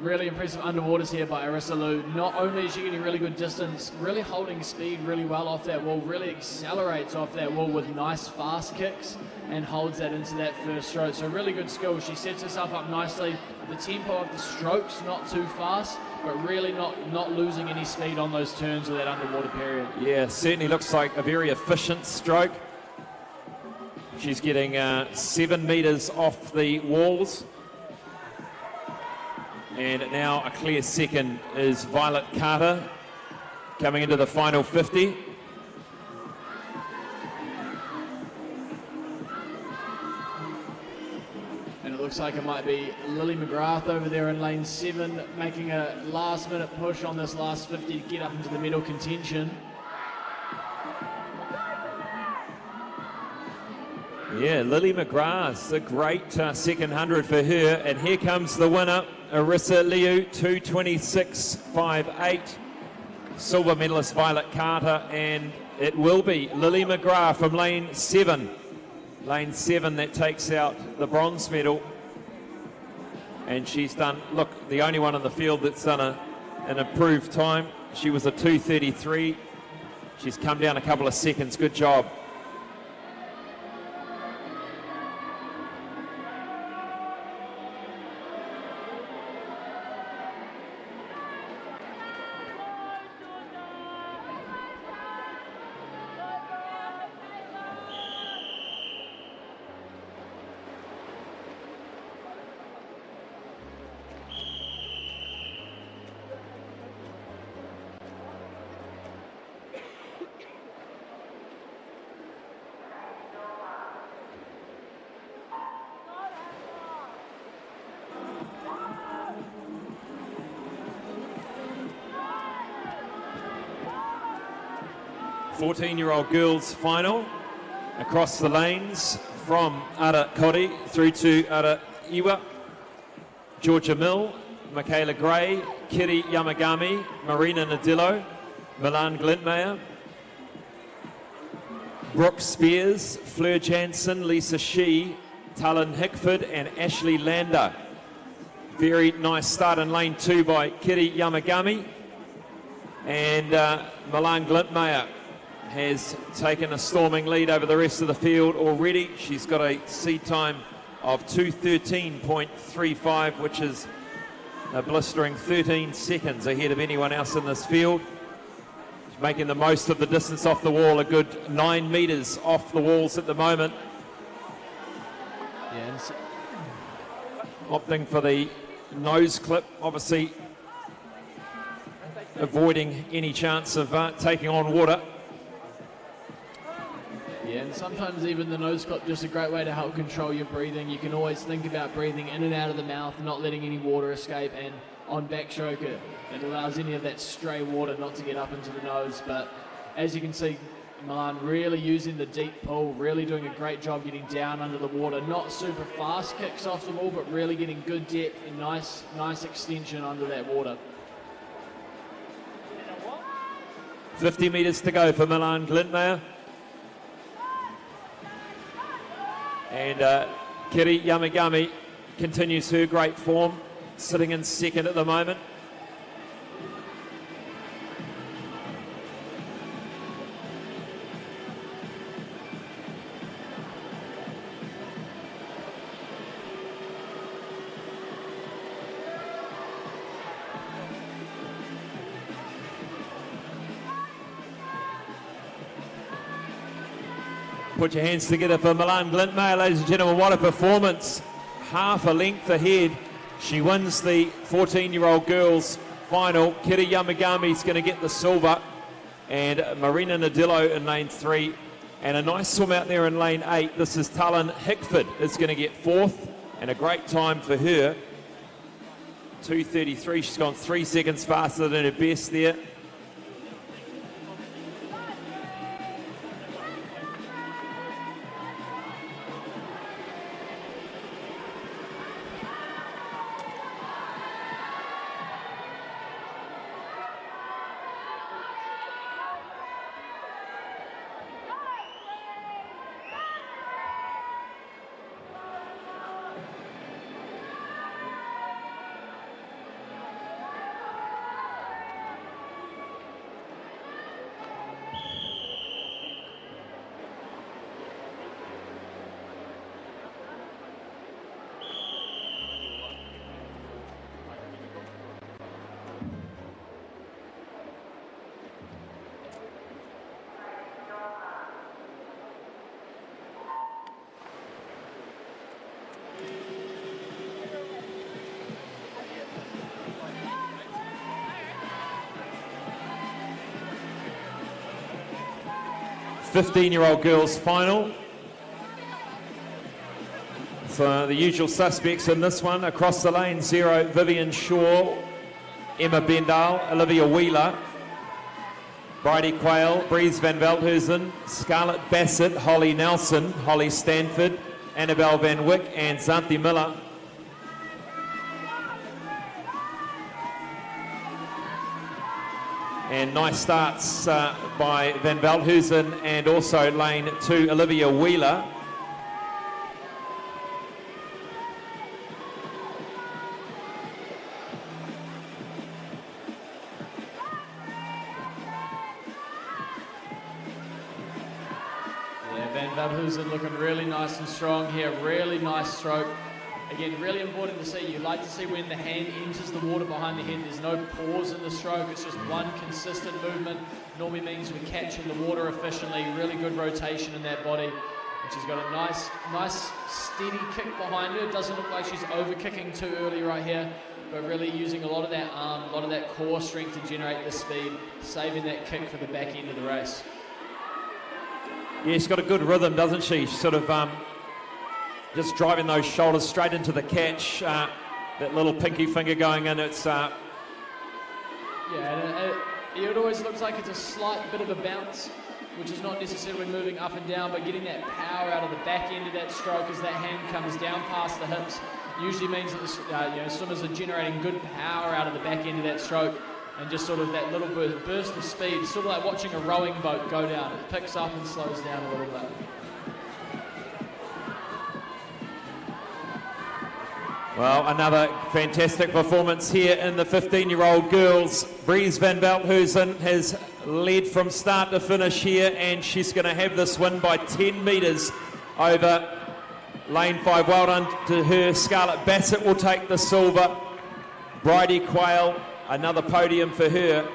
Really impressive underwaters here by Arissa Liu. Not only is she getting really good distance, really holding speed really well off that wall, really accelerates off that wall with nice fast kicks and holds that into that first stroke. So really good skill. She sets herself up nicely. The tempo of the strokes not too fast, but really not losing any speed on those turns of that underwater period. Yeah, certainly looks like a very efficient stroke. She's getting 7 meters off the walls. And now a clear second is Violet Carter coming into the final 50. And it looks like it might be Lily McGrath over there in lane 7, making a last minute push on this last 50 to get up into the medal contention. Yeah, Lily McGrath's a great second 100 for her. And here comes the winner, Arissa Liu, 2:26.58. Silver medalist Violet Carter, and it will be Lily McGrath from lane 7. Lane 7 that takes out the bronze medal. And she's done, look, the only one in the field that's done an improved time. She was a 2:33. She's come down a couple of seconds. Good job. Fourteen-year-old girls final across the lanes from Ara Kori through to Ara Iwa. Georgia Mill, Michaela Gray, Kiri Yamagami, Marina Nadillo, Milan Glintmayer, Brooke Spears, Fleur Jansen, Lisa Shee, Talon Hickford and Ashley Lander. Very nice start in lane 2 by Kiri Yamagami. And Milan Glintmayer has taken a storming lead over the rest of the field already. She's got a seed time of 2:13.35, which is a blistering 13 seconds ahead of anyone else in this field. She's making the most of the distance off the wall, a good 9 metres off the walls at the moment. Yeah, and opting for the nose clip, obviously avoiding any chance of taking on water. yeah, and sometimes even the nose clip just a great way to help control your breathing. You can always think about breathing in and out of the mouth, not letting any water escape, and on backstroke it allows any of that stray water not to get up into the nose. But as you can see, Milan really using the deep pull, really doing a great job getting down under the water. Not super fast kicks off the wall, but really getting good depth and nice extension under that water. 50 metres to go for Milan Glintmeier. And Kiri Yamagami continues her great form, sitting in second at the moment. Put your hands together for Milan Glintmeier, ladies and gentlemen. What a performance. Half a length ahead. She wins the 14-year-old girls final. Kiri Yamagami is going to get the silver. And Marina Nadillo in lane 3. And a nice swim out there in lane 8. This is Talon Hickford is going to get 4th. And a great time for her. 2:33. She's gone 3 seconds faster than her best there. The 15-year-old girls final. For the usual suspects in this one, across the lane, 0, Vivian Shaw, Emma Bendal, Olivia Wheeler, Bridie Quayle, Breeze van Veldhuizen, Scarlett Bassett, Holly Nelson, Holly Stanford, Annabelle Van Wyck and Xanthi Miller. And nice starts by Van Veldhuizen and also lane 2, Olivia Wheeler. Yeah, Van Veldhuizen looking really nice and strong here, really nice stroke. Again, really important to see. You like to see when the hand enters the water behind the head, there's no pause in the stroke, it's just one consistent movement. Normally means we're catching the water efficiently, really good rotation in that body. And she's got a nice steady kick behind her. It doesn't look like she's over kicking too early right here, but really using a lot of that arm, a lot of that core strength to generate the speed, saving that kick for the back end of the race. Yeah, she's got a good rhythm, doesn't she? She's sort of just driving those shoulders straight into the catch. That little pinky finger going in. It's yeah, and it always looks like it's a slight bit of a bounce, which is not necessarily moving up and down, but getting that power out of the back end of that stroke as that hand comes down past the hips usually means that the swimmers are generating good power out of the back end of that stroke, and just sort of that little burst of speed. It's sort of like watching a rowing boat go down. It picks up and slows down a little bit. Well, another fantastic performance here in the 15-year-old girls. Breeze van Veldhuizen has led from start to finish here, and she's going to have this win by 10 metres over Lane 5, well done to her. Scarlett Bassett will take the silver. Bridie Quayle, another podium for her.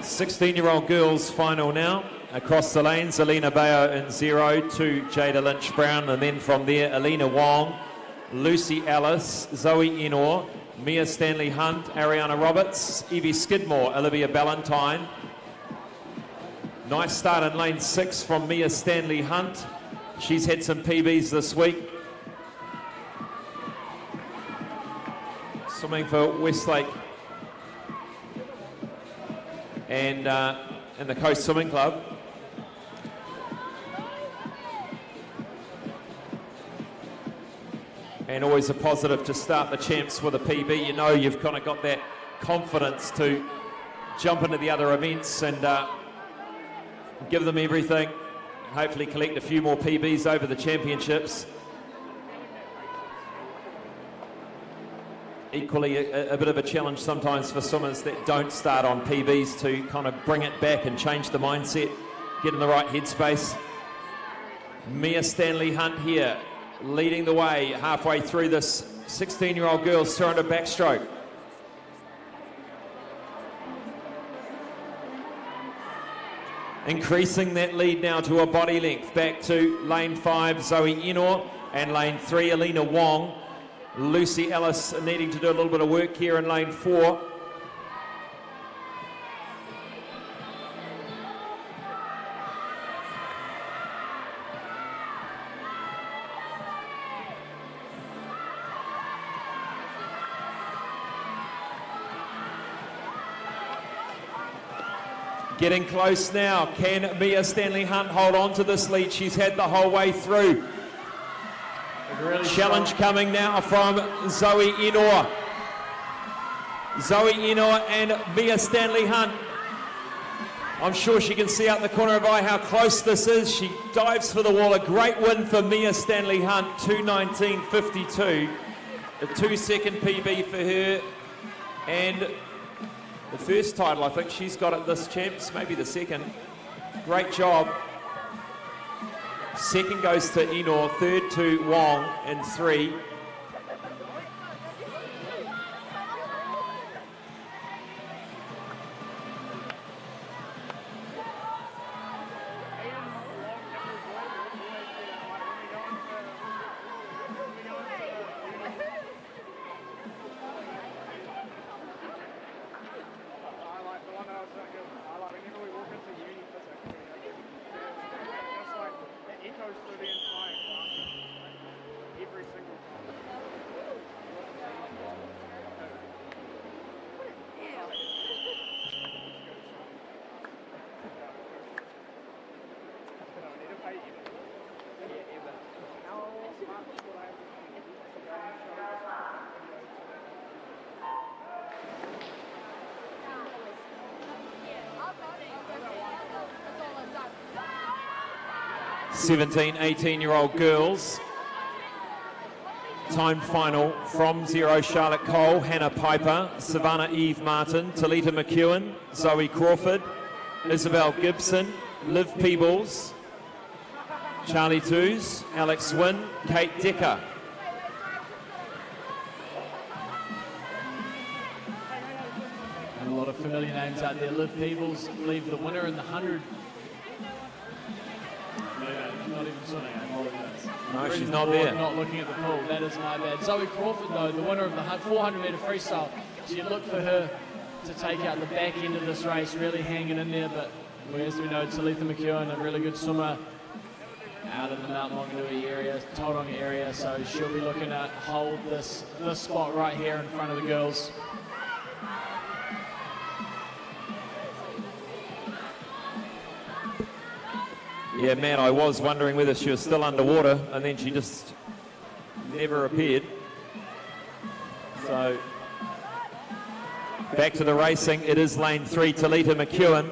Sixteen-year-old girls final now. Across the lanes, Alina Bayo in 0 to Jada Lynch-Brown, and then from there, Alina Wong, Lucy Ellis, Zoe Enor, Mia Stanley-Hunt, Ariana Roberts, Evie Skidmore, Olivia Ballantyne. Nice start in lane 6 from Mia Stanley-Hunt. She's had some PBs this week. Swimming for Westlake and the Coast Swimming Club. And always a positive to start the champs with a PB. You know you've kind of got that confidence to jump into the other events and give them everything. Hopefully collect a few more PBs over the championships. Equally a bit of a challenge sometimes for swimmers that don't start on PBs to kind of bring it back and change the mindset, get in the right headspace. Mia Stanley-Hunt here, leading the way halfway through this 16-year-old girls 200 backstroke. Increasing that lead now to a body length. Back to lane 5, Zoe Enor, and lane 3, Alina Wong. Lucy Ellis needing to do a little bit of work here in lane 4. Getting close now. Can Mia Stanley-Hunt hold on to this lead? She's had the whole way through. Really challenge strong coming now from Zoe Enor. Zoe Enor and Mia Stanley-Hunt. I'm sure she can see out the corner of her eye how close this is. She dives for the wall. A great win for Mia Stanley-Hunt, 2:19.52. A 2-second PB for her. And the first title I think she's got at this champs, maybe the second. Great job. Second goes to Enor, third to Wong, and 3. (17, 18-year-old girls. Time final from 0, Charlotte Cole, Hannah Piper, Savannah Eve Martin, Talita McEwen, Zoe Crawford, Isabel Gibson, Liv Peebles, Charlie Twos, Alex Wynn, Kate Decker. And a lot of familiar names out there. Liv Peebles, leave the winner in the 100. Not even swimming, I apologise. No, she's not there. Not looking at the pool, that is my bad. Zoe Crawford though, the winner of the 400 metre freestyle. So you look for her to take out the back end of this race, really hanging in there, but as we know, Talitha McEwen, a really good swimmer out in the Mount Maunganui area, Tauranga area, so she'll be looking to hold this spot right here in front of the girls. Yeah, man, I was wondering whether she was still underwater, and then she just never appeared. So, back to the racing. It is lane 3, Talitha McEwen.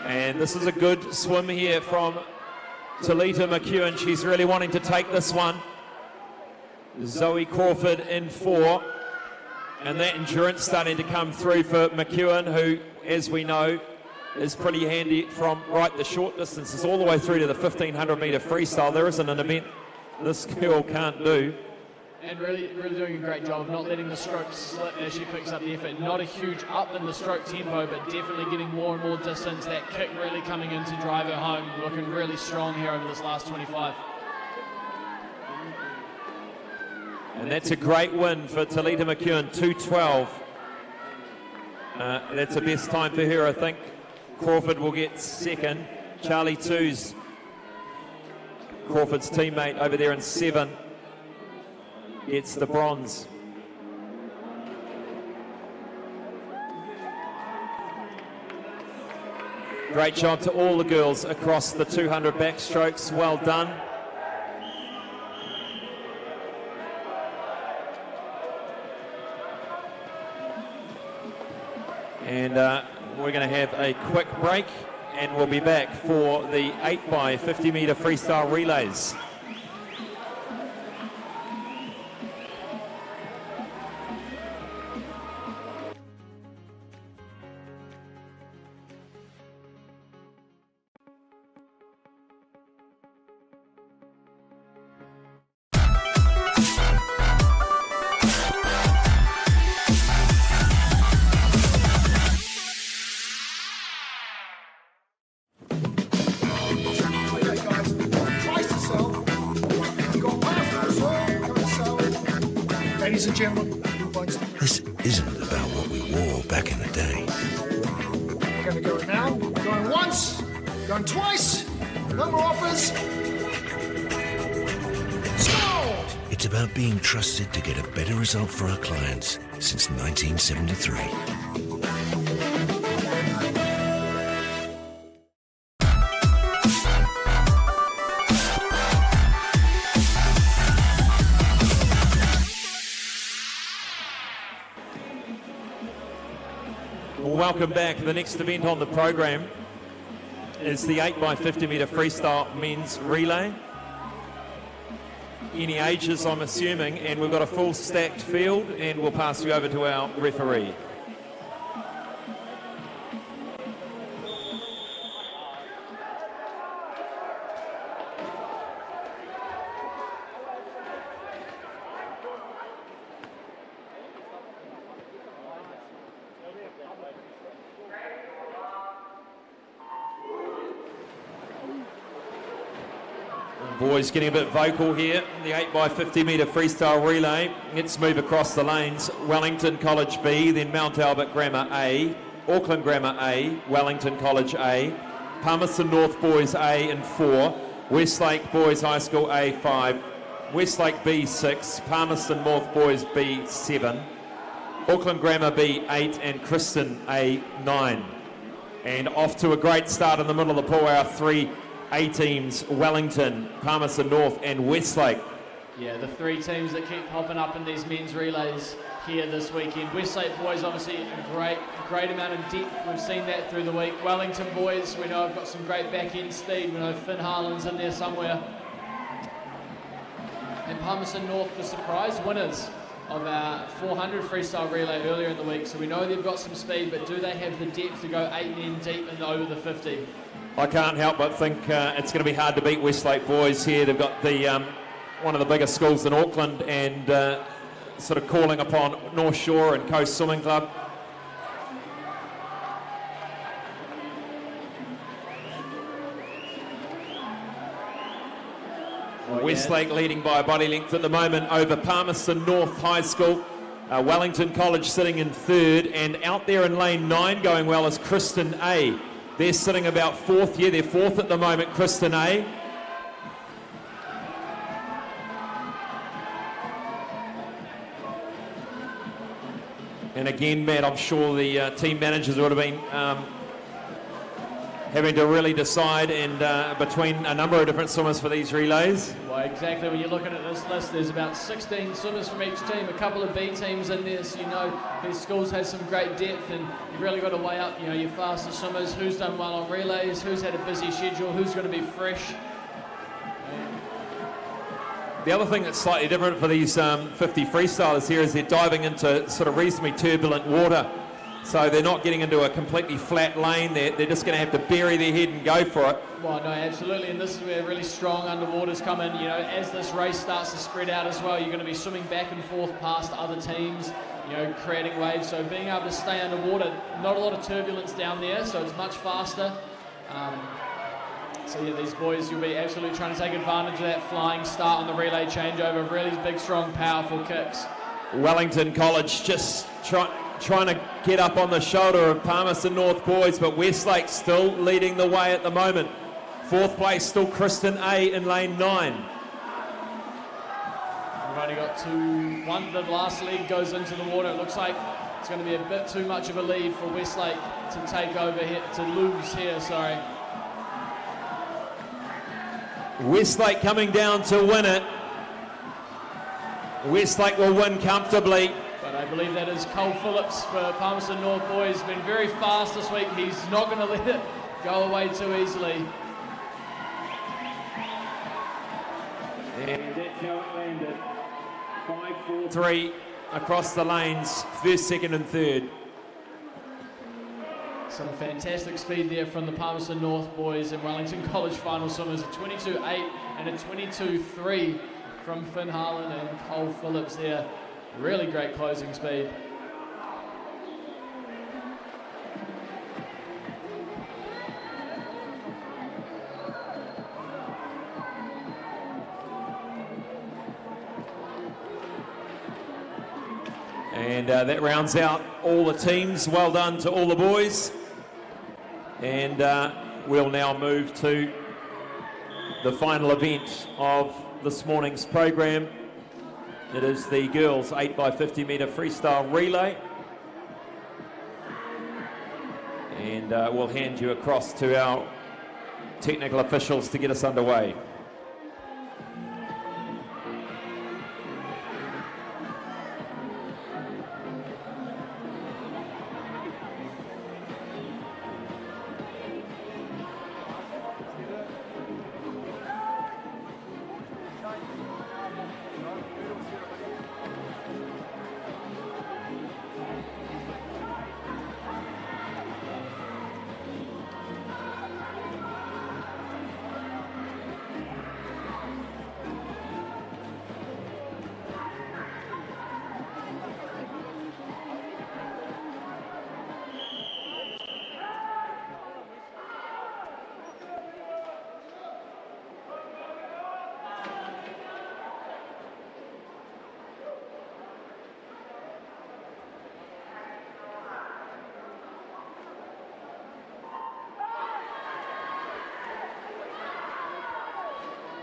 And this is a good swim here from Talitha McEwen. She's really wanting to take this one. Zoe Crawford in 4. And that endurance starting to come through for McEwen, who, as we know, is pretty handy from right the short distances all the way through to the 1500 metre freestyle. There isn't an event this girl can't do. And really doing a great job of not letting the stroke slip as she picks up the effort. Not a huge up in the stroke tempo, but definitely getting more and more distance. That kick really coming in to drive her home. Looking really strong here over this last 25. And that's a great win for Talitha McEwen, 2:12. That's the best time for her, I think. Crawford will get second. Charlie Twos, Crawford's teammate over there in 7. Gets the bronze. Great job to all the girls across the 200 backstrokes. Well done. And we're going to have a quick break, and we'll be back for the 8x50 metre freestyle relays. Ladies and gentlemen, This isn't about what we wore back in the day. we're going to go now. Going once, going twice, no more offers. Sold! It's about being trusted to get a better result for our clients since 1973. Welcome back. The next event on the program is the 8x50 metre freestyle men's relay. Any ages, I'm assuming, and we've got a full stacked field, and we'll pass you over to our referee. Boys getting a bit vocal here. The 8x50 metre freestyle relay. Let's move across the lanes. Wellington College B, then Mount Albert Grammar A, Auckland Grammar A, Wellington College A, Palmerston North Boys A in 4, Westlake Boys High School A 5, Westlake B 6, Palmerston North Boys B 7, Auckland Grammar B 8, and Kristen A 9. And off to a great start in the middle of the pool, our 3 A teams, Wellington, Palmerston North and Westlake. Yeah, the 3 teams that keep popping up in these men's relays. here this weekend. Westlake boys, obviously a great amount of depth. We've seen that through the week. Wellington boys, we know have got some great back-end speed. We know Finn Harlan's in there somewhere. And Palmerston North, the surprise winners of our 400 freestyle relay earlier in the week. So we know they've got some speed, but do they have the depth to go 8 men deep and over the 50? I can't help but think it's going to be hard to beat Westlake boys here. They've got the one of the biggest schools in Auckland and sort of calling upon North Shore and Coast Swimming Club. Westlake leading by a body length at the moment over Palmerston North High School. Wellington College sitting in third, and out there in lane 9 going well is Kristen A. They're sitting about fourth. Yeah, they're fourth at the moment, Kristen A. And again, Matt, I'm sure the team managers would have been having to really decide and between a number of different swimmers for these relays. Well, exactly. When you're looking at this list, there's about 16 swimmers from each team, a couple of B teams in there, so you know these schools have some great depth, and you've really got to weigh up, you know, your fastest swimmers, who's done well on relays, who's had a busy schedule, who's going to be fresh. The other thing that's slightly different for these 50 freestylers here is they're diving into sort of reasonably turbulent water. So they're not getting into a completely flat lane. They're just going to have to bury their head and go for it. Well, no, absolutely, and this is where really strong underwaters come in. You know, as this race starts to spread out as well, you're going to be swimming back and forth past other teams, you know, creating waves. So being able to stay underwater, not a lot of turbulence down there, so it's much faster. So yeah, these boys, you'll be absolutely trying to take advantage of that flying start on the relay changeover. Really big, strong, powerful kicks. Wellington College just trying to get up on the shoulder of Palmerston North boys, but Westlake still leading the way at the moment. Fourth place still Kristen A in lane 9. We've only got one. The last lead goes into the water. It looks like it's going to be a bit too much of a lead for Westlake to take over here, to lose here, sorry. Westlake coming down to win it. Westlake will win comfortably. But I believe that is Cole Phillips for Palmerston North boys. Been very fast this week. He's not going to let it go away too easily. And that's how it landed. 5-4-3 across the lanes, first, second and third. Some fantastic speed there from the Palmerston North boys and Wellington College final swimmers. A 22.8 and a 22.3 from Finn Harlan and Cole Phillips there. Really great closing speed. And that rounds out all the teams. Well done to all the boys. And we'll now move to the final event of this morning's program. It is the girls 8x50 metre freestyle relay. And we'll hand you across to our technical officials to get us underway.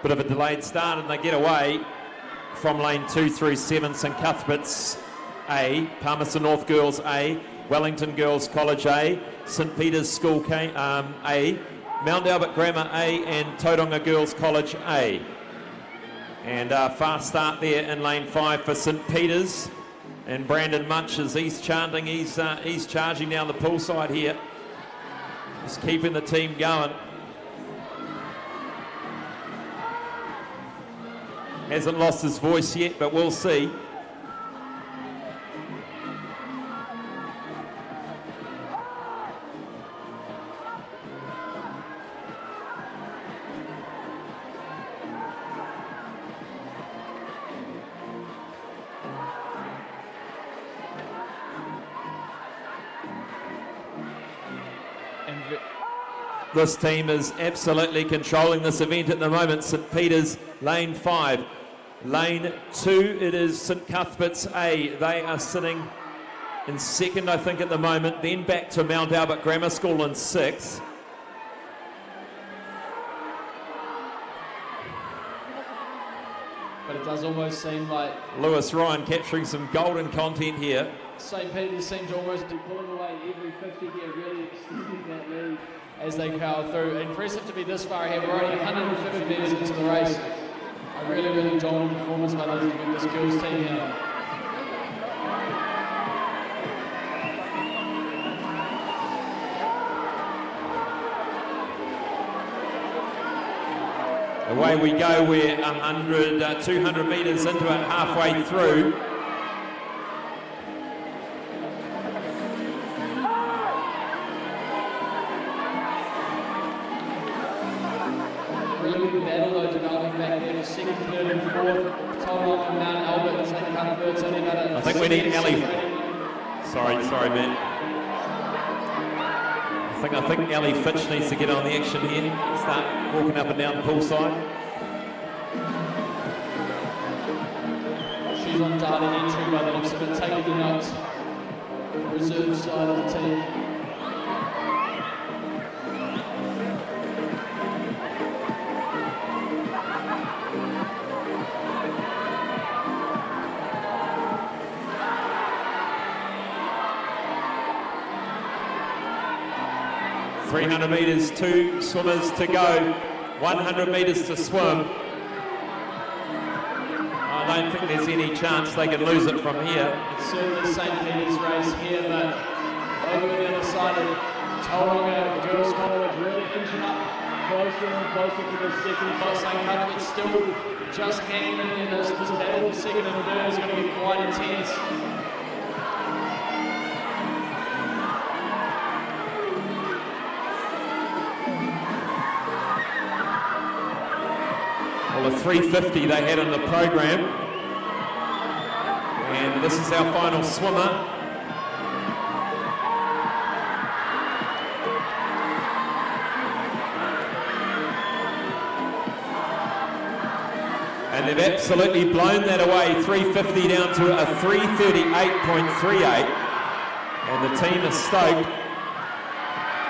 Bit of a delayed start, and they get away from lane 2 through 7. St Cuthbert's A, Palmerston North Girls A, Wellington Girls College A, St Peter's School A, Mount Albert Grammar A, and Tauranga Girls College A. And a fast start there in lane 5 for St Peter's. And Brandon Munches, he's chanting, he's charging down the poolside here. He's keeping the team going. Hasn't lost his voice yet, but we'll see. This team is absolutely controlling this event at the moment. St Peter's, lane 5. Lane 2, it is St Cuthbert's A. They are sitting in second, I think, at the moment. Then back to Mount Albert Grammar School in 6th. But it does almost seem like Lewis Ryan capturing some golden content here. St Peter's seems to almost be pulling away every 50 here, really extending that lead as they power through. Impressive to be this far ahead. We're only 150 metres into the race. A really, really dominant performance by this girls team here. Away we go, we're 200 metres into it, halfway through. Really good battle though developing back there for second, third and fourth. Tom and Mount Albert and St Cuthbert's only about I think we need Ali. Sorry, Matt. I think Ali Fitch needs to get on the action here. Start walking up and down the poolside. She's on data entry by the looks of it, taking the notes. Reserve side of the team. $300 metres, 2 swimmers to go, 100 metres to swim. I don't think there's any chance they can lose it from here. It's certainly St Peter's race here, but over the other side of Tauranga Girls College really inching up closer and closer to the second spot. St Cuthbert's still just hanging in there. This battle for second and third is going to be quite intense. Well, the 350 they had in the program. And this is our final swimmer. And they've absolutely blown that away, 350 down to a 338.38. And the team is stoked.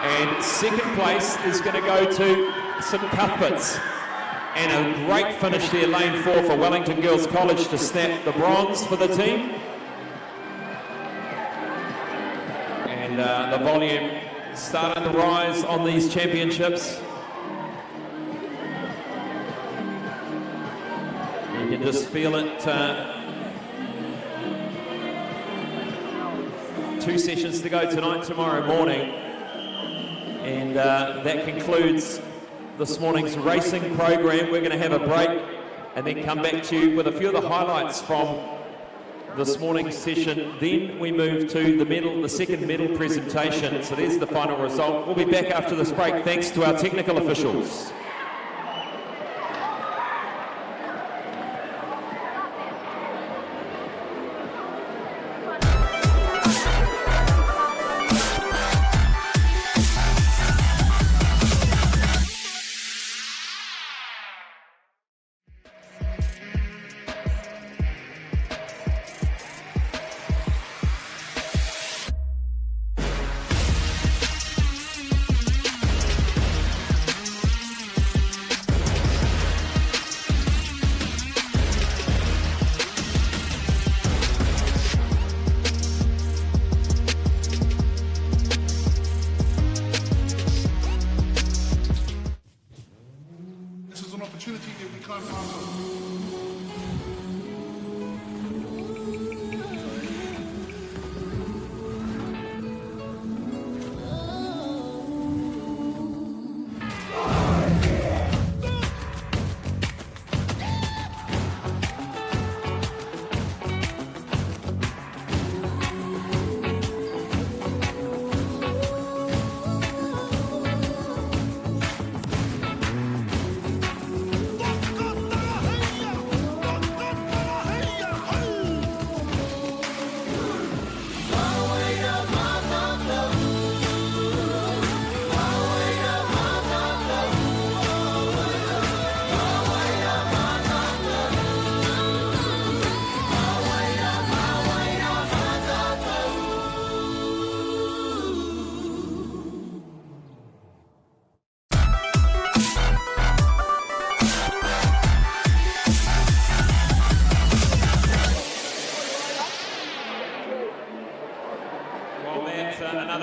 And second place is going to go to St Cuthbert's. And a great finish there, lane 4 for Wellington Girls College to snap the bronze for the team. And the volume starting to rise on these championships. You can just feel it. 2 sessions to go tonight, tomorrow morning. And that concludes this morning's racing program. We're going to have a break and then come back to you with a few of the highlights from this morning's session. Then we move to the second medal presentation. So there's the final result. We'll be back after this break, thanks to our technical officials.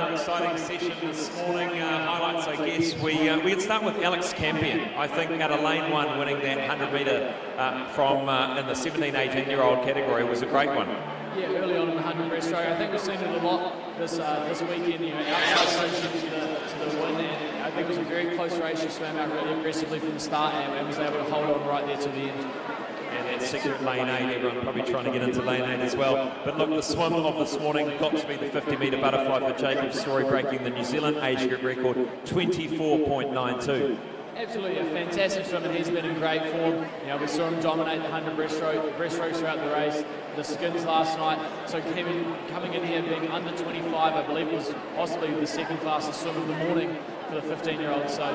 another exciting session this morning. Highlights, I guess. We can start with Alex Campion. I think out of lane 1, winning that 100 metre from in the 17, 18-year-old category was a great one. Yeah, early on in the 100 breaststroke. I think we've seen it a lot this weekend. You know, outside to the win, and I think it was a very close race. She swam out really aggressively from the start and was able to hold on right there to the end. And that second lane 8, everyone probably trying to get into lane 8 as well. But look, the swim of this morning got to be the 50 metre butterfly for Jacob Story, breaking the New Zealand age group record, 24.92. Absolutely a fantastic swim, and he's been in great form. You know, we saw him dominate the 100 breaststrokes throughout the race, the skins last night. So coming in here being under 25, I believe it was possibly the second fastest swim of the morning for the 15-year-old. So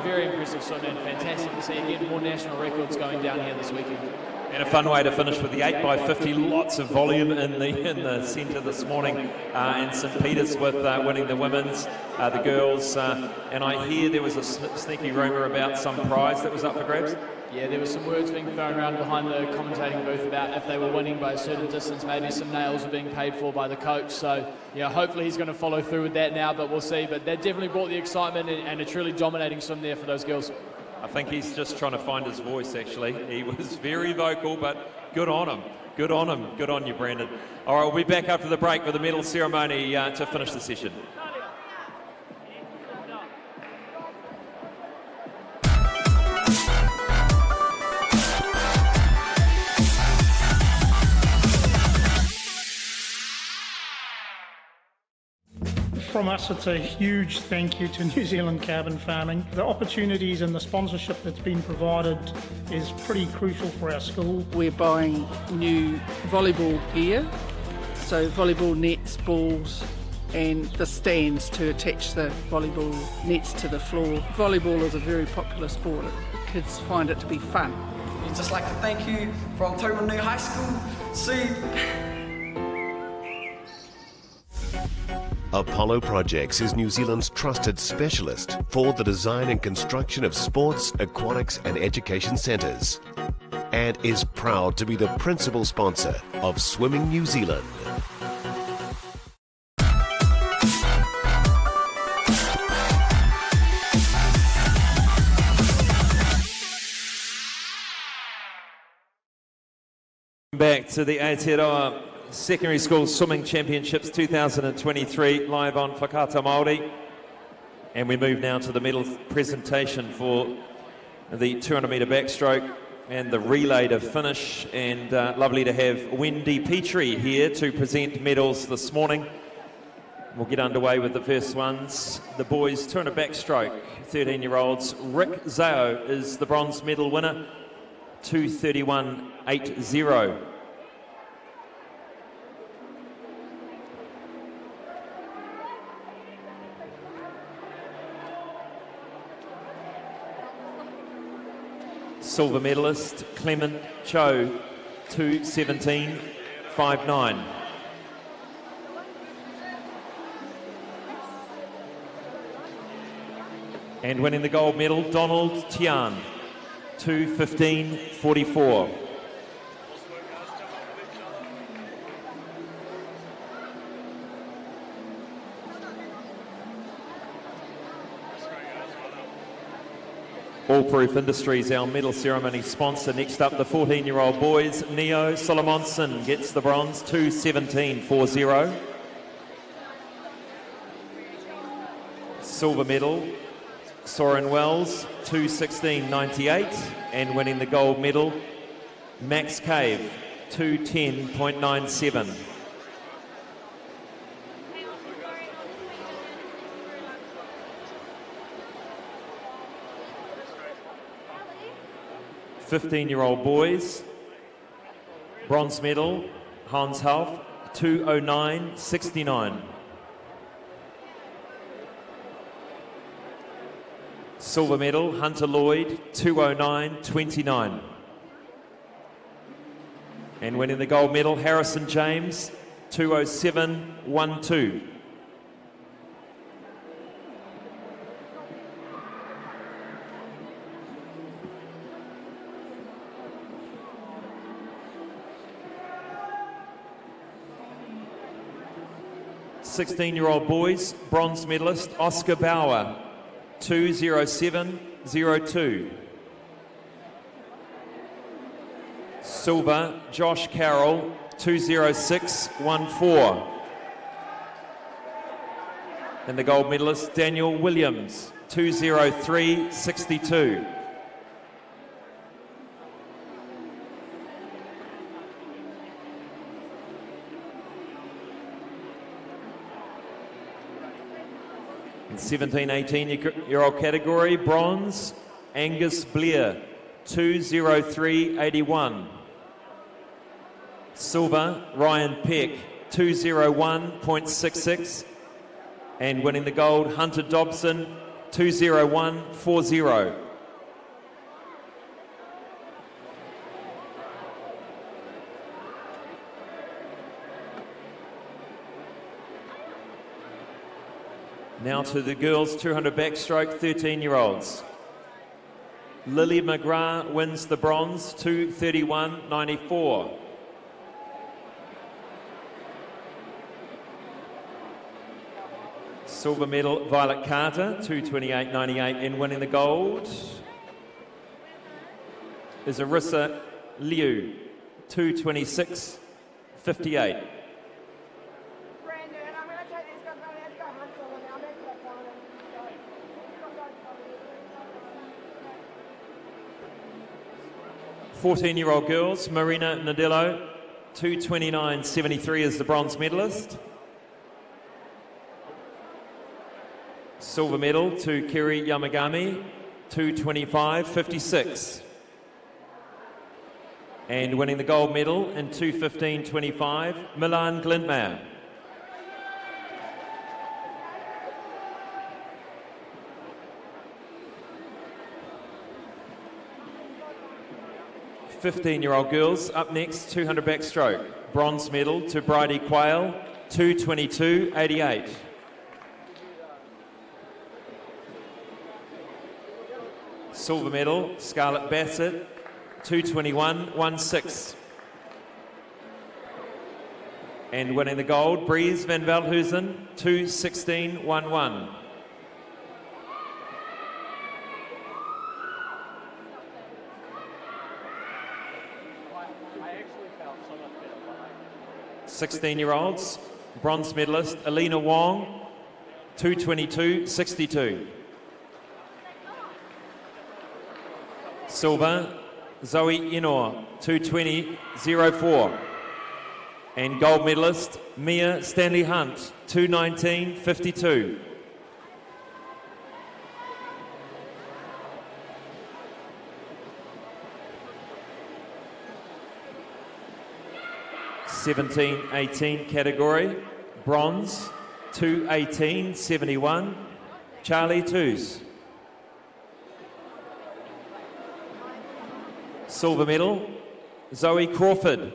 very impressive swim, and fantastic to see again more national records going down here this weekend. And a fun way to finish with the 8x50, lots of volume in the centre this morning, and St Peter's with winning the women's, the girls, and I hear there was a sneaky rumour about some prize that was up for grabs. Yeah, there were some words being thrown around behind the commentating booth about if they were winning by a certain distance, maybe some nails were being paid for by the coach. So, yeah, hopefully he's going to follow through with that now, but we'll see. But that definitely brought the excitement and a truly dominating swim there for those girls. I think he's just trying to find his voice, actually. He was very vocal, but good on him. Good on him. Good on you, Brandon. All right, we'll be back after the break with the medal ceremony to finish the session. From us, it's a huge thank you to New Zealand Carbon Farming. The opportunities and the sponsorship that's been provided is pretty crucial for our school. We're buying new volleyball gear, so volleyball nets, balls, and the stands to attach the volleyball nets to the floor. Volleyball is a very popular sport. Kids find it to be fun. We'd just like to thank you from Tauranga High School. See. Apollo Projects is New Zealand's trusted specialist for the design and construction of sports, aquatics and education centres, and is proud to be the principal sponsor of Swimming New Zealand. Back to the Aotearoa Secondary School Swimming Championships 2023 live on Whakaata Māori, and we move now to the medal presentation for the 200 metre backstroke and the relay to finish, and lovely to have Wendy Petrie here to present medals this morning. We'll get underway with the first ones. The boys 200 backstroke, 13-year-olds. Rick Zao is the bronze medal winner, 2:31.80. Silver medalist Clement Cho, 2:17.59. And winning the gold medal, Donald Tian, 2:15.44. All Proof Industries, our medal ceremony sponsor. Next up, the 14-year-old boys. Neo Solomonson gets the bronze, 2:17.40. Silver medal, Soren Wells, 2:16.98. And winning the gold medal, Max Cave, 2:10.97. '15-year-old boys, bronze medal, Hans Half, 2:09.69. Silver medal, Hunter Lloyd, 2:09.29. And winning the gold medal, Harrison James, 2:07.12. 16-year-old boys, bronze medalist Oscar Bauer, 2:07.02. Silver, Josh Carroll, 2:06.14. And the gold medalist Daniel Williams, 2:03.62. In 17-18-year-old category, bronze, Angus Blair, 2:03.81. Silver, Ryan Peck, 2:01.66. And winning the gold, Hunter Dobson, 2:01.40. Now to the girls 200 backstroke 13-year-olds. Lily McGrath wins the bronze, 2:31.94. Silver medal, Violet Carter, 2:28.98, and winning the gold is Arissa Liu, 2:26.58. 14-year-old girls, Marina Nadello, 2:29.73 is the bronze medalist. Silver medal to Kiri Yamagami, 2:25.56. And winning the gold medal in 2:15.25, Milan Glintmeier. Fifteen-year-old girls up next, 200 backstroke. Bronze medal to Bridie Quayle, 2:22.88. Silver medal, Scarlett Bassett, 2:21.16. And winning the gold, Breeze van Veldhuizen, 2:16.11. Sixteen-year-olds, bronze medalist Alina Wong, 2:22.62. Silver, Zoe Inor, 2:20.04. And gold medalist Mia Stanley Hunt, 2:19.52. (17-18) category, bronze, 2:18.71, Charlie Toos. Silver medal, Zoe Crawford,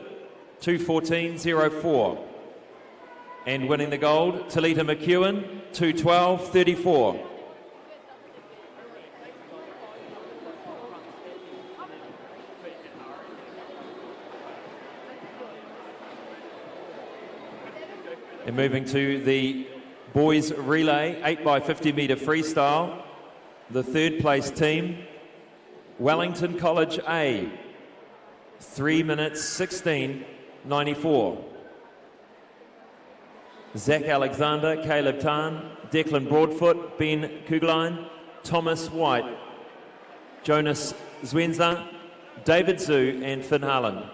2:14.04. And winning the gold, Talita McEwen, 2:12.34. And moving to the boys relay, 8x50 metre freestyle, the third place team, Wellington College A, 3 minutes 16.94. Zach Alexander, Caleb Tan, Declan Broadfoot, Ben Kuglein, Thomas White, Jonas Zwenza, David Zhu and Finn Harlan.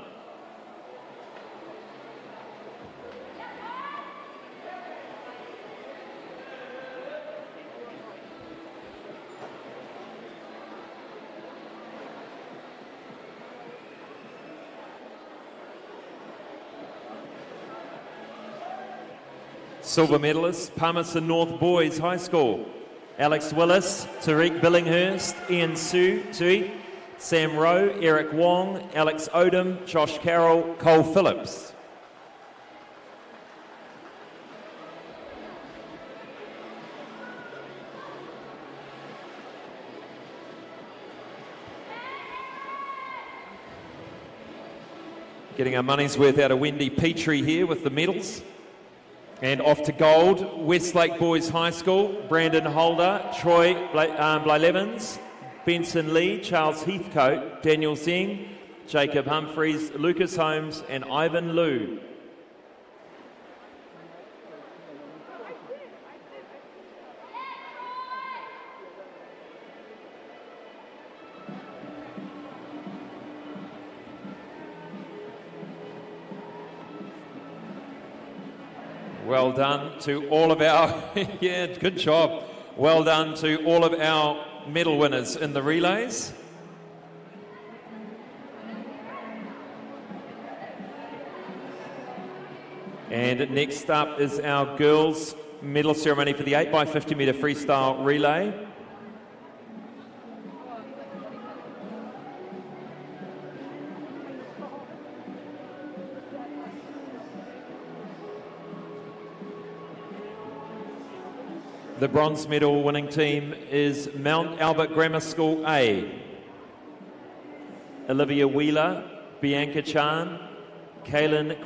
Silver medalists, Palmerston North Boys High School, Alex Willis, Tariq Billinghurst, Ian Sui, Sam Rowe, Eric Wong, Alex Odom, Josh Carroll, Cole Phillips. Getting our money's worth out of Wendy Petrie here with the medals. And off to gold, Westlake Boys High School, Brandon Holder, Troy Blylevens, Benson Lee, Charles Heathcote, Daniel Zeng, Jacob Humphreys, Lucas Holmes and Ivan Liu. Well done to all of our, yeah, good job. Well done to all of our medal winners in the relays. And next up is our girls' medal ceremony for the 8x50 metre freestyle relay. The bronze medal winning team is Mount Albert Grammar School A. Olivia Wheeler, Bianca Chan, Kaylin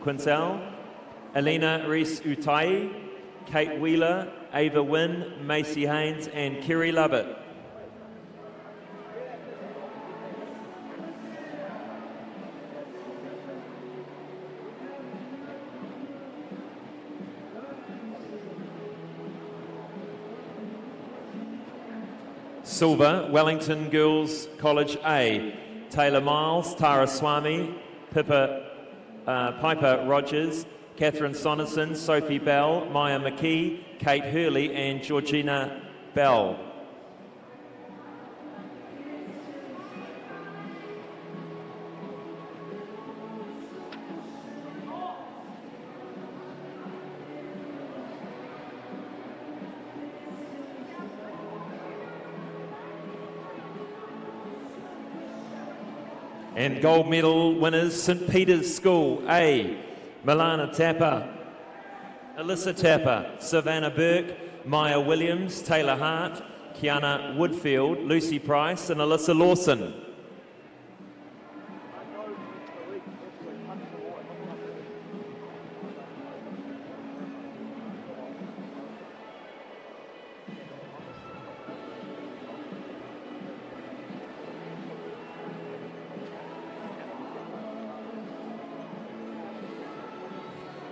Quinsell, Elena Reese Utai, Kate Wheeler, Ava Wynn, Macy Haynes and Kerry Lovett. Silver, Wellington Girls College A, Taylor Miles, Tara Swami, Piper Rogers, Catherine Sonnerson, Sophie Bell, Maya McKee, Kate Hurley and Georgina Bell. And gold medal winners, St Peter's School A, Milana Tapper, Alyssa Tapper, Savannah Burke, Maya Williams, Taylor Hart, Kiana Woodfield, Lucy Price and Alyssa Lawson.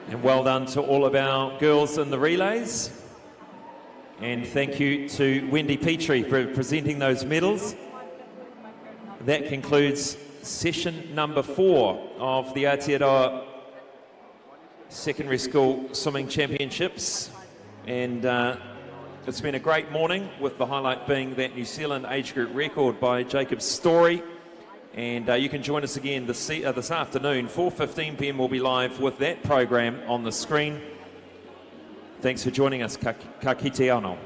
And well done to all of our girls in the relays. And thank you to Wendy Petrie for presenting those medals. That concludes session number 4 of the Aotearoa Secondary School Swimming Championships. And it's been a great morning, with the highlight being that New Zealand age group record by Jacob Story. And you can join us again this afternoon, 4:15 p.m. we'll be live with that program on the screen. Thanks for joining us. Ka kite anō.